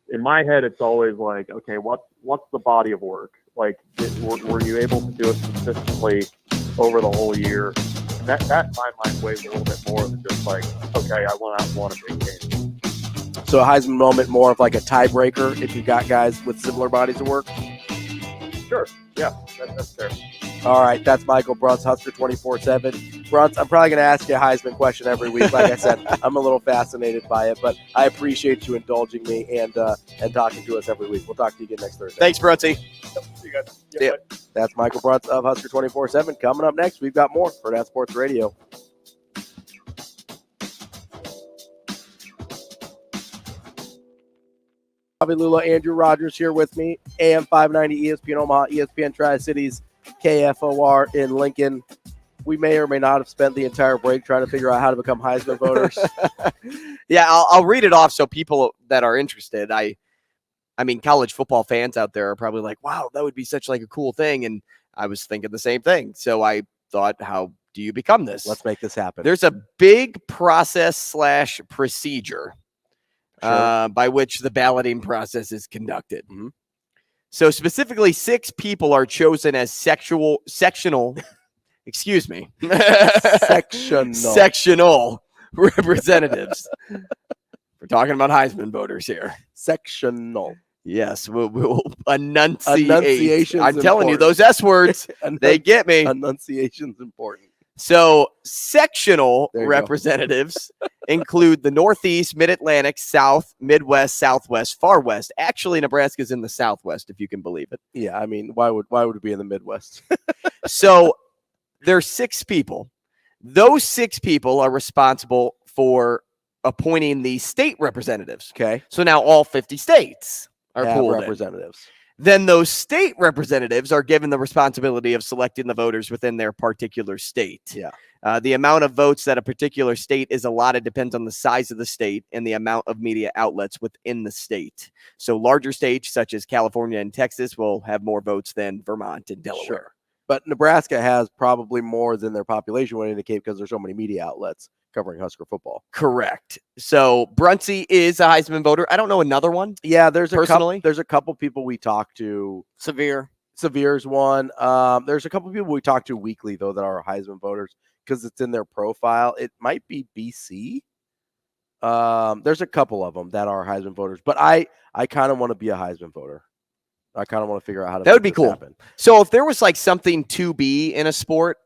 in my head, it's always like, okay, what's the body of work? Like, were you able to do it consistently over the whole year? And that in my mind weighs a little bit more than just like, okay, I won a big game. So a Heisman moment more of like a tiebreaker if you got guys with similar bodies of work? Sure. Yeah, that's fair. All right, that's Michael Bruntz, Husker 24/7. Bruntz, I'm probably going to ask you a Heisman question every week. Like I said, I'm a little fascinated by it, but I appreciate you indulging me and talking to us every week. We'll talk to you again next Thursday. Thanks, Bruntz. See you guys. Yeah. That's Michael Bruntz of Husker 24/7. Coming up next, we've got more Hurrdat Sports Radio. Ravi, Lulla, Andrew Rogers here with me. AM 590 ESPN Omaha, ESPN Tri-Cities, KFOR in Lincoln. We may or may not have spent the entire break trying to figure out how to become Heisman voters. Yeah, I'll read it off so people that are interested. I mean, college football fans out there are probably like, wow, that would be such like a cool thing. And I was thinking the same thing. So I thought, how do you become this? Let's make this happen. There's a big process / procedure by which the balloting process is conducted. Mm-hmm. So specifically, 6 people are chosen as sectional representatives. We're talking about Heisman voters here. Sectional. Yes, we'll enunciate. Enunciation's I'm telling you, important. those S words, they get me. Enunciation's important. So sectional There you representatives include the Northeast, Mid-Atlantic, South, Midwest, Southwest, Far West. Actually, Nebraska's in the Southwest, if you can believe it. Yeah, I mean, why would it be in the Midwest? So there's 6 people. Those 6 people are responsible for appointing the state representatives. Okay. So now all 50 states are Have pulled in. representatives. Then those state representatives are given the responsibility of selecting the voters within their particular state. Yeah. The amount of votes that a particular state is allotted depends on the size of the state and the amount of media outlets within the state. So larger states such as California and Texas will have more votes than Vermont and Delaware. Sure. But Nebraska has probably more than their population would indicate because there's so many media outlets covering Husker football. Correct. So Bruntz is a Heisman voter. I don't know another one. Yeah, there's personally, there's a couple people we talk to. Severe's one. There's a couple people we talk to weekly though that are Heisman voters because it's in their profile. It might be BC. There's a couple of them that are Heisman voters, but I kind of want to be a Heisman voter. I kind of want to figure out how to. That would be cool. Happen. So if there was like something to be in a sport,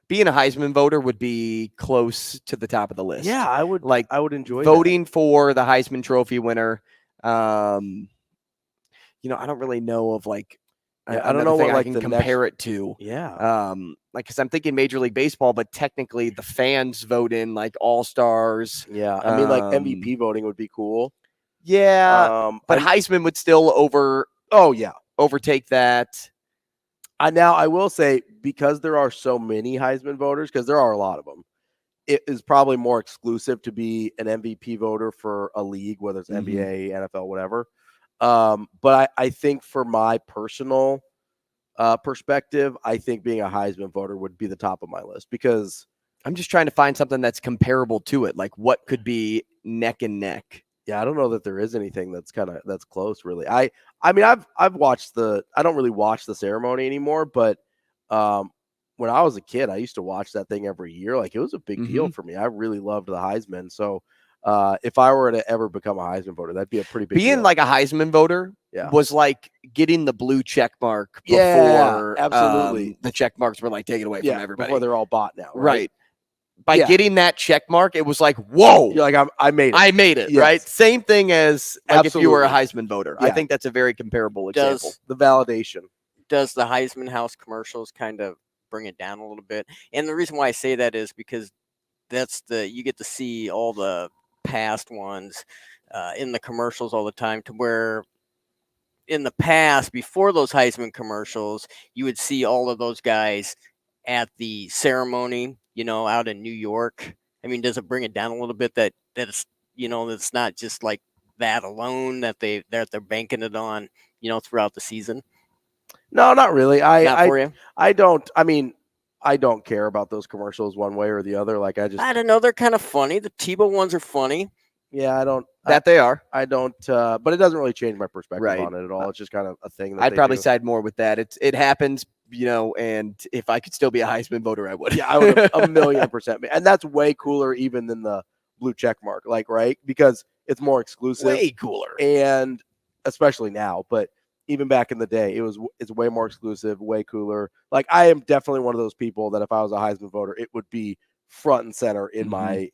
being a Heisman voter would be close to the top of the list. Yeah, I would like. I would enjoy voting for the Heisman Trophy winner. I don't really know of like. I don't know what I can compare it to. Yeah. Because I'm thinking Major League Baseball, but technically the fans vote in like all stars. Yeah, I mean like MVP voting would be cool. Yeah, but Heisman would still overtake that. Now I will say because there are so many Heisman voters, because there are a lot of them, it is probably more exclusive to be an MVP voter for a league, whether it's NBA, NFL, whatever. But I think for my personal perspective, I think being a Heisman voter would be the top of my list because I'm just trying to find something that's comparable to it. Like what could be neck and neck? Yeah, I don't know that there is anything that's close really. I mean I've watched I don't really watch the ceremony anymore, but when I was a kid, I used to watch that thing every year. Like it was a big deal for me. I really loved the Heisman. So if I were to ever become a Heisman voter, that'd be a pretty big deal. Like a Heisman voter was like getting the blue check mark before absolutely. The check marks were like taken away from everybody. Before they're all bought now. Right. By getting that check mark, it was like, whoa. You're like, I made it. I made it, right? Same thing as like if you were a Heisman voter. Yeah. I think that's a very comparable example. The validation. Does the Heisman House commercials kind of bring it down a little bit? And the reason why I say that is because you get to see all the past ones in the commercials all the time, to where in the past, before those Heisman commercials, you would see all of those guys at the ceremony, out in New York. I mean, does it bring it down a little bit that it's, it's not just like that alone that they're banking it on, throughout the season? No, not really. I don't. I mean, I don't care about those commercials one way or the other. Like I don't know. They're kind of funny. The Tebow ones are funny. Yeah, I don't. They are. I don't. But it doesn't really change my perspective on it at all. It's just kind of a thing. I'd probably side more with that. It happens, and if I could still be a Heisman voter, I would. Yeah, I would 1,000,000%. And that's way cooler even than the blue check mark. Like, right? Because it's more exclusive. Way cooler. And especially now, but even back in the day, it's way more exclusive, way cooler. Like I am definitely one of those people that if I was a Heisman voter, it would be front and center in my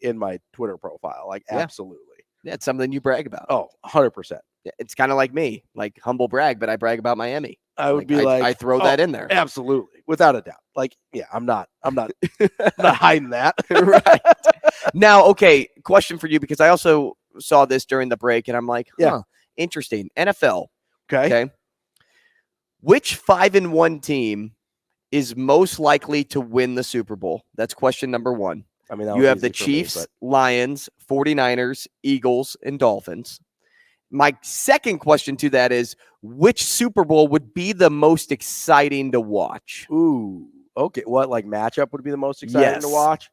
Twitter profile. Like absolutely. Yeah, it's something you brag about. Oh, 100%. Yeah, it's kind of like me, like humble brag, but I brag about Miami. I would be like, I throw that in there. Absolutely. Without a doubt. Like, yeah, I'm not not hiding that. Right. Now, okay, question for you, because I also saw this during the break and I'm like, interesting. NFL. Okay. Which 5-1 team is most likely to win the Super Bowl? That's question number 1. I mean, you have the Chiefs, Lions, 49ers, Eagles, and Dolphins. My second question to that is, which Super Bowl would be the most exciting to watch? Ooh, okay. What, like matchup would be the most exciting to watch?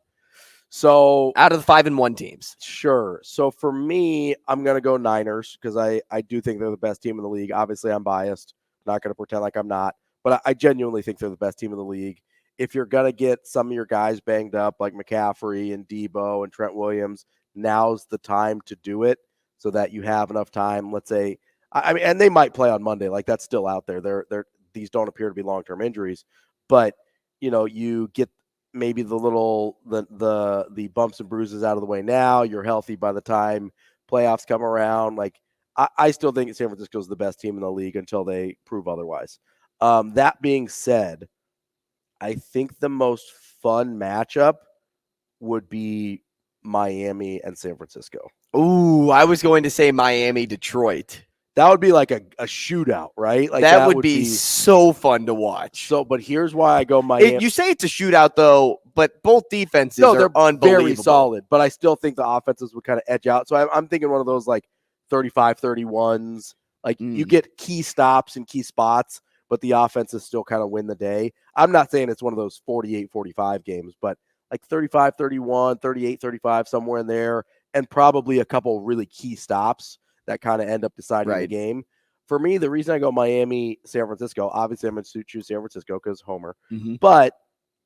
So out of the 5-1 teams. Sure. So for me, I'm going to go Niners because I do think they're the best team in the league. Obviously, I'm biased. Not going to pretend like I'm not. But I genuinely think they're the best team in the league. If you're going to get some of your guys banged up like McCaffrey and Debo and Trent Williams, now's the time to do it so that you have enough time. Let's say I mean, and they might play on Monday. Like that's still out there. These don't appear to be long-term injuries, but you get maybe the little the bumps and bruises out of the way now. You're healthy by the time playoffs come around. Like I still think San Francisco is the best team in the league until they prove otherwise. That being said, I think the most fun matchup would be Miami and San Francisco. Ooh, I was going to say Miami, Detroit. That would be like a shootout, right? Like that would be so fun to watch. So, but here's why I go Miami. You say it's a shootout, though, but both defenses are unbelievable. Very solid, but I still think the offenses would kind of edge out. So I'm thinking one of those like 35-31s. Like you get key stops and key spots, but the offenses still kind of win the day. I'm not saying it's one of those 48-45 games, but like 35-31, 38-35, somewhere in there, and probably a couple really key stops that kind of end up deciding the game. For me, the reason I go Miami, San Francisco, obviously I'm going to choose San Francisco because Homer. But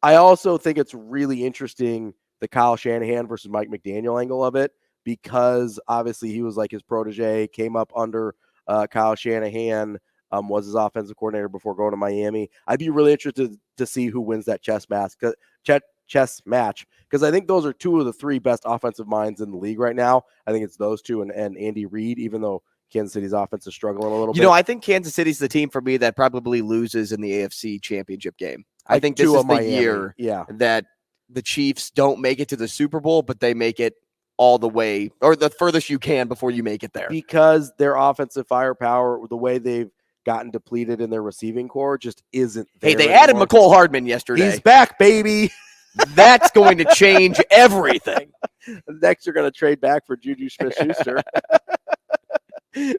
I also think it's really interesting the Kyle Shanahan versus Mike McDaniel angle of it, because obviously he was like his protege, came up under Kyle Shanahan, was his offensive coordinator before going to Miami. I'd be really interested to see who wins that chess match, because I think those are two of the three best offensive minds in the league right now. I think it's those two and Andy Reid, even though Kansas City's offense is struggling a little bit. I think Kansas City's the team for me that probably loses in the AFC Championship game. I think this is the year that the Chiefs don't make it to the Super Bowl, but they make it all the way, or the furthest you can before you make it there. Because their offensive firepower, the way they've gotten depleted in their receiving core, just isn't there. Hey, they added McCole Hardman yesterday. He's back, baby. That's going to change everything. Next, you're going to trade back for Juju Smith-Schuster.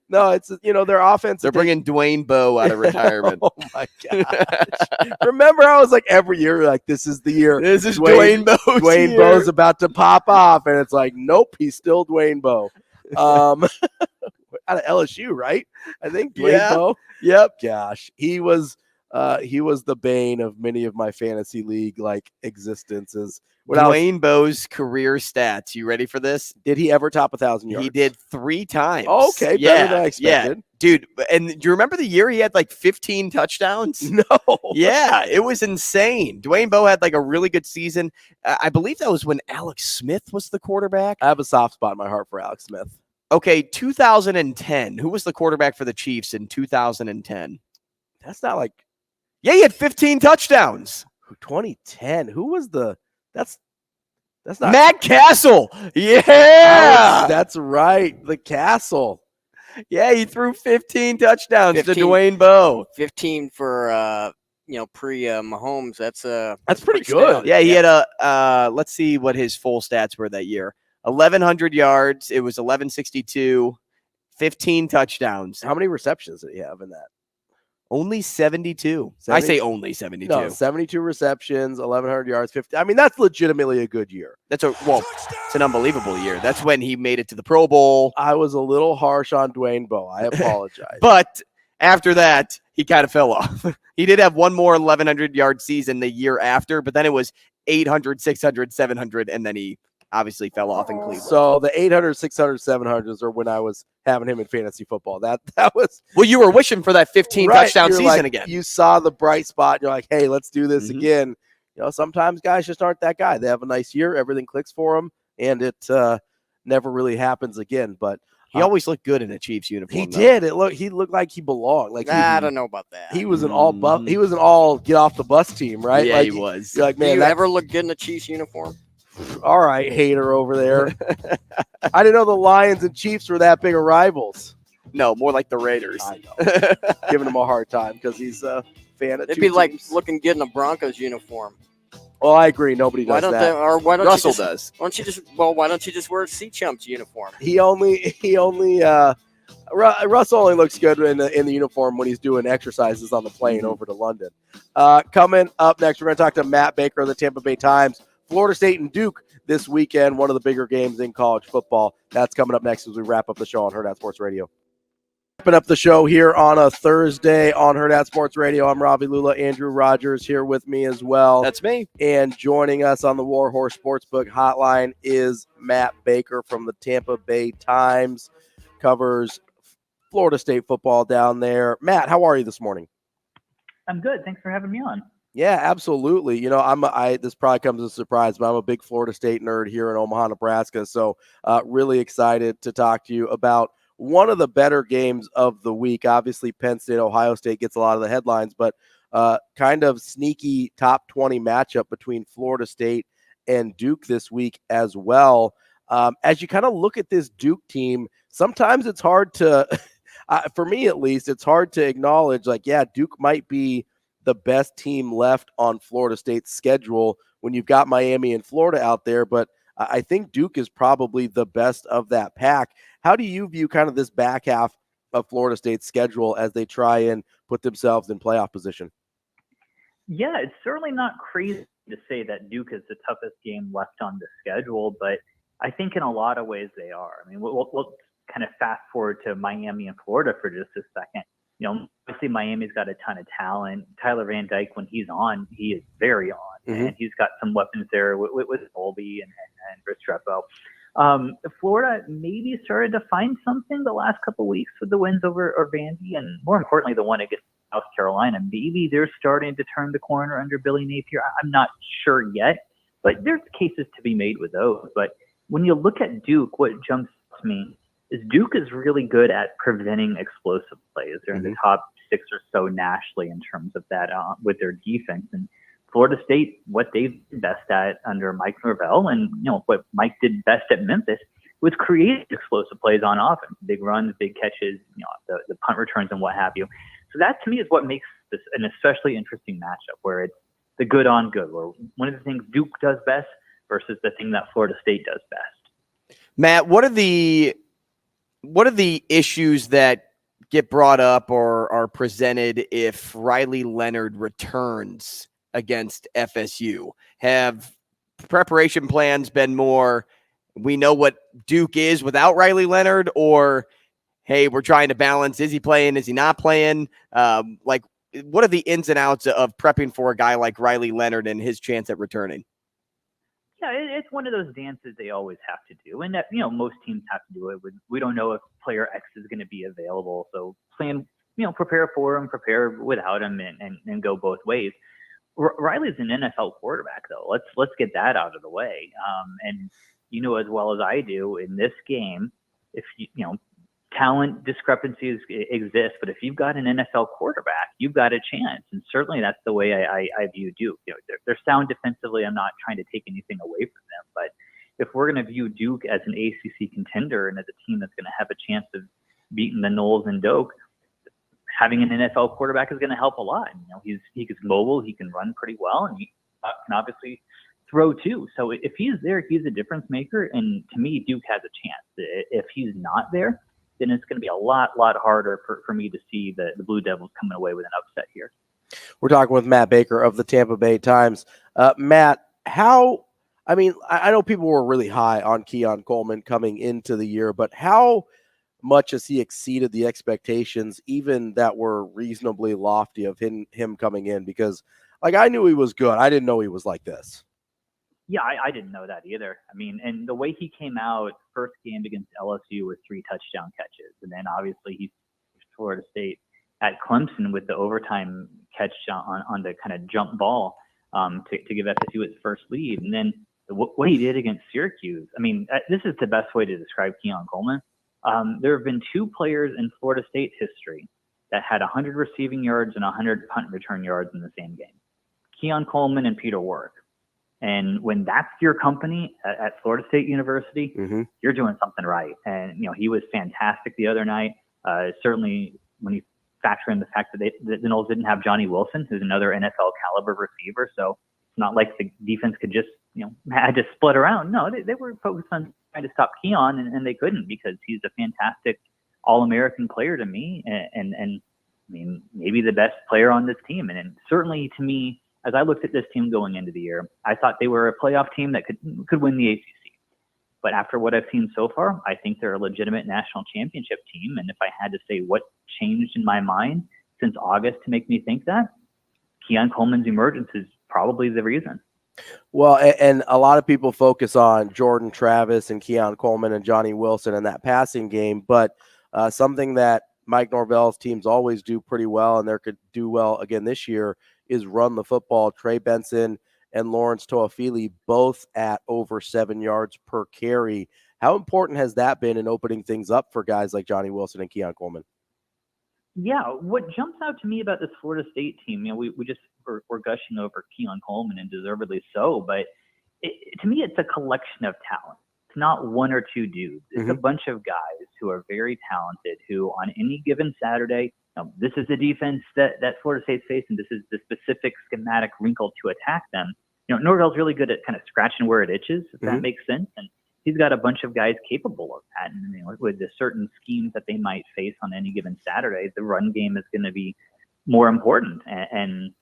No, it's their offense. They're bringing Dwayne Bowe out of retirement. Oh my gosh! Remember, I was like every year, like this is the year. This is Dwayne Bowe. Dwayne Bowe's about to pop off, and it's like, nope, he's still Dwayne Bowe. Out of LSU, right? I think Dwayne Bowe. Yep. Gosh, he was the bane of many of my fantasy league existences. Dwayne Bowe's career stats. You ready for this? Did he ever top 1,000 yards? He did 3 times. Oh, okay, better than I expected. Yeah, dude. And do you remember the year he had like 15 touchdowns? No. Yeah, it was insane. Dwayne Bowe had like a really good season. I believe that was when Alex Smith was the quarterback. I have a soft spot in my heart for Alex Smith. Okay, 2010. Who was the quarterback for the Chiefs in 2010? That's not like. Yeah, he had 15 touchdowns. 2010. Who was the? That's not Matt Castle. Yeah, that's right. The Castle. Yeah, he threw 15 touchdowns to Dwayne Bowe. 15 for pre Mahomes. That's pretty good. Yeah, he had a. Let's see what his full stats were that year. 1,100 yards. It was 1,162. 15 touchdowns. How many receptions did he have in that? Only 72. I say only 72. No, 72 receptions, 1,100 yards, 50. I mean, that's legitimately a good year. It's an unbelievable year. That's when he made it to the Pro Bowl. I was a little harsh on Dwayne Bowe. I apologize. But after that, he kind of fell off. He did have one more 1,100-yard season the year after, but then it was 800, 600, 700, and then he obviously fell off in Cleveland. So the 800, 600, 700s are when I was having him in fantasy football. That was. Well, you were wishing for that 15 touchdown season again. You saw the bright spot. And you're like, hey, let's do this again. Sometimes guys just aren't that guy. They have a nice year. Everything clicks for them, and it never really happens again. But he always looked good in a Chiefs uniform. He did. He looked like he belonged. Like I don't know about that. He was an all buff. He was an all get off the bus team, right? Yeah, like, he was. You're like, man, do you ever look good in a Chiefs uniform? All right, hater over there. I didn't know the Lions and Chiefs were that big of rivals. No, more like the Raiders. I know. Giving him a hard time because he's a fan of It'd two be teams. like looking good in a Broncos uniforon. Well, I agree. Nobody does that. Why don't Russell you does. Why don't you just wear a Sea Chumps uniform? Russell only looks good in the uniform when he's doing exercises on the plane over to London. Coming up next, we're going to talk to Matt Baker of the Tampa Bay Times. Florida State and Duke this weekend, one of the bigger games in college football. That's coming up next as we wrap up the show on Hurrdat Sports Radio. Wrapping up the show here on a Thursday on Hurrdat Sports Radio. I'm Ravi, Lulla, Andrew Rogers here with me as well. That's me. And joining us on the Warhorse Sportsbook hotline is Matt Baker from the Tampa Bay Times. Covers Florida State football down there. Matt, how are you this morning? I'm good. Thanks for having me on. Yeah, absolutely. This probably comes as a surprise, but I'm a big Florida State nerd here in Omaha, Nebraska. So really excited to talk to you about one of the better games of the week. Obviously, Penn State, Ohio State gets a lot of the headlines, but kind of sneaky top 20 matchup between Florida State and Duke this week as well. As you kind of look at this Duke team, sometimes it's hard to, for me at least, it's hard to acknowledge, Duke might be the best team left on Florida State's schedule when you've got Miami and Florida out there, but I think Duke is probably the best of that pack. How do you view kind of this back half of Florida State's schedule as they try and put themselves in playoff position? Yeah, it's certainly not crazy to say that Duke is the toughest game left on the schedule, but I think in a lot of ways they are. I mean, we'll kind of fast forward to Miami and Florida for just a second. Obviously Miami's got a ton of talent. Tyler Van Dyke, when he's on, he is very on, and he's got some weapons there with Colby and Restrepo. Florida maybe started to find something the last couple of weeks with the wins over Vandy, and more importantly, the one against South Carolina. Maybe they're starting to turn the corner under Billy Napier. I'm not sure yet, but there's cases to be made with those. But when you look at Duke, what jumps to me is Duke is really good at preventing explosive plays. They're in the top 6 or so nationally in terms of that with their defense. And Florida State, what they've been best at under Mike Norvell, and what Mike did best at Memphis, was create explosive plays on offense, big runs, big catches, the punt returns and what have you. So that to me is what makes this an especially interesting matchup, where it's the good on good, where one of the things Duke does best versus the thing that Florida State does best. Matt, what are the issues that get brought up or are presented if Riley Leonard returns against FSU? Have preparation plans been more, we know what Duke is without Riley Leonard, or, hey, we're trying to balance, is he playing, is he not playing? What are the ins and outs of prepping for a guy like Riley Leonard and his chance at returning? Yeah, it's one of those dances they always have to do, and that most teams have to do it. We don't know if player X is going to be available, so plan, prepare for him, prepare without him, and go both ways. Riley's an NFL quarterback, though. Let's get that out of the way. And as well as I do, in this game, if talent discrepancies exist, but if you've got an NFL quarterback, you've got a chance. And certainly that's the way I view Duke. They're sound defensively. I'm not trying to take anything away from them, but if we're going to view Duke as an ACC contender and as a team that's going to have a chance of beating the Noles and Doak, having an NFL quarterback is going to help a lot. He's mobile, he can run pretty well, and he can obviously throw too. So if he's there, he's a difference maker. And to me, Duke has a chance. If he's not there, then it's going to be a lot harder for me to see the Blue Devils coming away with an upset here. We're talking with Matt Baker of the Tampa Bay Times. Matt, I know people were really high on Keon Coleman coming into the year, but how much has he exceeded the expectations, even that were reasonably lofty of him coming in? Because I knew he was good. I didn't know he was like this. Yeah, I didn't know that either. And the way he came out, first game against LSU with 3 touchdown catches. And then obviously he Florida State at Clemson with the overtime catch on the kind of jump ball to give FSU its first lead. And then what he did against Syracuse. This is the best way to describe Keon Coleman. There have been 2 players in Florida State's history that had 100 receiving yards and 100 punt return yards in the same game. Keon Coleman and Peter Warrick. And when that's your company at Florida State University, you're doing something right. And, he was fantastic the other night. Certainly when you factor in the fact that the Noles didn't have Johnny Wilson, who's another NFL caliber receiver. So it's not like the defense could just, had to split around. No, they were focused on trying to stop Keon, and they couldn't, because he's a fantastic All-American player to me. And maybe the best player on this team. And certainly to me, as I looked at this team going into the year, I thought they were a playoff team that could win the ACC. But after what I've seen so far, I think they're a legitimate national championship team. And if I had to say what changed in my mind since August to make me think that, Keon Coleman's emergence is probably the reason. Well, and a lot of people focus on Jordan Travis and Keon Coleman and Johnny Wilson in that passing game, but something that Mike Norvell's teams always do pretty well, and they could do well again this year, is run the football. Trey Benson and Lawrence Toafili both at over 7 yards per carry. How important has that been in opening things up for guys like Johnny Wilson and Keon Coleman? Yeah, what jumps out to me about this Florida State team, we just we're gushing over Keon Coleman, and deservedly so, but to me, it's a collection of talent. It's not one or two dudes. It's a bunch of guys who are very talented, who on any given Saturday, this is the defense that Florida State's facing. This is the specific schematic wrinkle to attack them. Norvell's really good at kind of scratching where it itches, if that makes sense. And he's got a bunch of guys capable of that. And with the certain schemes that they might face on any given Saturday, the run game is going to be more important. And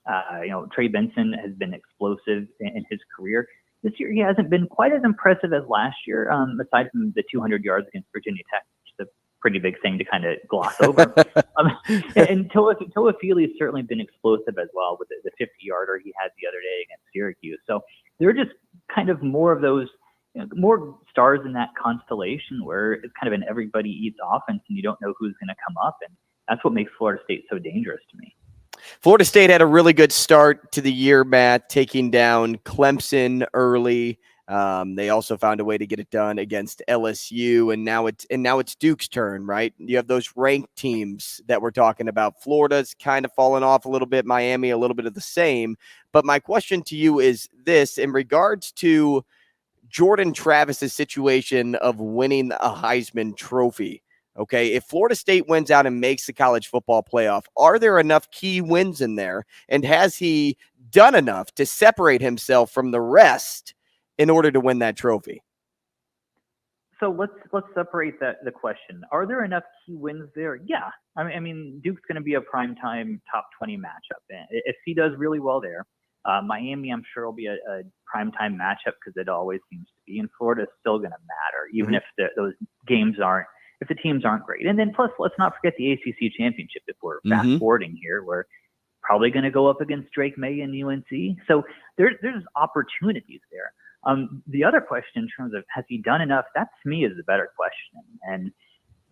Trey Benson has been explosive in his career. This year, he hasn't been quite as impressive as last year, aside from the 200 yards against Virginia Tech, which is a pretty big thing to kind of gloss over. And Toafili has certainly been explosive as well with the 50-yarder he had the other day against Syracuse. So there are just kind of more of those, more stars in that constellation where it's kind of an everybody eats offense and you don't know who's going to come up. And that's what makes Florida State so dangerous to me. Florida State had a really good start to the year, Matt, taking down Clemson early. They also found a way to get it done against LSU, and now it's Duke's turn, right? You have those ranked teams that we're talking about. Florida's kind of fallen off a little bit, Miami a little bit of the same. But my question to you is this: in regards to Jordan Travis's situation of winning a Heisman Trophy. Okay, if Florida State wins out and makes the college football playoff, are there enough key wins in there? And has he done enough to separate himself from the rest in order to win that trophy? So let's separate the question. Are there enough key wins there? Yeah. I mean, Duke's going to be a primetime top 20 matchup. If he does really well there, Miami, I'm sure, will be a primetime matchup because it always seems to be. And Florida is still going to matter, even if those games aren't. If the teams aren't great. And then plus, let's not forget the ACC championship. If we're fast forwarding here, we're probably going to go up against Drake May and UNC. So there's opportunities there. The other question in terms of has he done enough, that to me is the better question. And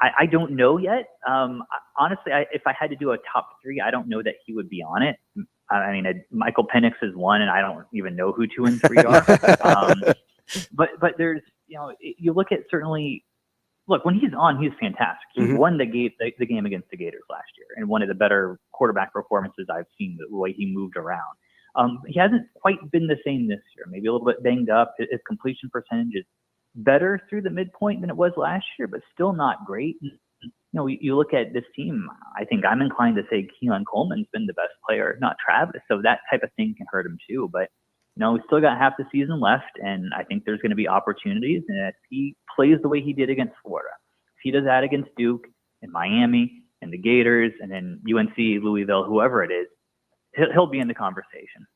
I don't know yet. Honestly, if I had to do a top three, I don't know that he would be on it. I mean, Michael Penix is one, and I don't even know who 2 and 3 are. But there's, you look at certainly. Look, when he's on, he's fantastic. He won the game against the Gators last year, and one of the better quarterback performances I've seen, the way he moved around. He hasn't quite been the same this year, maybe a little bit banged up. His completion percentage is better through the midpoint than it was last year, but still not great. You look at this team, I think I'm inclined to say Keon Coleman's been the best player, not Travis. So that type of thing can hurt him too. But we still got half the season left, and I think there's going to be opportunities. And if he plays the way he did against Florida, if he does that against Duke and Miami and the Gators and then UNC, Louisville, whoever it is, he'll be in the conversation.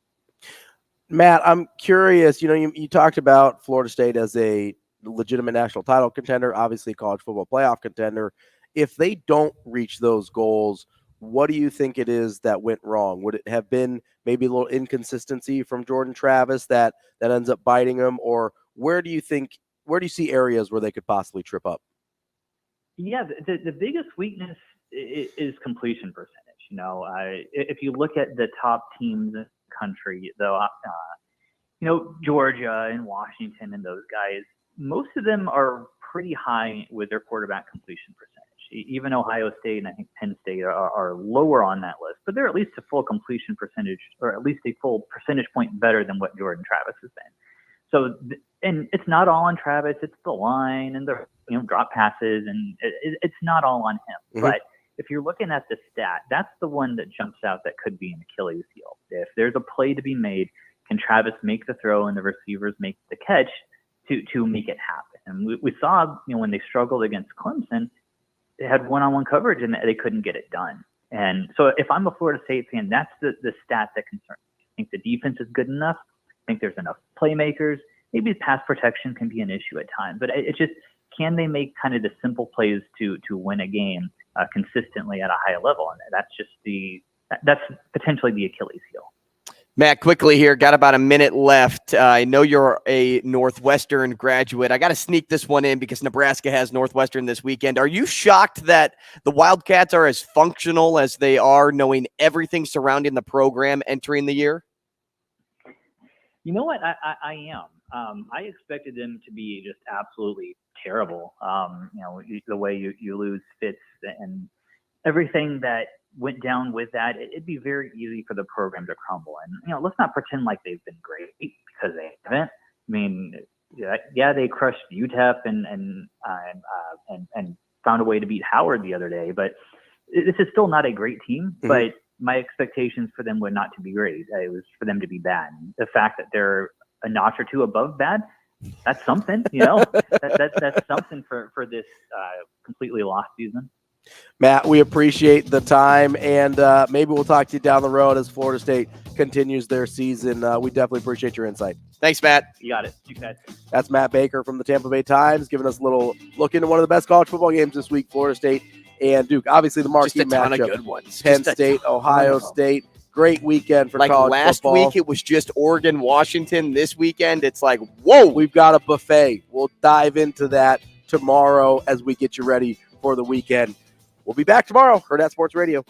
Matt, I'm curious. You talked about Florida State as a legitimate national title contender, obviously college football playoff contender. If they don't reach those goals, what do you think it is that went wrong? Would it have been maybe a little inconsistency from Jordan Travis that ends up biting him, or where do you see areas where they could possibly trip up? Yeah, the biggest weakness is completion percentage. If you look at the top teams in the country, though, Georgia and Washington and those guys, most of them are pretty high with their quarterback completion percentage. Even Ohio State and I think Penn State are lower on that list, but they're at least a full completion percentage, or at least a full percentage point better than what Jordan Travis has been. So, and it's not all on Travis; it's the line and the drop passes, and it's not all on him. But if you're looking at the stat, that's the one that jumps out that could be an Achilles heel. If there's a play to be made, can Travis make the throw and the receivers make the catch to make it happen? And we saw, when they struggled against Clemson, they had one-on-one coverage and they couldn't get it done. And so if I'm a Florida State fan, that's the stat that concerns me. I think the defense is good enough. I think there's enough playmakers. Maybe pass protection can be an issue at times, but it's just, can they make kind of the simple plays to win a game consistently at a high level? And that's potentially the Achilles heel. Matt, quickly here, got about a minute left. I know you're a Northwestern graduate. I got to sneak this one in because Nebraska has Northwestern this weekend. Are you shocked that the Wildcats are as functional as they are, knowing everything surrounding the program entering the year? You know what? I am. I expected them to be just absolutely terrible. The way you lose Fitz and everything that went down with that, it'd be very easy for the program to crumble. And let's not pretend like they've been great, because they haven't. I mean, yeah, they crushed UTEP and found a way to beat Howard the other day, but this is still not a great team. Mm-hmm. But my expectations for them were not to be great. It was for them to be bad. The fact that they're a notch or two above bad, that's something. That's something for this completely lost season. Matt, we appreciate the time, and maybe we'll talk to you down the road as Florida State continues their season. We definitely appreciate your insight. Thanks, Matt. You got it. You bet. That's Matt Baker from the Tampa Bay Times, giving us a little look into one of the best college football games this week, Florida State and Duke. Obviously, the marquee matchup. Just a ton of good ones. Penn State, Ohio State. Great weekend for college last football. Week, it was just Oregon, Washington. This weekend, it's like, whoa. We've got a buffet. We'll dive into that tomorrow as we get you ready for the weekend. We'll be back tomorrow. Hurrdat Sports Radio.